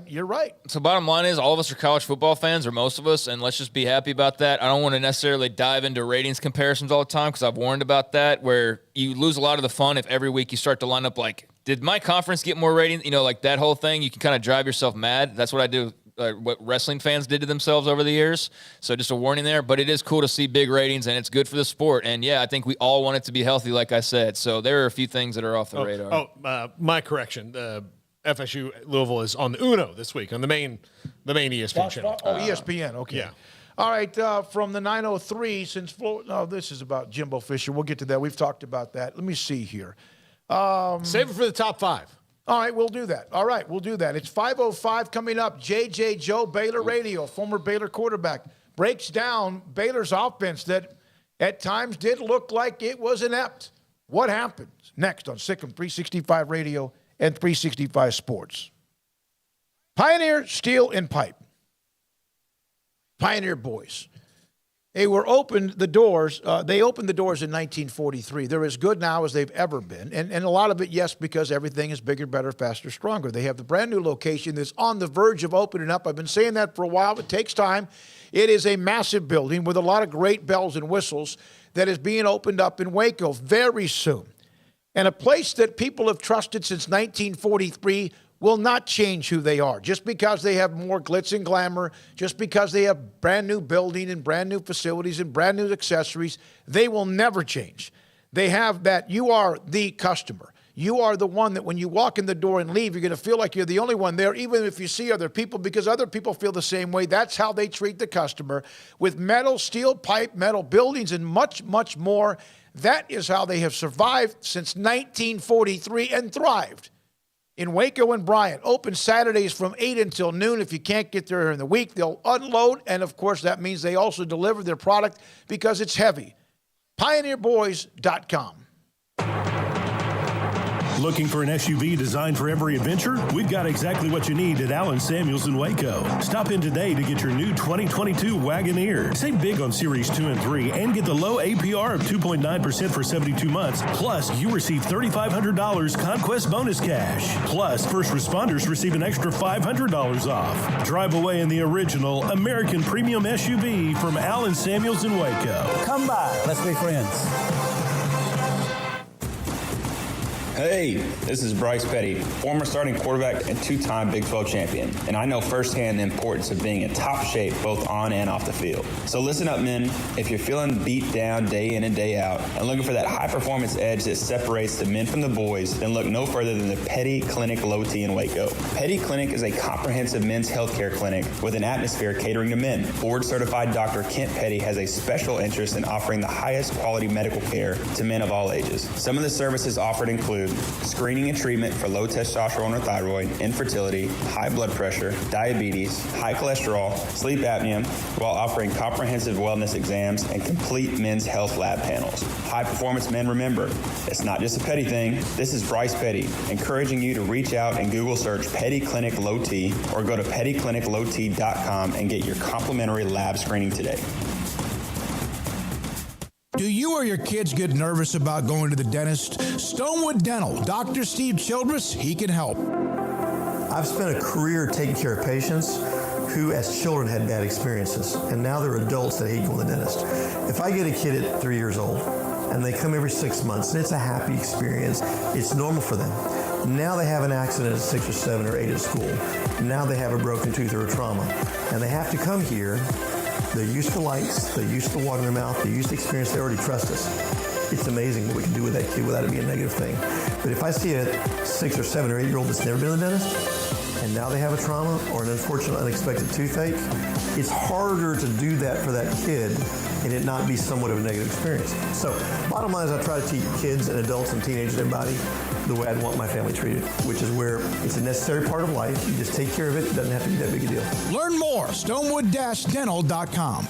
You're right. So bottom line is all of us are college football fans, or most of us, and let's just be happy about that. I don't want to necessarily dive into ratings comparisons all the time because I've warned about that, where you lose a lot of the fun if every week you start to line up like, did my conference get more ratings? You know, like that whole thing, you can kind of drive yourself mad. That's what I do. What wrestling fans did to themselves over the years. So just a warning there, but it is cool to see big ratings, and it's good for the sport. And, yeah, I think we all want it to be healthy, like I said. So there are a few things that are off the radar. My correction. FSU Louisville is on the Uno this week, on the main ESPN channel. ESPN, okay. Yeah. All right, from the 903, this is about Jimbo Fisher. We'll get to that. We've talked about that. Let me see here. Save it for the top 5. All right, we'll do that. All right, we'll do that. It's 5:05 coming up. J.J. Joe, Baylor Radio, former Baylor quarterback, breaks down Baylor's offense that at times did look like it was inept. What happens next on Sikkim 365 Radio and 365 Sports? Pioneer Steel and Pipe. Pioneer boys. They opened the doors in 1943. They're as good now as they've ever been. And a lot of it, yes, because everything is bigger, better, faster, stronger. They have the brand new location that's on the verge of opening up. I've been saying that for a while. It takes time. It is a massive building with a lot of great bells and whistles that is being opened up in Waco very soon. And a place that people have trusted since 1943 will not change who they are. Just because they have more glitz and glamour, just because they have brand new building and brand new facilities and brand new accessories, they will never change. They have that you are the customer. You are the one that when you walk in the door and leave, you're going to feel like you're the only one there, even if you see other people, because other people feel the same way. That's how they treat the customer, with metal, steel pipe, metal buildings, and much, much more. That is how they have survived since 1943 and thrived. In Waco and Bryant, open Saturdays from 8 until noon. If you can't get there in the week, they'll unload. And, of course, that means they also deliver their product because it's heavy. PioneerBoys.com. Looking for an SUV designed for every adventure? We've got exactly what you need at Allen Samuels in Waco. Stop in today to get your new 2022 Wagoneer. Save big on Series 2 and 3 and get the low APR of 2.9% for 72 months. Plus, you receive $3,500 Conquest bonus cash. Plus, first responders receive an extra $500 off. Drive away in the original American Premium SUV from Allen Samuels in Waco. Come by. Let's be friends. Hey, this is Bryce Petty, former starting quarterback and two-time Big 12 champion, and I know firsthand the importance of being in top shape both on and off the field. So listen up, men. If you're feeling beat down day in and day out and looking for that high-performance edge that separates the men from the boys, then look no further than the Petty Clinic Low T in Waco. Petty Clinic is a comprehensive men's healthcare clinic with an atmosphere catering to men. Board-certified Dr. Kent Petty has a special interest in offering the highest quality medical care to men of all ages. Some of the services offered include screening and treatment for low testosterone or thyroid, infertility, high blood pressure, diabetes, high cholesterol, sleep apnea, while offering comprehensive wellness exams and complete men's health lab panels. High performance men, remember, it's not just a Petty thing. This is Bryce Petty, encouraging you to reach out and Google search Petty Clinic Low T or go to pettycliniclowt.com and get your complimentary lab screening today. Do you or your kids get nervous about going to the dentist? Stonewood Dental, Dr. Steve Childress, he can help. I've spent a career taking care of patients who as children had bad experiences, and now they're adults that hate going to the dentist. If I get a kid at 3 years old and they come every 6 months and it's a happy experience, it's normal for them. Now they have an accident at 6 or 7 or 8 at school. Now they have a broken tooth or a trauma, and they have to come here. They're used to lights, they're used to water in their mouth, they're used to experience, they already trust us. It's amazing what we can do with that kid without it being a negative thing. But if I see a 6 or 7 or 8 year old that's never been to the dentist, and now they have a trauma or an unfortunate unexpected toothache, it's harder to do that for that kid and it not be somewhat of a negative experience. So bottom line is I try to teach kids and adults and teenagers and everybody, the way I'd want my family treated, which is where it's a necessary part of life. You just take care of it. It doesn't have to be that big a deal. Learn more, stonewood-dental.com.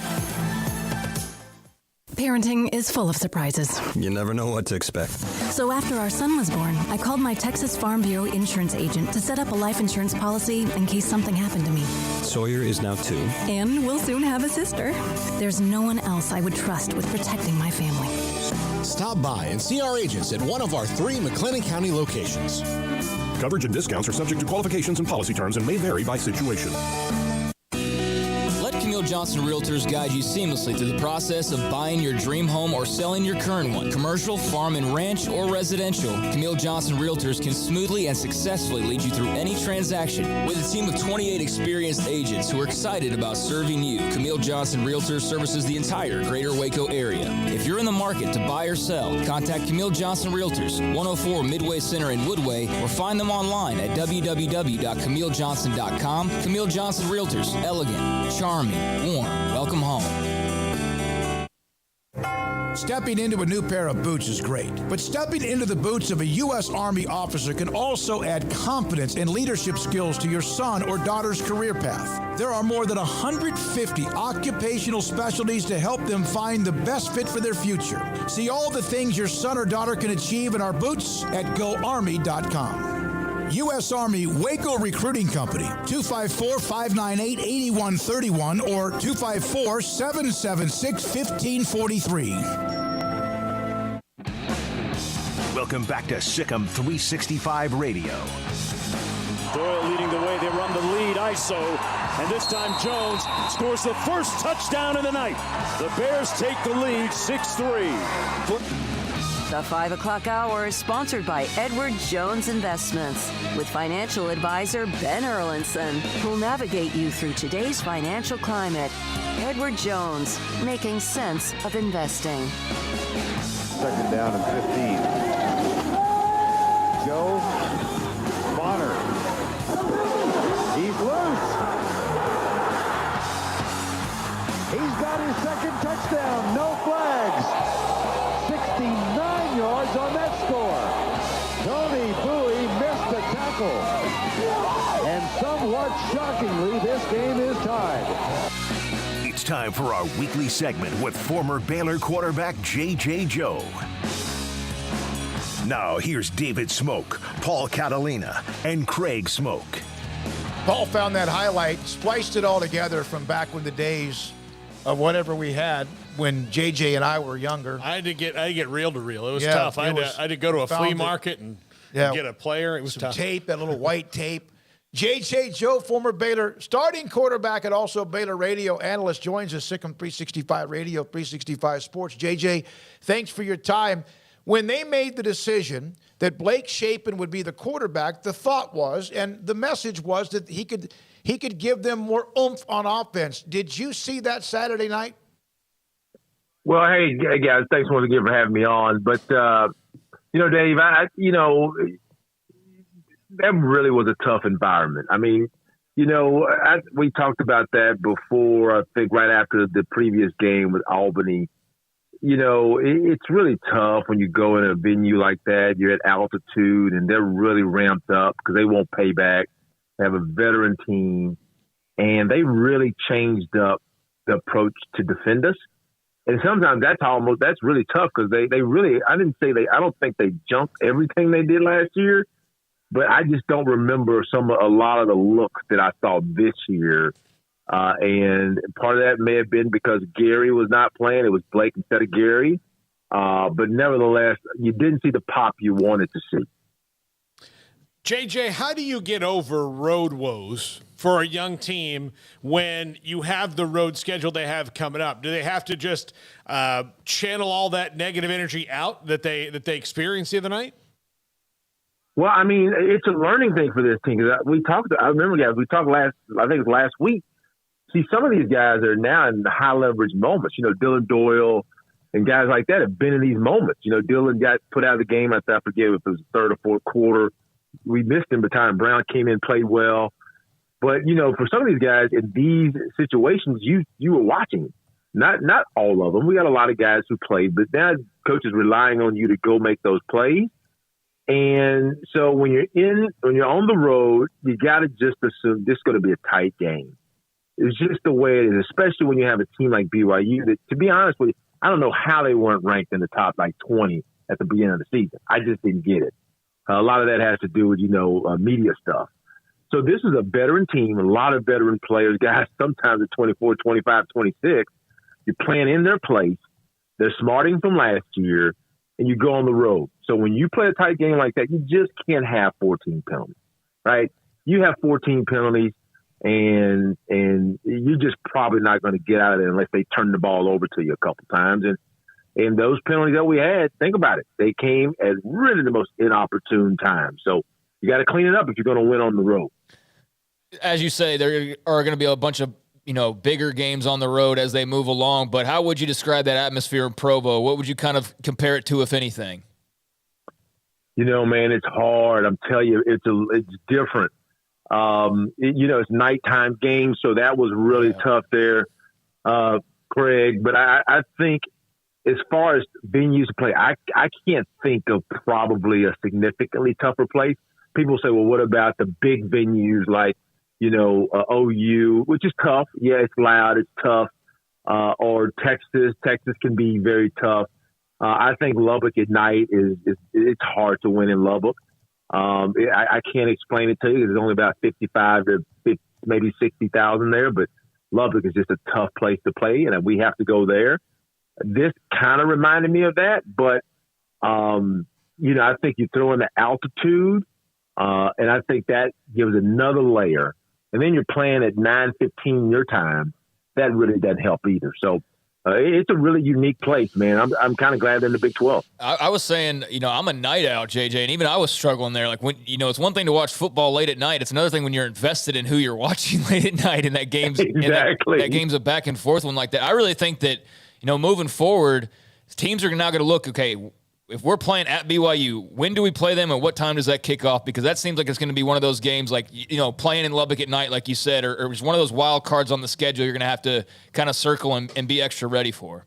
Parenting is full of surprises. You never know what to expect. So after our son was born, I called my Texas Farm Bureau insurance agent to set up a life insurance policy in case something happened to me. Sawyer is now 2. And we'll soon have a sister. There's no one else I would trust with protecting my family. Stop by and see our agents at one of our 3 McLennan County locations. Coverage and discounts are subject to qualifications and policy terms and may vary by situation. Let Camille Johnson Realtors guide you seamlessly through the process of buying your dream home or selling your current one. Commercial, farm and ranch, or residential, Camille Johnson Realtors can smoothly and successfully lead you through any transaction. With a team of 28 experienced agents who are excited about serving you, Camille Johnson Realtors services the entire greater Waco area. If you're in the market to buy or sell, contact Camille Johnson Realtors, 104 Midway Center in Woodway, or find them online at www.camillejohnson.com. Camille Johnson Realtors, elegant, charming, warm. Welcome home. Stepping into a new pair of boots is great, but stepping into the boots of a U.S. Army officer can also add confidence and leadership skills to your son or daughter's career path. There are more than 150 occupational specialties to help them find the best fit for their future. See all the things your son or daughter can achieve in our boots at GoArmy.com. U.S. Army Waco Recruiting Company, 254-598-8131 or 254-776-1543. Welcome back to Sikkim 365 Radio. Doyle leading the way. They run the lead ISO, and this time Jones scores the first touchdown of the night. The Bears take the lead 6-3. The 5 o'clock hour is sponsored by Edward Jones Investments with financial advisor Ben Erlinson, who'll navigate you through today's financial climate. Edward Jones, making sense of investing. Second down and 15. Joe Bonner. He's loose. He's got his second touchdown. No flags. 69 yards on that score. Tony Bowie missed the tackle. And somewhat shockingly, this game is tied. It's time for our weekly segment with former Baylor quarterback J.J. Joe. Now here's David Smoak, Paul Catalina, and Craig Smoak. Paul found that highlight, spliced it all together from back when the days of whatever we had when JJ and I were younger. I had to get reel to reel. It was tough. I had to go to a flea market and get a player. It was tough. Tape, that little white tape. JJ Joe, former Baylor starting quarterback and also Baylor radio analyst, joins us, Sikkim 365 Radio, 365 Sports. JJ, thanks for your time. When they made the decision that Blake Shapen would be the quarterback, the thought was, and the message was, that he could give them more oomph on offense. Did you see that Saturday night? Well, hey guys, thanks once again for having me on. But Dave, that really was a tough environment. I mean, we talked about that before. I think right after the previous game with Albany. It's really tough when you go in a venue like that. You're at altitude, and they're really ramped up because they won't pay back. They have a veteran team, and they really changed up the approach to defend us. And sometimes that's really tough because they really, I don't think they jumped everything they did last year, but I just don't remember a lot of the looks that I saw this year. And part of that may have been because Gary was not playing. It was Blake instead of Gary. But nevertheless, you didn't see the pop you wanted to see. JJ, how do you get over road woes for a young team when you have the road schedule they have coming up? Do they have to just channel all that negative energy out that they experienced the other night? Well, I mean, it's a learning thing for this team. I remember, guys, we talked last week. See, some of these guys are now in high leverage moments. Dylan Doyle and guys like that have been in these moments. Dylan got put out of the game. I forget if it was the third or fourth quarter. We missed him, but Tyron Brown came in, played well. But, for some of these guys in these situations, you were watching. Not all of them. We got a lot of guys who played, but now coach is relying on you to go make those plays. And so when you're on the road, you got to just assume this is going to be a tight game. It's just the way it is, especially when you have a team like BYU that, to be honest with you, I don't know how they weren't ranked in the top 20 at the beginning of the season. I just didn't get it. A lot of that has to do with, media stuff. So this is a veteran team, a lot of veteran players, guys, sometimes at 24, 25, 26. You're playing in their place. They're smarting from last year, and you go on the road. So when you play a tight game like that, you just can't have 14 penalties, right? You have 14 penalties, and you're just probably not going to get out of there unless they turn the ball over to you a couple times. And those penalties that we had, think about it, they came at really the most inopportune time. So you got to clean it up if you're going to win on the road. As you say, there are going to be a bunch of bigger games on the road as they move along. But how would you describe that atmosphere in Provo? What would you kind of compare it to, if anything? Man, it's hard. I'm telling you, it's different. It's nighttime games, so that was really tough there, Craig. But I think as far as venues to play, I can't think of probably a significantly tougher place. People say, well, what about the big venues like, OU, which is tough. Yeah, it's loud, it's tough. Or Texas. Texas can be very tough. I think Lubbock at night it's hard to win in Lubbock. I can't explain it to you. There's only about 55 to 50, maybe 60,000 there, but Lubbock is just a tough place to play, and we have to go there. This kind of reminded me of that, but I think you throw in the altitude, and I think that gives another layer. And then you're playing at 9:15 your time. That really doesn't help either. So it's a really unique place, man. I'm kind of glad they're in the Big 12. I was saying, I'm a night out, JJ, and even I was struggling there. Like when, it's one thing to watch football late at night. It's another thing when you're invested in who you're watching late at night, and that game's exactly. that game's a back and forth one like that. I really think that, moving forward, teams are now going to look, okay, if we're playing at BYU, when do we play them and what time does that kick off? Because that seems like it's going to be one of those games like, playing in Lubbock at night, like you said, or it's one of those wild cards on the schedule you're going to have to kind of circle and be extra ready for.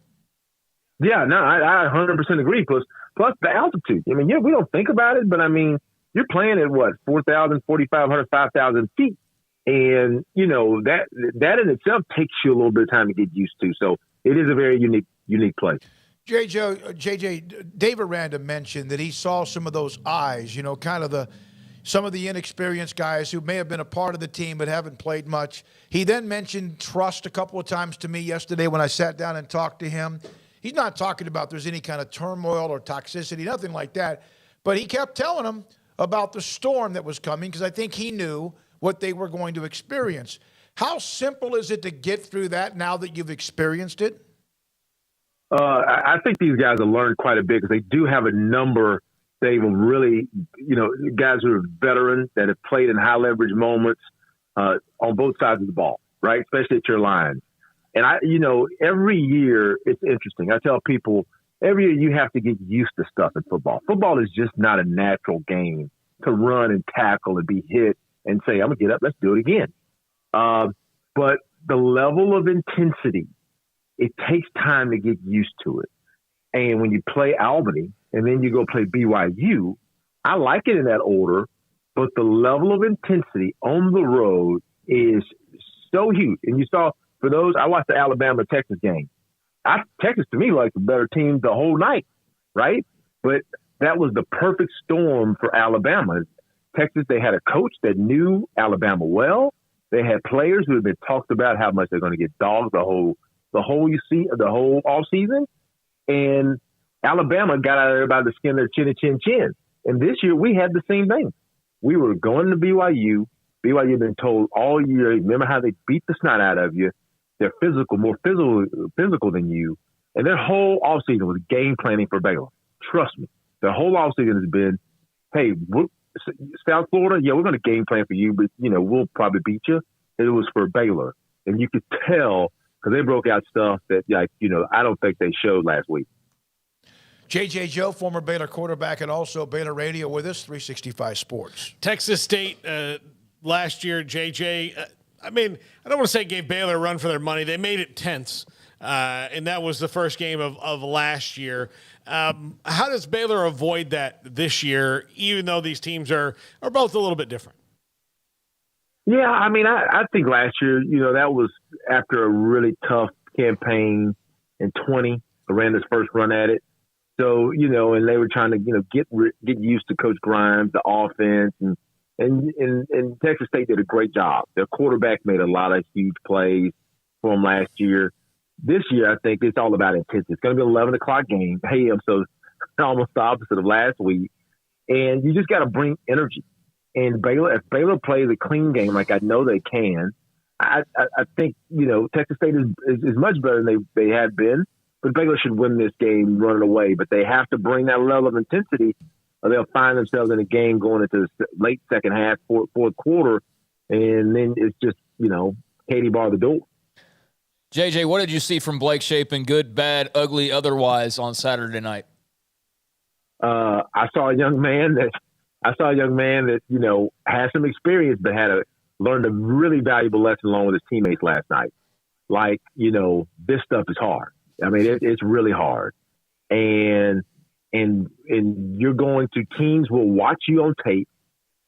Yeah, no, I 100% agree. Plus the altitude. We don't think about it, but you're playing at what, 4,000, 4,500, 5,000 feet. And, that in itself takes you a little bit of time to get used to. So it is a very unique place. JJ, David Random mentioned that he saw some of those eyes, some of the inexperienced guys who may have been a part of the team but haven't played much. He then mentioned trust a couple of times to me yesterday when I sat down and talked to him. He's not talking about there's any kind of turmoil or toxicity, nothing like that. But he kept telling them about the storm that was coming because I think he knew what they were going to experience. How simple is it to get through that now that you've experienced it? I think these guys have learned quite a bit because they do have a number. They've really, guys who are veterans that have played in high leverage moments on both sides of the ball, right? Especially at your line. And every year it's interesting. I tell people every year you have to get used to stuff in football. Football is just not a natural game to run and tackle and be hit and say, I'm gonna get up, let's do it again. But the level of intensity, it takes time to get used to it. And when you play Albany and then you go play BYU, I like it in that order, but the level of intensity on the road is so huge. And you saw, for those, I watched the Alabama-Texas game. Texas, to me, like the better team the whole night, right? But that was the perfect storm for Alabama. Texas, they had a coach that knew Alabama well. They had players who had been talked about how much they're going to get dogged the whole off season, and Alabama got out of there by the skin of their chin. And this year we had the same thing. We were going to BYU. BYU had been told all year, remember how they beat the snot out of you. They're more physical than you. And their whole offseason was game planning for Baylor. Trust me. Their whole offseason has been, hey, South Florida, yeah, we're going to game plan for you, but, we'll probably beat you. It was for Baylor. And you could tell because they broke out stuff that, I don't think they showed last week. JJ Joe, former Baylor quarterback and also Baylor Radio with us, 365 Sports. Texas State last year, JJ, I don't want to say gave Baylor a run for their money. They made it tense, and that was the first game of last year. How does Baylor avoid that this year, even though these teams are both a little bit different? Yeah, I mean, I think last year, that was after a really tough campaign in 20, Aranda's first run at it. So, and they were trying to, get used to Coach Grimes, the offense, and Texas State did a great job. Their quarterback made a lot of huge plays for them last year. This year, I think it's all about intensity. It's going to be an 11 o'clock game, AM, so almost the opposite of last week. And you just got to bring energy. And if Baylor plays a clean game like I know they can, I think, Texas State is much better than they have been. But Baylor should win this game running away. But they have to bring that level of intensity or they'll find themselves in a game going into the late second half, fourth quarter, and then it's just, Katie bar the door. JJ, what did you see from Blake Shapen, good, bad, ugly, otherwise, on Saturday night? I saw a young man that has some experience, but learned a really valuable lesson along with his teammates last night. Like, this stuff is hard. I mean, it's really hard, and you're going to teams will watch you on tape,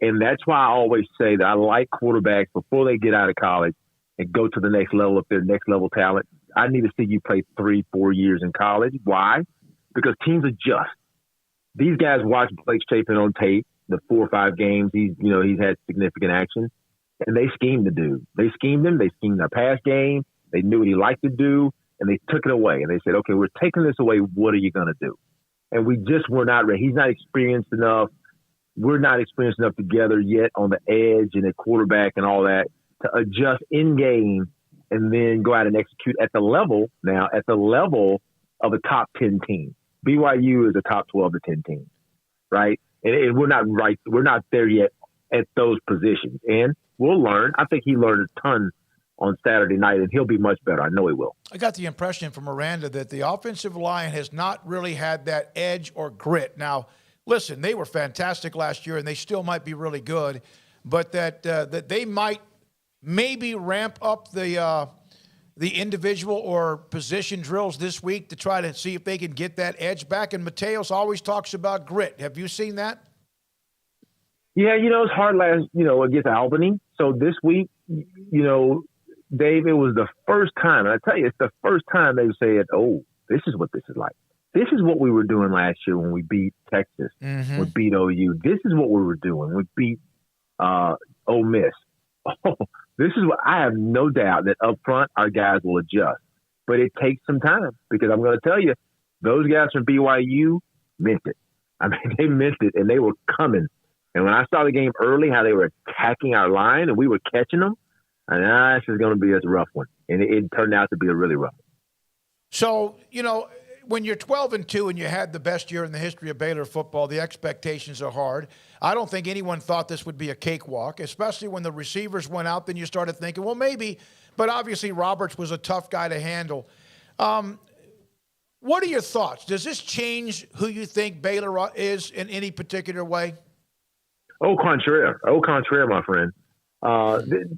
and that's why I always say that I like quarterbacks before they get out of college and go to the next level if they're next level talent. I need to see you play 3-4 years in college. Why? Because teams adjust. These guys watch Blake Shapen on tape, the 4 or 5 games he's had significant action, and they schemed the dude. They schemed him. They schemed their pass game. They knew what he liked to do, and they took it away. And they said, okay, we're taking this away. What are you going to do? And we just were not ready. He's not experienced enough. We're not experienced enough together yet on the edge and at quarterback and all that to adjust in game and then go out and execute at the level of a top 10 team. BYU is a top 12 to 10 team, right? And we're not right. We're not there yet at those positions. And we'll learn. I think he learned a ton on Saturday night, and he'll be much better. I know he will. I got the impression from Aranda that the offensive line has not really had that edge or grit. Now, listen, they were fantastic last year, and they still might be really good, but that they might maybe ramp up the individual or position drills this week to try to see if they can get that edge back. And Mateos always talks about grit. Have you seen that? Yeah, it's hard against Albany. So this week, Dave, it was the first time, and I tell you, it's the first time they've said, oh, this is what this is like. This is what we were doing last year when we beat Texas, we beat OU. This is what we were doing. We beat Ole Miss. Oh, this is what I have no doubt that up front our guys will adjust. But it takes some time because I'm going to tell you, those guys from BYU meant it. I mean, they meant it, and they were coming. And when I saw the game early, how they were attacking our line and we were catching them, this is going to be a rough one. And it turned out to be a really rough one. So, when you're 12-2 and you had the best year in the history of Baylor football, the expectations are hard. I don't think anyone thought this would be a cakewalk, especially when the receivers went out. Then you started thinking, well, maybe. But obviously Roberts was a tough guy to handle. What are your thoughts? Does this change who you think Baylor is in any particular way? Au contraire, my friend.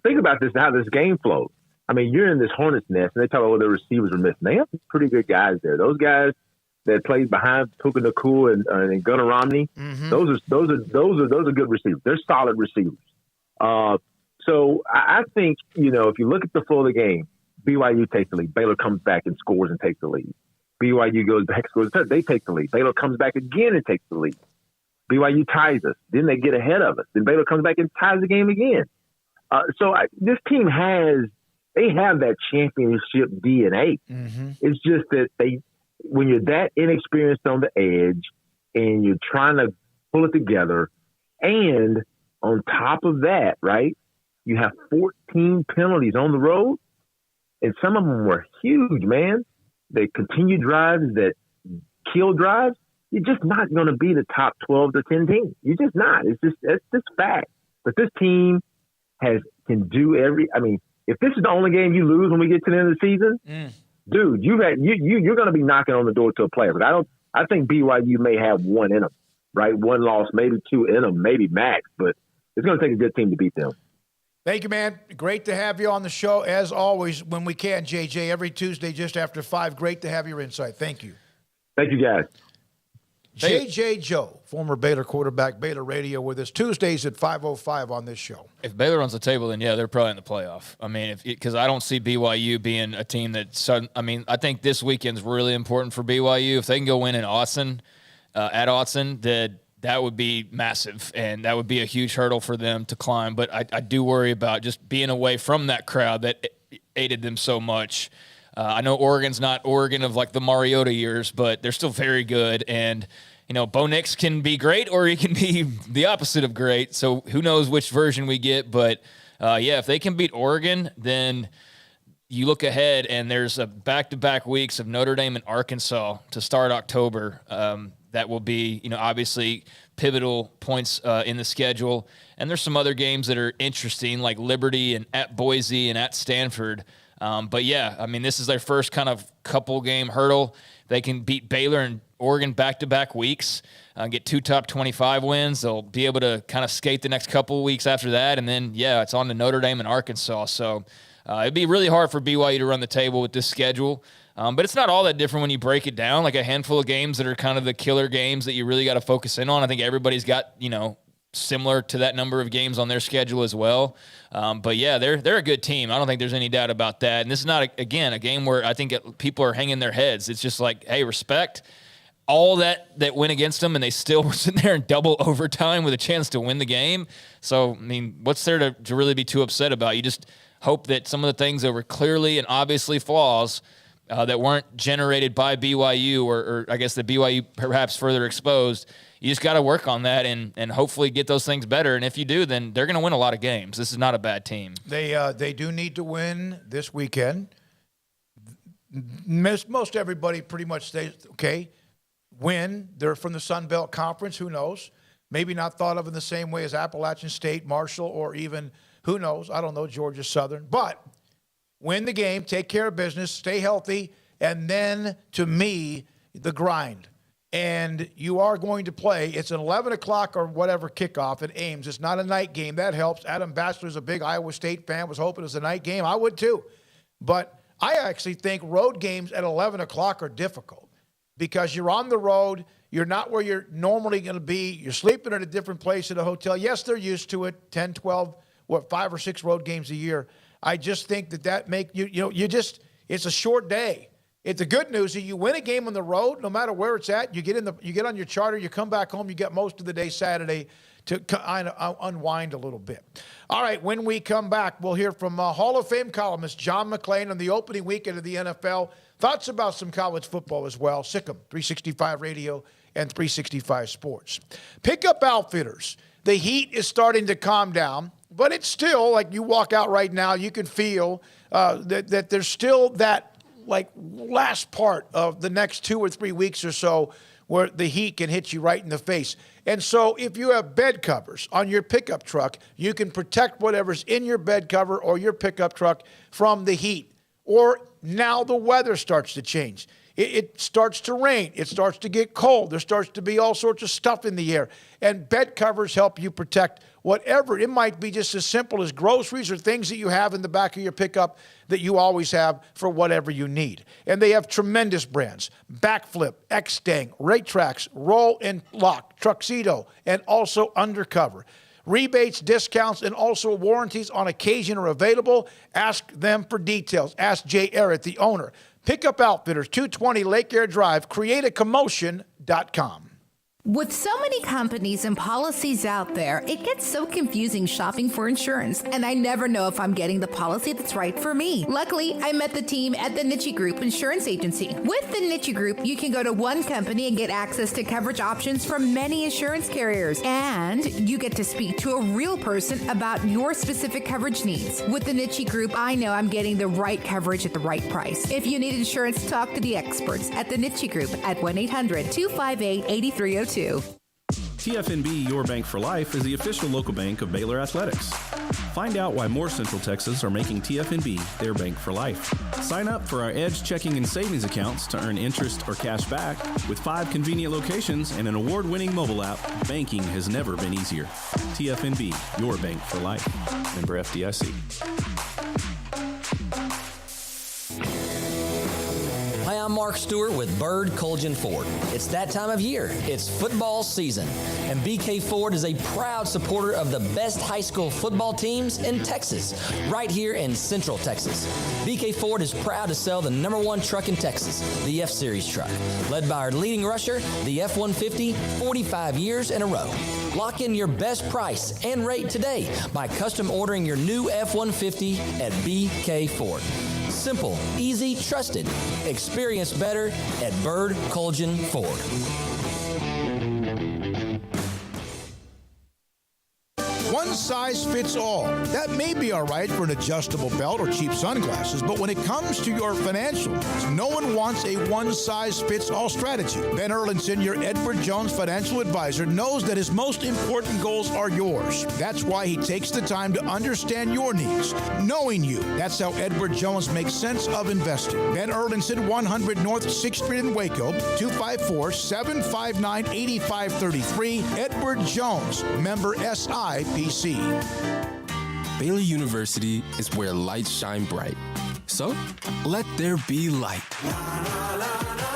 Think about this, how this game flows. I mean, you're in this hornet's nest, and they talk about what the receivers are missing. They have some pretty good guys there. Those guys that played behind Puka Nakua and Gunnar Romney, those are good receivers. They're solid receivers. So I think, if you look at the flow of the game, BYU takes the lead. Baylor comes back and scores and takes the lead. BYU goes back, scores, they take the lead. Baylor comes back again and takes the lead. BYU ties us. Then they get ahead of us. Then Baylor comes back and ties the game again. This team they have that championship DNA. It's just that when you're that inexperienced on the edge and you're trying to pull it together, and on top of that, right, you have 14 penalties on the road, and some of them were huge, man. They continue drives that kill drives. You're just not going to be the top 12 to 10 team. You're just not. It's just fact. But this team can do if this is the only game you lose when we get to the end of the season, dude, you're going to be knocking on the door to a player. But I think BYU may have one in them, right? One loss, maybe two in them, maybe max. But it's going to take a good team to beat them. Thank you, man. Great to have you on the show, as always, when we can, JJ, every Tuesday just after 5. Great to have your insight. Thank you. Thank you, guys. J.J. Joe, former Baylor quarterback, Baylor Radio with us Tuesdays at 5:05 on this show. If Baylor runs the table, then yeah, they're probably in the playoff. I mean, because I don't see BYU being a team that. I think this weekend's really important for BYU. If they can go win in Austin, at Austin, that would be massive, and that would be a huge hurdle for them to climb. But I do worry about just being away from that crowd that aided them so much. I know Oregon's not Oregon of like the Mariota years, but they're still very good. And, Bo Nix can be great or he can be the opposite of great. So who knows which version we get. But, if they can beat Oregon, then you look ahead and there's a back-to-back weeks of Notre Dame and Arkansas to start October. That will be, obviously pivotal points in the schedule. And there's some other games that are interesting, like Liberty and at Boise and at Stanford. This is their first kind of couple game hurdle. They can beat Baylor and Oregon back-to-back weeks, get 2 top 25 wins. They'll be able to kind of skate the next couple of weeks after that. And then, it's on to Notre Dame and Arkansas. So it'd be really hard for BYU to run the table with this schedule. But it's not all that different when you break it down, like a handful of games that are kind of the killer games that you really got to focus in on. I think everybody's got, similar to that number of games on their schedule as well. They're a good team. I don't think there's any doubt about that. And this is not, a game where I think people are hanging their heads. It's just like, hey, respect all that went against them, and they still were sitting there in double overtime with a chance to win the game. So, what's there to really be too upset about? You just hope that some of the things that were clearly and obviously flaws that weren't generated by BYU or I guess the BYU perhaps further exposed, you just got to work on that and hopefully get those things better. And if you do, then they're going to win a lot of games. This is not a bad team. They do need to win this weekend. Most everybody pretty much stays, okay, win. They're from the Sun Belt Conference. Who knows? Maybe not thought of in the same way as Appalachian State, Marshall, or even, who knows, I don't know, Georgia Southern. But win the game, take care of business, stay healthy, and then, to me, the grind. And you are going to play. It's an 11 o'clock or whatever kickoff at Ames. It's not a night game. That helps. Adam Bachelor's a big Iowa State fan, was hoping it was a night game. I would too. But I actually think road games at 11 o'clock are difficult because you're on the road. You're not where you're normally going to be. You're sleeping at a different place at a hotel. Yes, they're used to it, 10, 12, 5 or 6 road games a year. I just think that make it's a short day. It's the good news is you win a game on the road, no matter where it's at. You get on your charter, you come back home, you get most of the day Saturday to kind of unwind a little bit. All right, when we come back, we'll hear from Hall of Fame columnist John McClain on the opening weekend of the NFL. Thoughts about some college football as well. Sikkim, 365 Radio and 365 Sports. Pickup Outfitters. The heat is starting to calm down, but it's still, like you walk out right now, you can feel that there's still that last part of the next 2 or 3 weeks or so where the heat can hit you right in the face. And so if you have bed covers on your pickup truck, you can protect whatever's in your bed cover or your pickup truck from the heat. Or now the weather starts to change. It starts to rain. It starts to get cold. There starts to be all sorts of stuff in the air. And bed covers help you protect whatever. It might be just as simple as groceries or things that you have in the back of your pickup that you always have for whatever you need. And they have tremendous brands: Backflip, X-Stang, Raytrax, Roll and Lock, Truxedo, and also Undercover. Rebates, discounts, and also warranties on occasion are available. Ask them for details. Ask Jay Errett, the owner. Pickup Outfitters, 220 Lake Air Drive, createacommotion.com. With so many companies and policies out there, it gets so confusing shopping for insurance, and I never know if I'm getting the policy that's right for me. Luckily, I met the team at the Niche Group Insurance Agency. With the Niche Group, you can go to one company and get access to coverage options from many insurance carriers, and you get to speak to a real person about your specific coverage needs. With the Niche Group, I know I'm getting the right coverage at the right price. If you need insurance, talk to the experts at the Niche Group at 1-800-258-8302. TFNB Your Bank for Life is the official local bank of Baylor Athletics. Find out why more Central Texas are making TFNB their bank for life. Sign up for our Edge checking and savings accounts to earn interest or cash back. With 5 convenient locations and an award-winning mobile app, banking has never been easier. TFNB Your Bank for Life. Member FDIC. Hi, I'm I'm Mark Stewart with Bird Colgin Ford. It's that time of year. It's football season. And BK Ford is a proud supporter of the best high school football teams in Texas, right here in Central Texas. BK Ford is proud to sell the #1 truck in Texas, the F-Series truck, led by our leading rusher, the F-150, 45 years in a row. Lock in your best price and rate today by custom ordering your new F-150 at BK Ford. Simple, easy, trusted. Experience better at Bird Colgin Ford. One size fits all. That may be all right for an adjustable belt or cheap sunglasses, but when it comes to your financial needs, no one wants a one-size-fits-all strategy. Ben Erlinson, your Edward Jones financial advisor, knows that his most important goals are yours. That's why he takes the time to understand your needs, knowing you. That's how Edward Jones makes sense of investing. Ben Erlinson, 100 North 6th Street in Waco, 254-759-8533. Edward Jones, member SIPC. Baylor University is where lights shine bright. So, let there be light.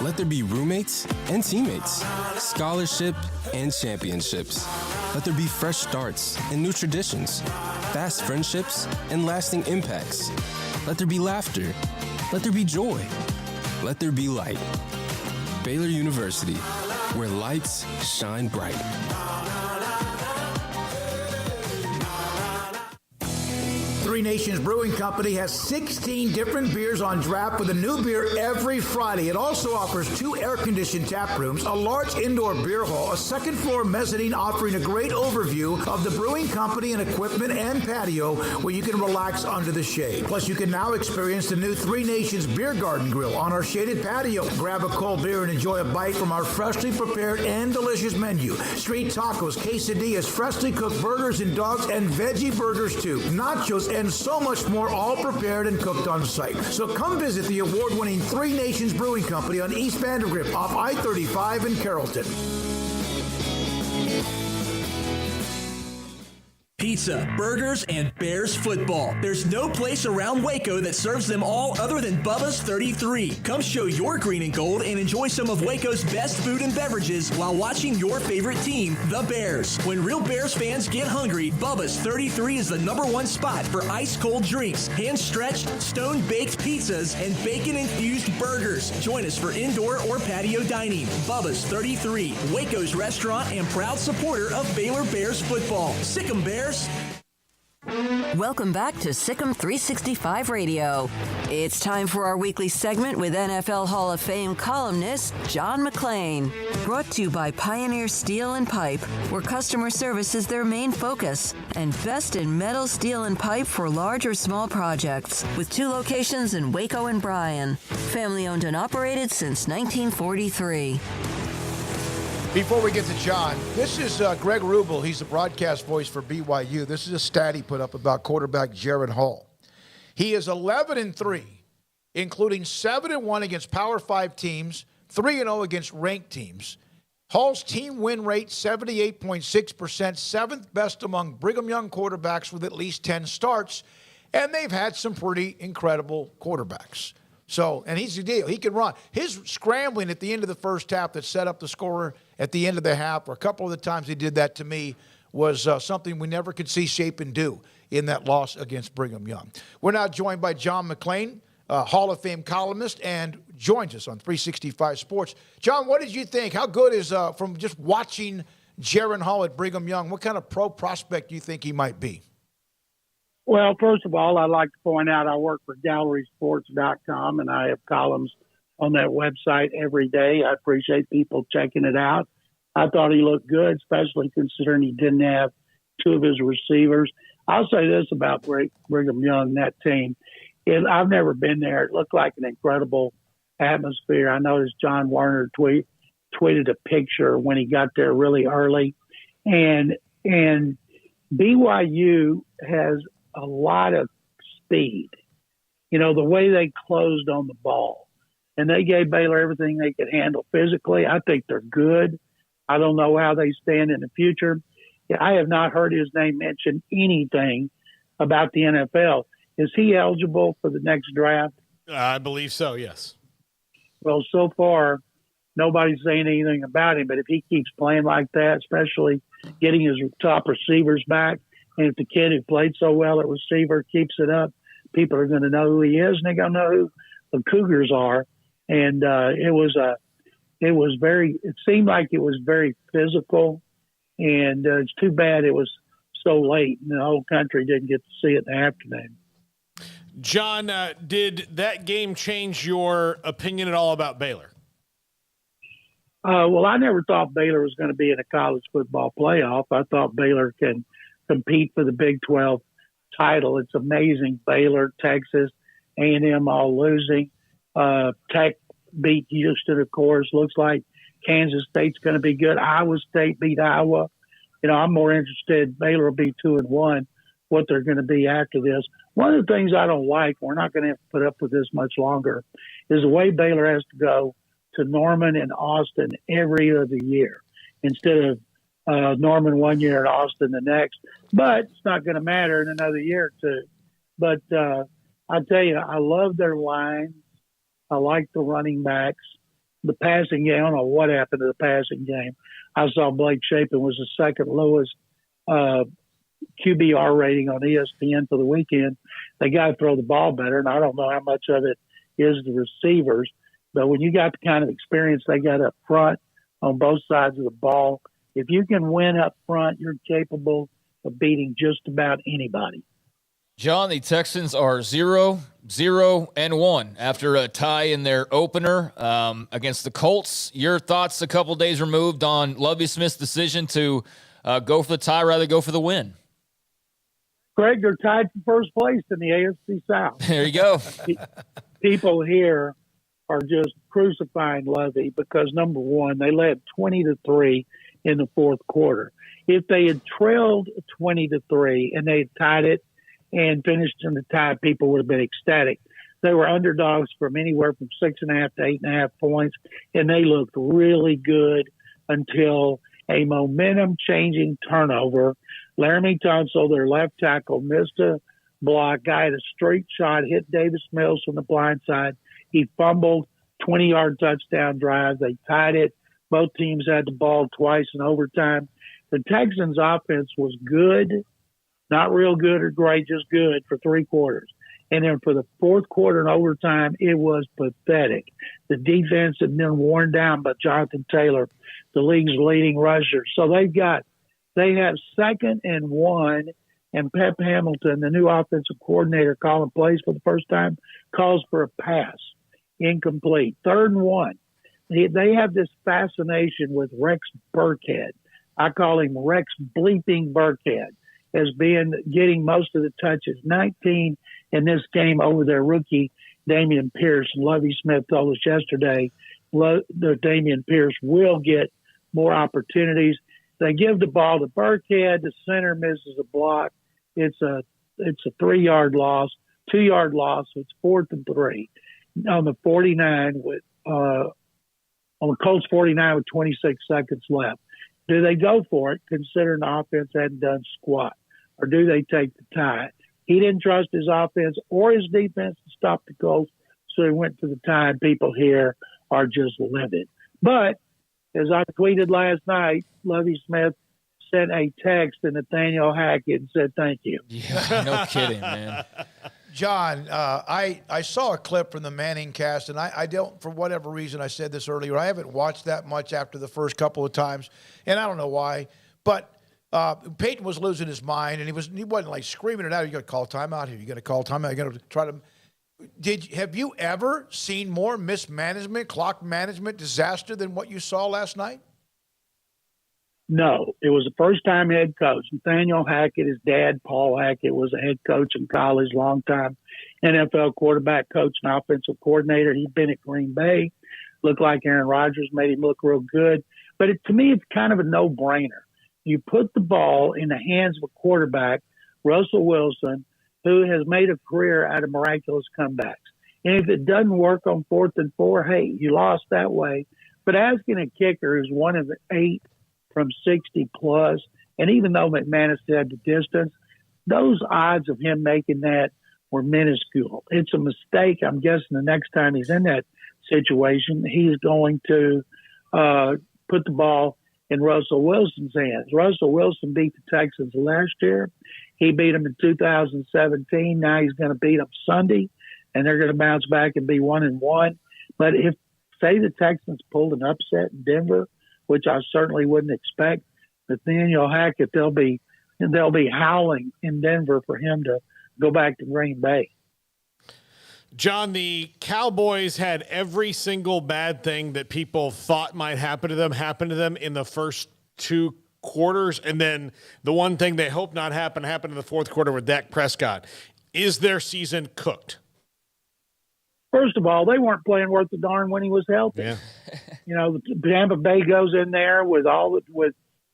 Let there be roommates and teammates, scholarship and championships. Let there be fresh starts and new traditions, fast friendships and lasting impacts. Let there be laughter. Let there be joy. Let there be light. Baylor University, where lights shine bright. Three Nations Brewing Company has 16 different beers on draft with a new beer every Friday. It also offers 2 air-conditioned tap rooms, a large indoor beer hall, a second-floor mezzanine offering a great overview of the brewing company and equipment and patio where you can relax under the shade. Plus, you can now experience the new Three Nations Beer Garden Grill on our shaded patio. Grab a cold beer and enjoy a bite from our freshly prepared and delicious menu. Street tacos, quesadillas, freshly cooked burgers and dogs, and veggie burgers too. Nachos and so much more, all prepared and cooked on site. So come visit the award-winning Three Nations Brewing Company on East Vandergrift off I-35 in Carrollton. Pizza, burgers, and Bears football. There's no place around Waco that serves them all other than Bubba's 33. Come show your green and gold and enjoy some of Waco's best food and beverages while watching your favorite team, the Bears. When real Bears fans get hungry, Bubba's 33 is the #1 spot for ice-cold drinks, hand-stretched, stone-baked pizzas, and bacon-infused burgers. Join us for indoor or patio dining. Bubba's 33, Waco's restaurant and proud supporter of Baylor Bears football. Sick 'em, Bears. Welcome back to Sikkim 365 Radio. It's time for our weekly segment with NFL Hall of Fame columnist John McClain. Brought to you by Pioneer Steel and Pipe, where customer service is their main focus, and best in metal, steel, and pipe for large or small projects, with 2 locations in Waco and Bryan. Family owned and operated since 1943. Before we get to John, this is Greg Rubel. He's the broadcast voice for BYU. This is a stat he put up about quarterback Jaron Hall. He is 11-3, including 7-1 against Power 5 teams, 3-0 against ranked teams. Hall's team win rate, 78.6%, 7th best among Brigham Young quarterbacks with at least 10 starts, and they've had some pretty incredible quarterbacks. So, and he's the deal. He can run. His scrambling at the end of the first half that set up the scorer at the end of the half, or a couple of the times he did that to me, was something we never could see Shapen do in that loss against Brigham Young. We're now joined by John McClain, Hall of Fame columnist, and joins us on 365 Sports. John, what did you think? How good is, from just watching Jaron Hall at Brigham Young, what kind of pro prospect do you think he might be? Well, first of all, I'd like to point out I work for GallerySports.com, and I have columns on that website every day. I appreciate people checking it out. I thought he looked good, especially considering he didn't have 2 of his receivers. I'll say this about Brigham Young, that team. I've never been there. It looked like an incredible atmosphere. I noticed John Warner tweeted a picture when he got there really early. And BYU has a lot of speed. You know, the way they closed on the ball. And they gave Baylor everything they could handle physically. I think they're good. I don't know how they stand in the future. I have not heard his name mention anything about the NFL. Is he eligible for the next draft? I believe so, yes. Well, so far, nobody's saying anything about him. But if he keeps playing like that, especially getting his top receivers back, and if the kid who played so well at receiver keeps it up, people are going to know who he is, and they're going to know who the Cougars are. And it seemed like it was very physical, and it's too bad it was so late and the whole country didn't get to see it in the afternoon. John, did that game change your opinion at all about Baylor? Well, I never thought Baylor was going to be in a college football playoff. I thought Baylor can compete for the Big 12 title. It's amazing. Baylor, Texas, A&M all losing. Tech beat Houston, of course. Looks like Kansas State's going to be good. Iowa State beat Iowa. You know, I'm more interested. Baylor will be 2-1. What they're going to be after this. One of the things I don't like, we're not going to have to put up with this much longer, is the way Baylor has to go to Norman and Austin every other year instead of Norman one year and Austin the next. But it's not going to matter in another year or two. But I tell you, I love their lines. I like the running backs. The passing game, I don't know what happened to the passing game. I saw Blake Shapen was the second lowest QBR rating on ESPN for the weekend. They got to throw the ball better, and I don't know how much of it is the receivers. But when you got the kind of experience they got up front on both sides of the ball, if you can win up front, you're capable of beating just about anybody. John, the Texans are 0-0-1 after a tie in their opener against the Colts. Your thoughts a couple days removed on Lovie Smith's decision to go for the tie rather than go for the win? Craig, they're tied for first place in the AFC South. There you go. People here are just crucifying Lovie because, number one, they led 20-3 in the fourth quarter. If they had trailed 20-3 and they had tied it and finished in the tie, people would have been ecstatic. They were underdogs from anywhere from 6.5 to 8.5 points, and they looked really good until a momentum-changing turnover. Laramie Tunsil, their left tackle, missed a block. Guy had a straight shot, hit Davis Mills from the blind side. He fumbled, 20-yard touchdown drive. They tied it. Both teams had the ball twice in overtime. The Texans' offense was good, not real good or great, just good for three quarters. And then for the fourth quarter and overtime, it was pathetic. The defense had been worn down by Jonathan Taylor, the league's leading rusher. So they have 2nd and 1, and Pep Hamilton, the new offensive coordinator calling plays for the first time, calls for a pass. Incomplete. 3rd and 1. They have this fascination with Rex Burkhead. I call him Rex bleeping Burkhead, as being getting most of the touches. 19 in this game over their rookie, Dameon Pierce. And Lovie Smith told us yesterday that Dameon Pierce will get more opportunities. They give the ball to Burkhead. The center misses a block. It's a 3-yard loss, 2-yard loss. So it's 4th and 3 on the 49 on the Colts 49 with 26 seconds left. Do they go for it, considering the offense hadn't done squat, or do they take the tie? He didn't trust his offense or his defense to stop the Colts, so he went to the tie, and people here are just livid. But as I tweeted last night, Lovie Smith sent a text to Nathaniel Hackett and said, thank you. Yeah, no kidding, man. John, I saw a clip from the Manning cast, and I don't, for whatever reason, I said this earlier, I haven't watched that much after the first couple of times, and I don't know why, but Peyton was losing his mind, and he wasn't like screaming it out. You got to call timeout here. You got to call timeout. You got to try to. Have you ever seen more mismanagement, clock management disaster than what you saw last night? No, it was the first-time head coach. Nathaniel Hackett, his dad, Paul Hackett, was a head coach in college, long-time NFL quarterback coach and offensive coordinator. He'd been at Green Bay, looked like Aaron Rodgers, made him look real good. But to me, it's kind of a no-brainer. You put the ball in the hands of a quarterback, Russell Wilson, who has made a career out of miraculous comebacks. And if it doesn't work on 4th and 4, hey, you lost that way. But asking a kicker who's one of the 8 from 60 plus, and even though McManus had the distance, those odds of him making that were minuscule. It's a mistake. I'm guessing the next time he's in that situation. He's going to put the ball in Russell Wilson's hands. Russell Wilson beat the Texans last year. He beat them in 2017. Now he's going to beat them Sunday, and they're going to bounce back and be 1-1. But if, say, the Texans pulled an upset in Denver, which I certainly wouldn't expect, Nathaniel Hackett, they'll be howling in Denver for him to go back to Green Bay. John, the Cowboys had every single bad thing that people thought might happen to them in the first two quarters, and then the one thing they hope not happened in the fourth quarter with Dak Prescott. Is their season cooked? First of all, they weren't playing worth the darn when he was healthy. Yeah. Tampa Bay goes in there with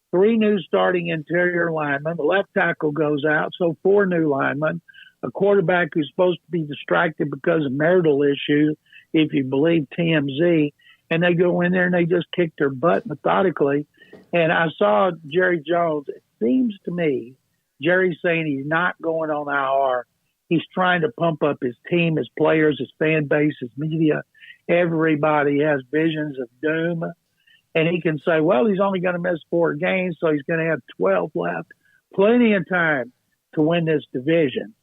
three new starting interior linemen. The left tackle goes out, so 4 new linemen. A quarterback who's supposed to be distracted because of marital issues, if you believe TMZ, and they go in there and they just kick their butt methodically. And I saw Jerry Jones. It seems to me Jerry's saying he's not going on IR. He's trying to pump up his team, his players, his fan base, his media. Everybody has visions of doom. And he can say, well, he's only going to miss 4 games, so he's going to have 12 left. Plenty of time to win this division.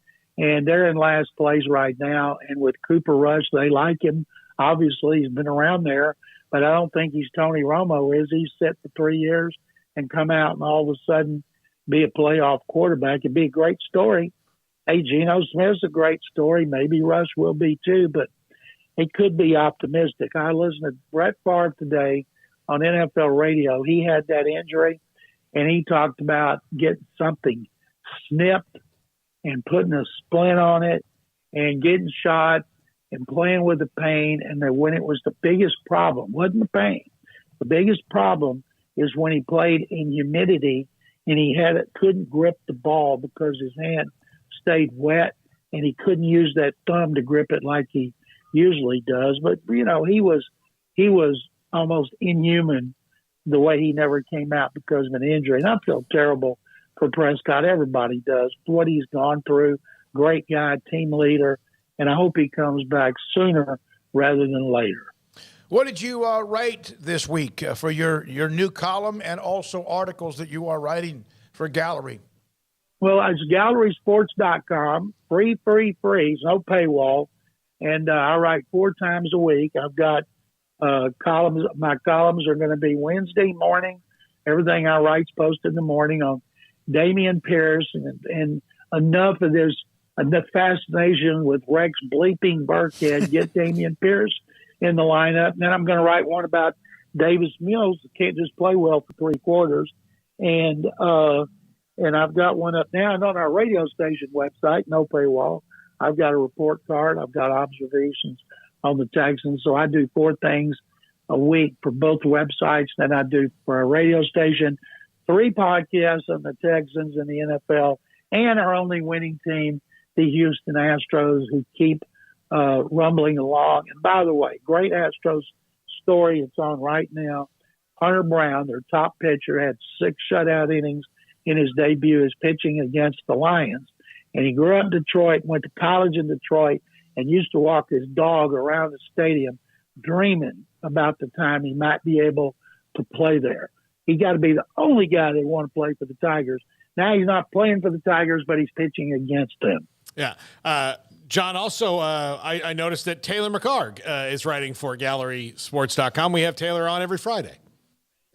And they're in last place right now. And with Cooper Rush, they like him. Obviously, he's been around there, but I don't think he's Tony Romo is. He's set for 3 years and come out and all of a sudden be a playoff quarterback. It'd be a great story. Hey, Geno Smith's a great story. Maybe Rush will be too, but it could be optimistic. I listened to Brett Favre today on NFL radio. He had that injury, and he talked about getting something snipped and putting a splint on it and getting shot and playing with the pain. And that when it was the biggest problem, wasn't the pain. The biggest problem is when he played in humidity and he couldn't grip the ball because his hand stayed wet and he couldn't use that thumb to grip it like he usually does. But, he was almost inhuman the way he never came out because of an injury. And I feel terrible for Prescott. Everybody does. What he's gone through, great guy, team leader, and I hope he comes back sooner rather than later. What did you write this week for your new column and also articles that you are writing for Gallery? Well, it's gallerysports.com, free, no paywall, and I write 4 times a week. I've got columns. My columns are going to be Wednesday morning. Everything I write's posted in the morning on Damian Pierce and enough of this the fascination with Rex bleeping Burkhead. Get Damian Pierce in the lineup. And then I'm going to write one about Davis Mills. Can't just play well for 3 quarters. And I've got one up now and on our radio station website, no paywall. I've got a report card. I've got observations on the Texans. So I do 4 things a week for both websites that I do for our radio station, 3 podcasts on the Texans and the NFL, and our only winning team, the Houston Astros, who keep rumbling along. And by the way, great Astros story. It's on right now. Hunter Brown, their top pitcher, had 6 shutout innings in his debut as pitching against the Lions. And he grew up in Detroit, went to college in Detroit, and used to walk his dog around the stadium dreaming about the time he might be able to play there. He got to be the only guy that want to play for the Tigers. Now he's not playing for the Tigers, but he's pitching against them. Yeah. John, also, I noticed that Taylor McHargue is writing for GallerySports.com. We have Taylor on every Friday.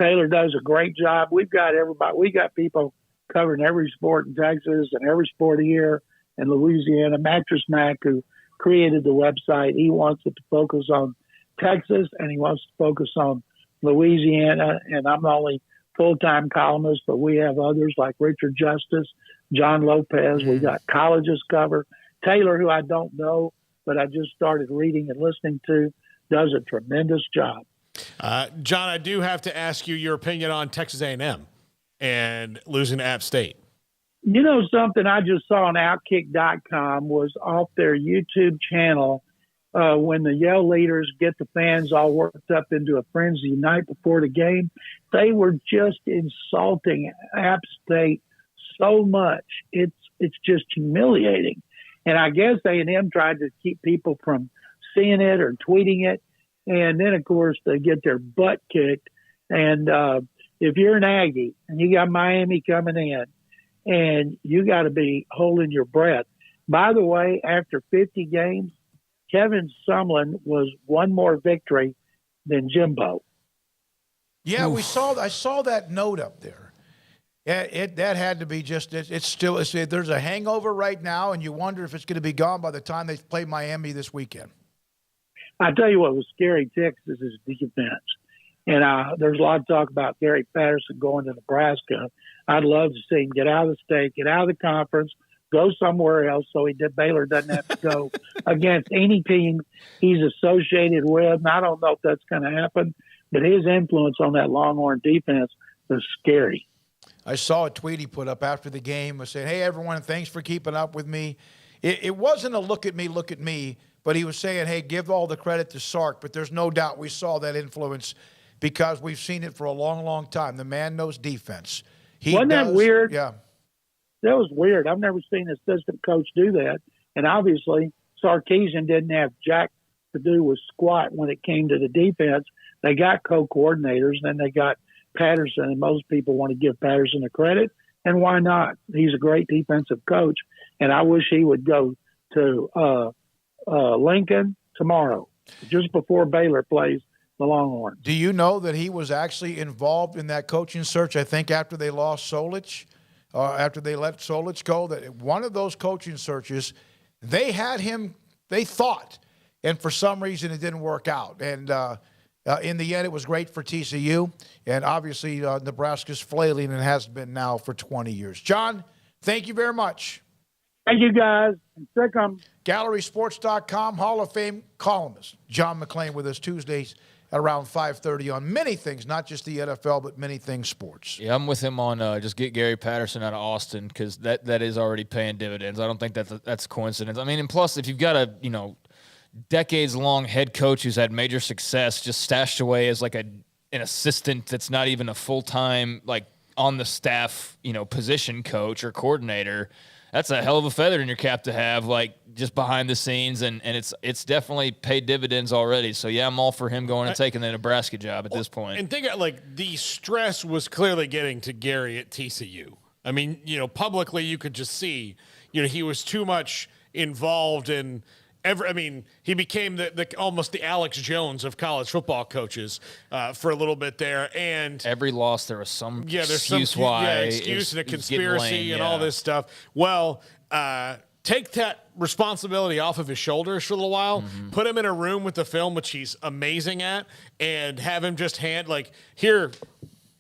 Taylor does a great job. We've got everybody. We got people covering every sport in Texas and every sport here in Louisiana. Mattress Mac, who created the website, he wants it to focus on Texas and he wants to focus on Louisiana. And I'm the only full-time columnist, but we have others like Richard Justice, John Lopez. We got colleges covered. Taylor, who I don't know, but I just started reading and listening to, does a tremendous job. John, I do have to ask you your opinion on Texas A&M and losing to App State. You know something I just saw on Outkick.com was off their YouTube channel when the Yale leaders get the fans all worked up into a frenzy the night before the game. They were just insulting App State so much. It's just humiliating. And I guess A&M tried to keep people from seeing it or tweeting it. And then, of course, they get their butt kicked. And if you're an Aggie and you got Miami coming in and you got to be holding your breath. By the way, after 50 games, Kevin Sumlin was one more victory than Jimbo. Yeah, I saw that note up there. Yeah, that had to be just. There's a hangover right now, and you wonder if it's going to be gone by the time they play Miami this weekend. I tell you what was scary, Texas, is defense. And there's a lot of talk about Gary Patterson going to Nebraska. I'd love to see him get out of the state, get out of the conference, go somewhere else so Baylor doesn't have to go against any team he's associated with. And I don't know if that's going to happen, but his influence on that Longhorn defense was scary. I saw a tweet he put up after the game saying, "Hey, everyone, thanks for keeping up with me." It wasn't a look at me, but he was saying, hey, give all the credit to Sark. But there's no doubt we saw that influence because we've seen it for a long, long time. The man knows defense. Wasn't that weird? Yeah. That was weird. I've never seen an assistant coach do that. And obviously, Sarkisian didn't have jack to do with squat when it came to the defense. They got co-coordinators, and then they got Patterson, and most people want to give Patterson the credit. And why not? He's a great defensive coach, and I wish he would go to Lincoln tomorrow, just before Baylor plays the Longhorns. Do you know that he was actually involved in that coaching search, I think, after they lost Solich, after they let Solich go, that one of those coaching searches, they had him, they thought, and for some reason it didn't work out. And in the end, it was great for TCU, and obviously Nebraska's flailing and has been now for 20 years. John, thank you very much. Thank you, guys. GallerySports.com, Hall of Fame columnist John McClain with us Tuesdays at around 5:30 on many things, not just the NFL, but many things sports. Yeah, I'm with him on just get Gary Patterson out of Austin because that is already paying dividends. I don't think that's a coincidence. I mean, and plus, if you've got a decades-long head coach who's had major success just stashed away as like an assistant that's not even a full-time like on the staff position coach or coordinator, that's a hell of a feather in your cap to have, like just behind the scenes, and it's definitely paid dividends already. So yeah, I'm all for him going and taking the Nebraska job at this point. And think the stress was clearly getting to Gary at TCU. I mean, publicly you could just see, he was too much involved in. He became almost the Alex Jones of college football coaches for a little bit there, and every loss there was some excuse and a conspiracy and all this stuff. Well, take that responsibility off of his shoulders for a little while, put him in a room with the film, which he's amazing at, and have him just here's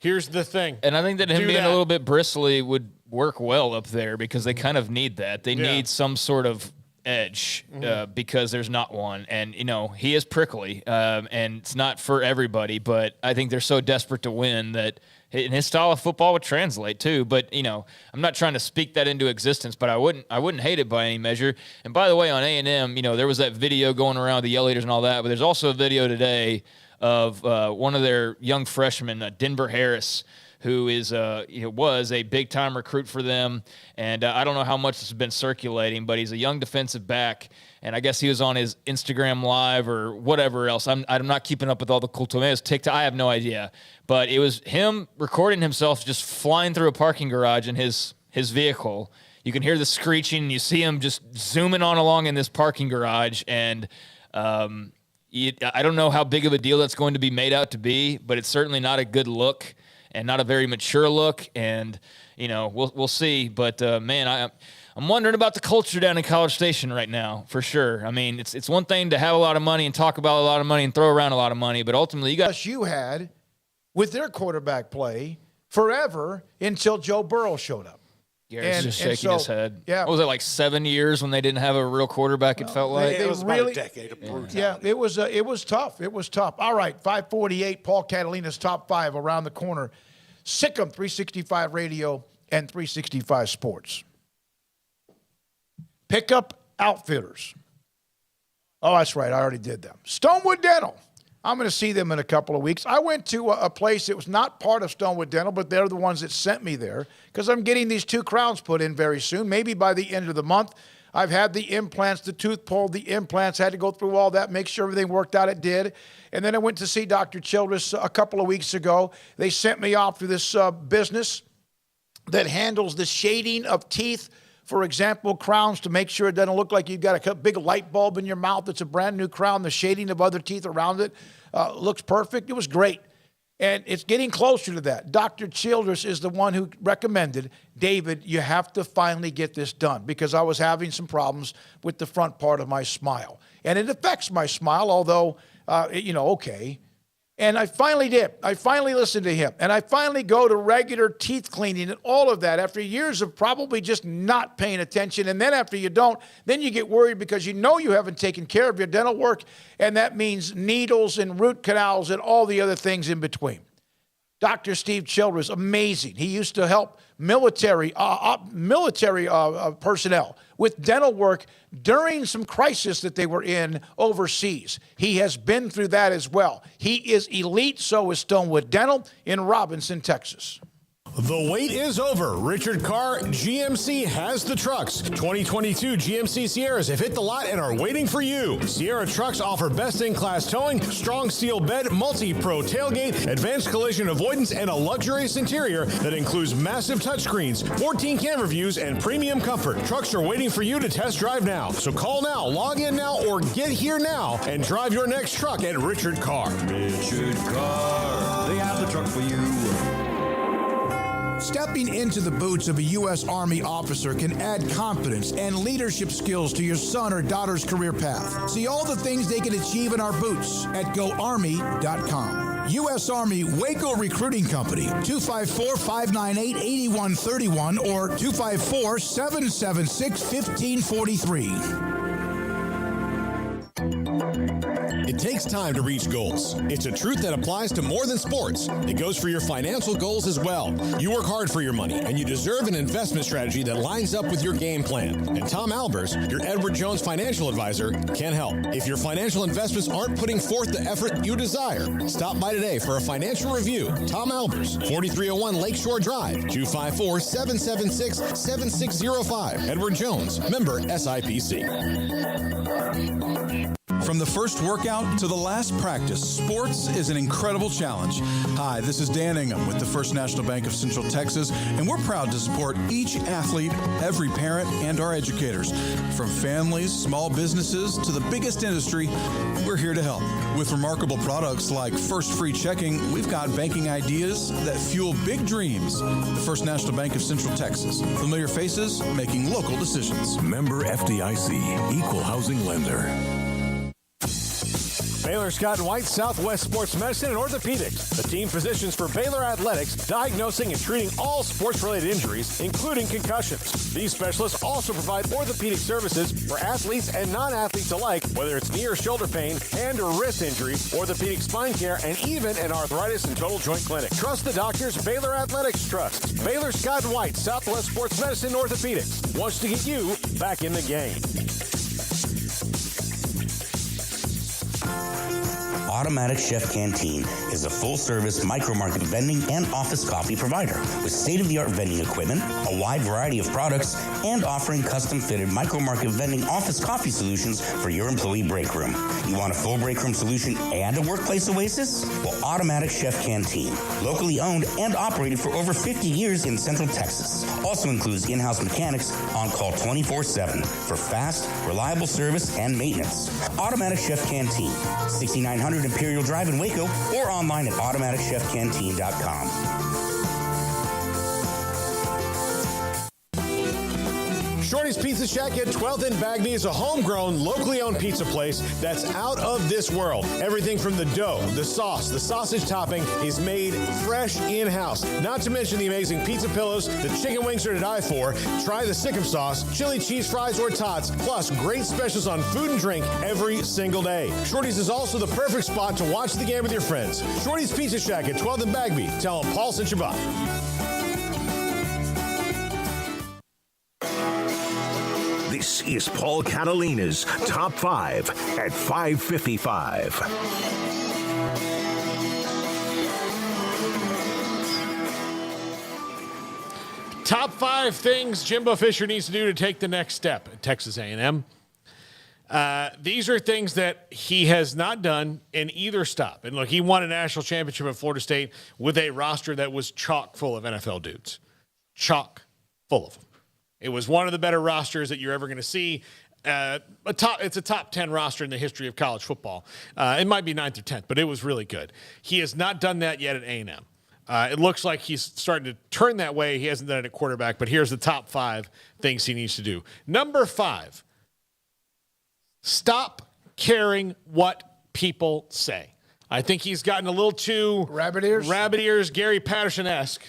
the thing. And I think that him being a little bit bristly would work well up there because they kind of need that. They need some sort of edge because there's not one, and he is prickly and it's not for everybody, but I think they're so desperate to win that his style of football would translate too. But I'm not trying to speak that into existence, but I wouldn't hate it by any measure. And by the way, on A&M, there was that video going around with the Yell Eaters and all that, but there's also a video today of one of their young freshmen, Denver Harris, who was a big-time recruit for them. And I don't know how much this has been circulating, but he's a young defensive back, and I guess he was on his Instagram Live or whatever else. I'm not keeping up with all the cool tomatoes. TikTok, I have no idea. But it was him recording himself just flying through a parking garage in his vehicle. You can hear the screeching, and you see him just zooming on along in this parking garage, and I don't know how big of a deal that's going to be made out to be, but it's certainly not a good look and not a very mature look, and we'll see. But man, I'm wondering about the culture down in College Station right now, for sure. I mean, it's one thing to have a lot of money and talk about a lot of money and throw around a lot of money, but ultimately you had with their quarterback play forever until Joe Burrow showed up. Gary's just shaking his head. Yeah, what was it, like 7 years when they didn't have a real quarterback? It felt like it was about a decade of brutality. Yeah, it was tough. It was tough. All right, 5:48. Paul Catalina's top five around the corner. Sikkim 365 Radio and 365 Sports. Pickup Outfitters. Oh, that's right. I already did them. Stonewood Dental. I'm going to see them in a couple of weeks. I went to a place that was not part of Stonewood Dental, but they're the ones that sent me there because I'm getting these 2 crowns put in very soon, maybe by the end of the month. I've had the implants, the tooth pulled, the implants, had to go through all that, make sure everything worked out. It did. And then I went to see Dr. Childress a couple of weeks ago. They sent me off to this business that handles the shading of teeth. For example, crowns, to make sure it doesn't look like you've got a big light bulb in your mouth. It's a brand new crown. The shading of other teeth around it looks perfect. It was great. And it's getting closer to that. Dr. Childress is the one who recommended, David, you have to finally get this done, because I was having some problems with the front part of my smile. And it affects my smile, although, okay. And I finally did. I finally listened to him. And I finally go to regular teeth cleaning and all of that after years of probably just not paying attention. And then after you don't, then you get worried because you know you haven't taken care of your dental work. And that means needles and root canals and all the other things in between. Dr. Steve Childress, amazing. He used to help military personnel with dental work during some crisis that they were in overseas. He has been through that as well. He is elite, so is Stonewood Dental in Robinson, Texas. The wait is over. Richard Carr GMC has the trucks. 2022 GMC Sierras have hit the lot and are waiting for you. Sierra trucks offer best-in-class towing, strong steel bed, multi-pro tailgate, advanced collision avoidance, and a luxurious interior that includes massive touchscreens, 14 camera views, and premium comfort. Trucks are waiting for you to test drive now. So call now, log in now, or get here now and drive your next truck at Richard Carr. Richard Carr, they have the truck for you. Stepping into the boots of a U.S. Army officer can add confidence and leadership skills to your son or daughter's career path. See all the things they can achieve in our boots at GoArmy.com. U.S. Army Waco Recruiting Company, 254-598-8131 or 254-776-1543. It takes time to reach goals. It's a truth that applies to more than sports. It goes for your financial goals as well. You work hard for your money, and you deserve an investment strategy that lines up with your game plan. And Tom Albers, your Edward Jones financial advisor, can help. If your financial investments aren't putting forth the effort you desire, stop by today for a financial review. Tom Albers, 4301 Lakeshore Drive, 254-776-7605. Edward Jones, member SIPC. From the first workout to the last practice, sports is an incredible challenge. Hi, this is Dan Ingham with the First National Bank of Central Texas, and we're proud to support each athlete, every parent, and our educators. From families, small businesses, to the biggest industry, we're here to help. With remarkable products like First Free Checking, we've got banking ideas that fuel big dreams. The First National Bank of Central Texas. Familiar faces making local decisions. Member FDIC, Equal Housing Lender. Baylor Scott and White Southwest Sports Medicine and Orthopedics, the team physicians for Baylor Athletics, diagnosing and treating all sports-related injuries, including concussions. These specialists also provide orthopedic services for athletes and non-athletes alike, whether it's knee or shoulder pain, hand or wrist injury, orthopedic spine care, and even an arthritis and total joint clinic. Trust the doctors Baylor Athletics trusts. Baylor Scott and White Southwest Sports Medicine and Orthopedics wants to get you back in the game. Automatic Chef Canteen is a full-service micro-market vending and office coffee provider with state-of-the-art vending equipment, a wide variety of products, and offering custom-fitted micro-market vending office coffee solutions for your employee break room. You want a full break room solution and a workplace oasis? Well, Automatic Chef Canteen, locally owned and operated for over 50 years in Central Texas, also includes in-house mechanics on call 24/7 for fast, reliable service and maintenance. Automatic Chef Canteen, 6900 Imperial Drive in Waco, or online at automaticchefcanteen.com. Shorty's Pizza Shack at 12th and Bagby is a homegrown, locally owned pizza place that's out of this world. Everything from the dough, the sauce, the sausage topping is made fresh in-house. Not to mention the amazing pizza pillows, the chicken wings are to die for. Try the Sikkim sauce, chili cheese fries, or tots, plus great specials on food and drink every single day. Shorty's is also the perfect spot to watch the game with your friends. Shorty's Pizza Shack at 12th and Bagby. Tell them Paul sent you by. This is Paul Catalina's Top 5 at 5:55. Top 5 things Jimbo Fisher needs to do to take the next step at Texas A&M. These are things that he has not done in either stop. And look, he won a national championship at Florida State with a roster that was chock full of NFL dudes. Chock full of them. It was one of the better rosters that you're ever going to see. It's a top 10 roster in the history of college football. It might be 9th or 10th, but it was really good. He has not done that yet at A&M. It looks like he's starting to turn that way. He hasn't done it at quarterback, but here's the top 5 things he needs to do. Number 5, stop caring what people say. I think he's gotten a little too rabbit ears, Gary Patterson-esque.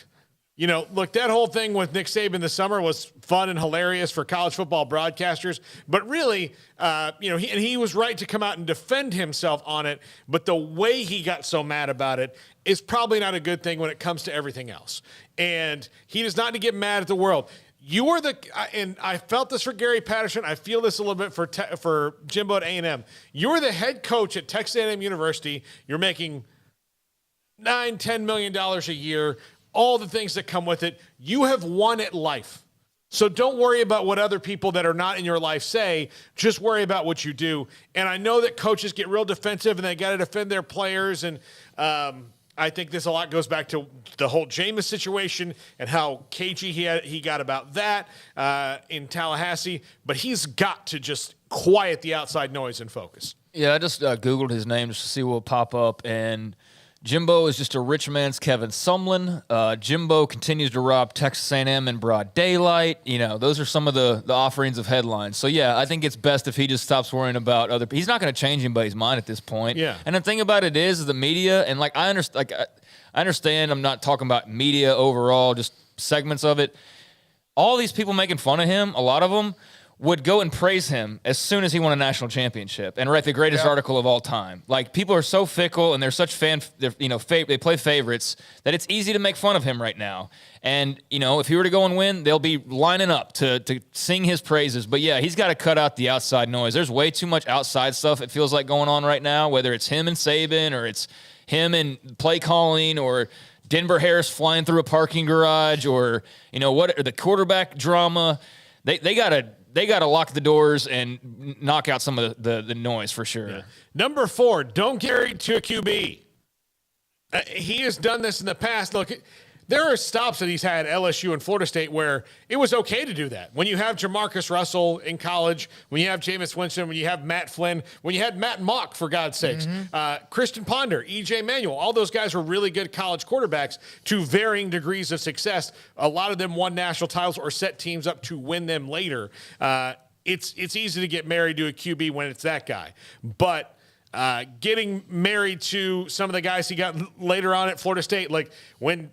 You know, look, that whole thing with Nick Saban this summer was fun and hilarious for college football broadcasters. But really, he was right to come out and defend himself on it. But the way he got so mad about it is probably not a good thing when it comes to everything else. And he does not need to get mad at the world. You are and I felt this for Gary Patterson. I feel this a little bit for Jimbo at A&M. You're the head coach at Texas A&M University. You're making $9-10 million a year. All the things that come with it. You have won at life. So don't worry about what other people that are not in your life say. Just worry about what you do. And I know that coaches get real defensive and they got to defend their players. And I think this a lot goes back to the whole Jameis situation and how cagey he got about that in Tallahassee. But he's got to just quiet the outside noise and focus. Yeah, I just Googled his name just to see what will pop up. And Jimbo is just a rich man's Kevin Sumlin. Jimbo continues to rob Texas A&M in broad daylight. You know, those are some of the offerings of headlines. So, yeah, I think it's best if he just stops worrying about other people. He's not going to change anybody's mind at this point. Yeah. And the thing about it is the media, and, I understand I'm not talking about media overall, just segments of it. All these people making fun of him, a lot of them, would go and praise him as soon as he won a national championship and write the greatest article of all time. Like, people are so fickle and they're such they play favorites that it's easy to make fun of him right now. And, if he were to go and win, they'll be lining up to sing his praises. But, yeah, he's got to cut out the outside noise. There's way too much outside stuff, it feels like, going on right now, whether it's him and Saban or it's him and play calling or Denver Harris flying through a parking garage or, or the quarterback drama. They got to lock the doors and knock out some of the noise for sure. Yeah. Number 4, don't carry to a QB. He has done this in the past. Look, there are stops that he's had at LSU and Florida State where it was okay to do that. When you have Jamarcus Russell in college, when you have Jameis Winston, when you have Matt Flynn, when you had Matt Mock, for God's sakes, Christian Ponder, E.J. Manuel, all those guys were really good college quarterbacks to varying degrees of success. A lot of them won national titles or set teams up to win them later. It's easy to get married to a QB when it's that guy. But getting married to some of the guys he got later on at Florida State, like when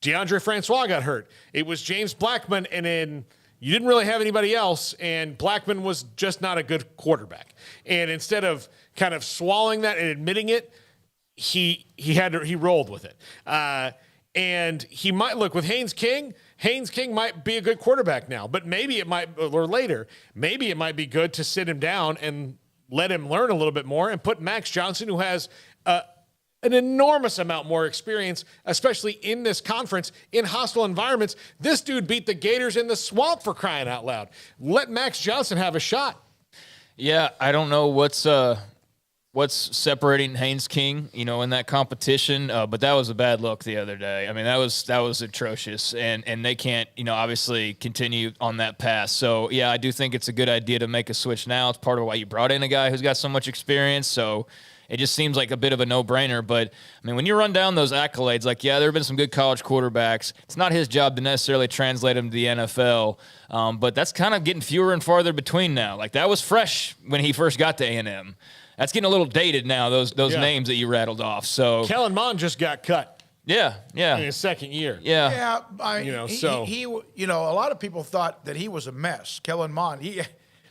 DeAndre Francois got hurt, it was James Blackman, and then you didn't really have anybody else, and Blackman was just not a good quarterback. And instead of kind of swallowing that and admitting it, he rolled with it. And he might look with Haynes King might be a good quarterback now, but maybe it might, or later, maybe it might be good to sit him down and let him learn a little bit more and put Max Johnson, who has an enormous amount more experience, especially in this conference, in hostile environments. This dude beat the Gators in the swamp, for crying out loud. Let Max Johnson have a shot. Yeah, I don't know what's separating Haynes King, in that competition, but that was a bad look the other day. I mean, that was atrocious, and they can't, obviously continue on that path. So, yeah, I do think it's a good idea to make a switch now. It's part of why you brought in a guy who's got so much experience, so it just seems like a bit of a no-brainer. But, I mean, when you run down those accolades, there have been some good college quarterbacks. It's not his job to necessarily translate them to the NFL, but that's kind of getting fewer and farther between now. That was fresh when he first got to A&M. That's getting a little dated now, those names that you rattled off. So Kellen Mond just got cut. Yeah. In his second year. Yeah. He a lot of people thought that he was a mess, Kellen Mond.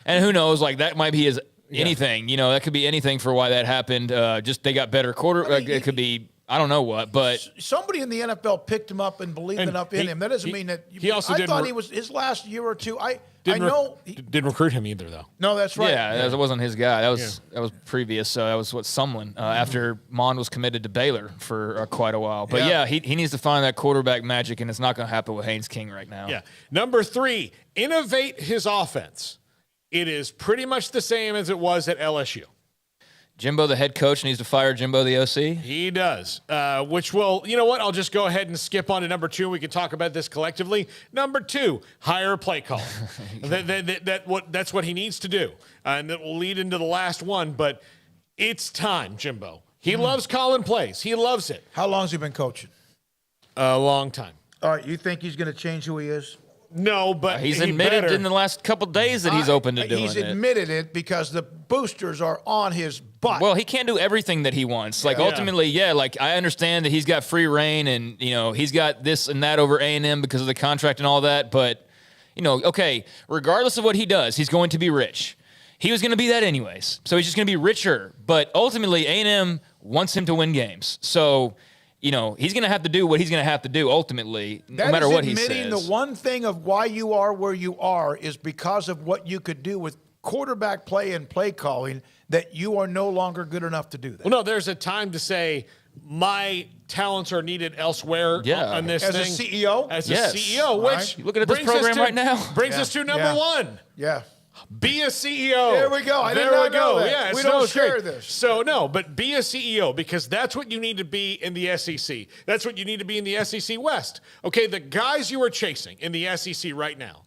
And who knows, that might be his anything. That could be anything for why that happened. Just they got better quarter. It could be I don't know what, but somebody in the NFL picked him up and believed enough in him. That doesn't mean that he also I thought he was his last year or two. I know didn't recruit him either though. No, that's right. Yeah, that wasn't his guy. That was previous. So that was Sumlin after Mond was committed to Baylor for quite a while. But he needs to find that quarterback magic, and it's not going to happen with Haynes King right now. Yeah. Number 3, innovate his offense. It is pretty much the same as it was at LSU. Jimbo, the head coach, needs to fire Jimbo, the OC? He does, which will, you know what? I'll just go ahead and skip on to number 2. We can talk about this collectively. Number 2, hire a play caller. That's what he needs to do. And that will lead into the last one, but it's time, Jimbo. He loves calling plays. He loves it. How long has he been coaching? A long time. All right, you think he's going to change who he is? No, but he's admitted in the last couple of days that he's open to doing it. He's admitted it because the boosters are on his butt. Well, he can't do everything that he wants. Like ultimately, like I understand that he's got free reign and he's got this and that over A&M because of the contract and all that. But okay, regardless of what he does, he's going to be rich. He was going to be that anyways, so he's just going to be richer. But ultimately, A&M wants him to win games, so. He's going to have to do what he's going to have to do ultimately, no matter what he says. Admitting the one thing of why you are where you are is because of what you could do with quarterback play and play calling that you are no longer good enough to do that. Well, no, there's a time to say my talents are needed elsewhere on this thing. As a CEO? As a CEO, which right. Looking at this program right now. Brings us to number 1. Yeah. Be a CEO. There we go. I did not know that. Yeah, we don't share this. So, no, but be a CEO because that's what you need to be in the SEC. That's what you need to be in the SEC West. Okay, the guys you are chasing in the SEC right now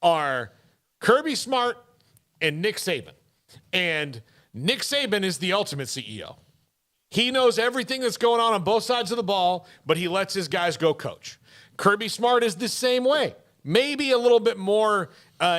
are Kirby Smart and Nick Saban. And Nick Saban is the ultimate CEO. He knows everything that's going on both sides of the ball, but he lets his guys go coach. Kirby Smart is the same way. Maybe a little bit more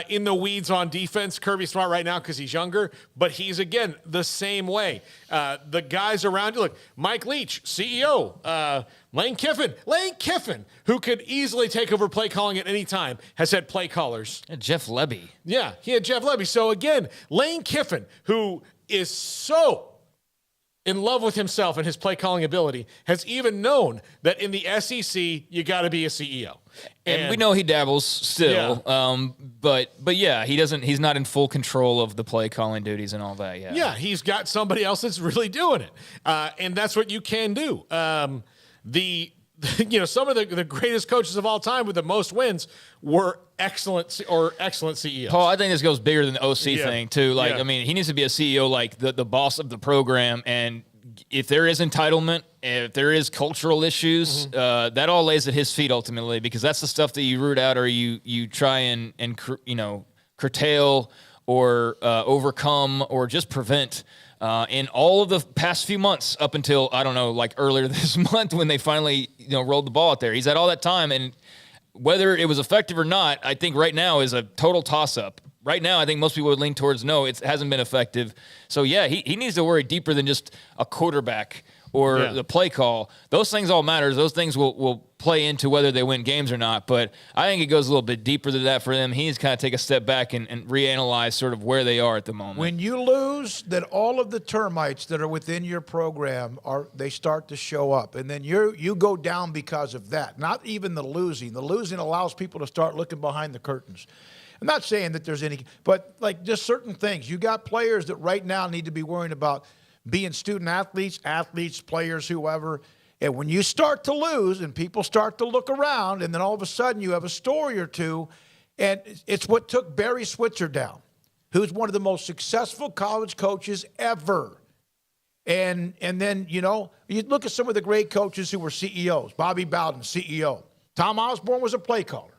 in the weeds on defense, Kirby Smart right now because he's younger, but he's, again, the same way. The guys around you, look, Mike Leach, CEO, Lane Kiffin, who could easily take over play calling at any time, has had play callers. Jeff Lebby. Yeah, he had Jeff Lebby. So, again, Lane Kiffin, who is so in love with himself and his play calling ability, has even known that in the SEC, you got to be a CEO. And we know he dabbles still, but yeah, he's not in full control of the play calling duties and all that. Yeah, he's got somebody else that's really doing it, and that's what you can do. Some of the greatest coaches of all time with the most wins were excellent CEOs. Paul, I think this goes bigger than the OC thing too. I mean, he needs to be a CEO, like the boss of the program, and if there is entitlement, if there is cultural issues, that all lays at his feet ultimately, because that's the stuff that you root out or you try and curtail or overcome or just prevent. In all of the past few months up until, I don't know, like earlier this month when they finally, rolled the ball out there. He's had all that time, and whether it was effective or not, I think right now is a total toss-up. Right now, I think most people would lean towards no, it hasn't been effective. So, yeah, he needs to worry deeper than just a quarterback or the play call. Those things all matter. Those things will play into whether they win games or not. But I think it goes a little bit deeper than that for them. He needs to kind of take a step back and reanalyze sort of where they are at the moment. When you lose, then all of the termites that are within your program they start to show up. And then you go down because of that. Not even the losing. The losing allows people to start looking behind the curtains. I'm not saying that there's any, but like just certain things. You got players that right now need to be worrying about being student athletes, players, whoever. And when you start to lose and people start to look around, and then all of a sudden you have a story or two, and it's what took Barry Switzer down, who's one of the most successful college coaches ever. And then, you look at some of the great coaches who were CEOs. Bobby Bowden, CEO. Tom Osborne was a play caller.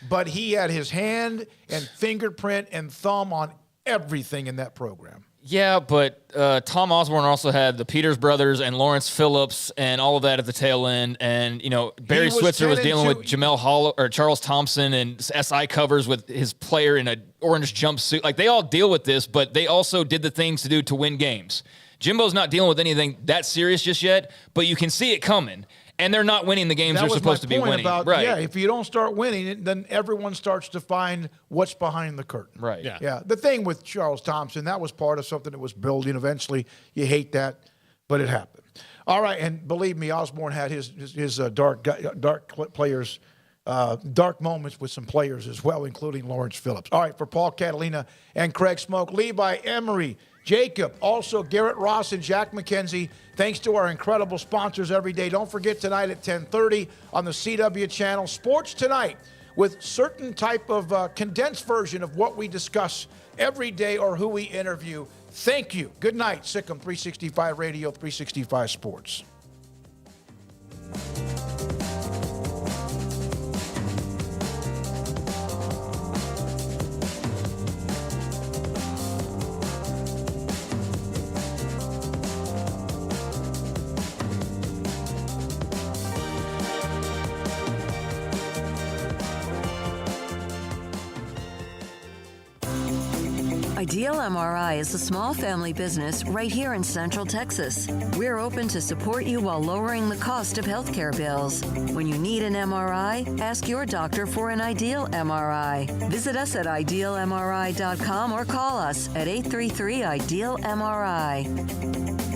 But he had his hand and fingerprint and thumb on everything in that program. Yeah, but Tom Osborne also had the Peters brothers and Lawrence Phillips and all of that at the tail end. And, Barry Switzer was dealing with Jamel Hollow or Charles Thompson and SI covers with his player in an orange jumpsuit. Like, they all deal with this, but they also did the things to win games. Jimbo's not dealing with anything that serious just yet, but you can see it coming. And they're not winning the games they're supposed to be winning. Right. Yeah, if you don't start winning, then everyone starts to find what's behind the curtain. Right. Yeah. The thing with Charles Thompson, that was part of something that was building. Eventually, you hate that, but it happened. All right, and believe me, Osborne had his dark players, dark moments with some players as well, including Lawrence Phillips. All right, for Paul, Catalina, and Craig Smoak, Levi, Emery, Jacob, also Garrett Ross and Jack McKenzie, thanks to our incredible sponsors every day. Don't forget tonight at 10:30 on the CW channel, Sports Tonight, with certain type of condensed version of what we discuss every day or who we interview. Thank you. Good night, Sikkim 365 Radio, 365 Sports. Ideal MRI is a small family business right here in Central Texas. We're open to support you while lowering the cost of healthcare bills. When you need an MRI, ask your doctor for an Ideal MRI. Visit us at idealmri.com or call us at 833-IDEAL-MRI.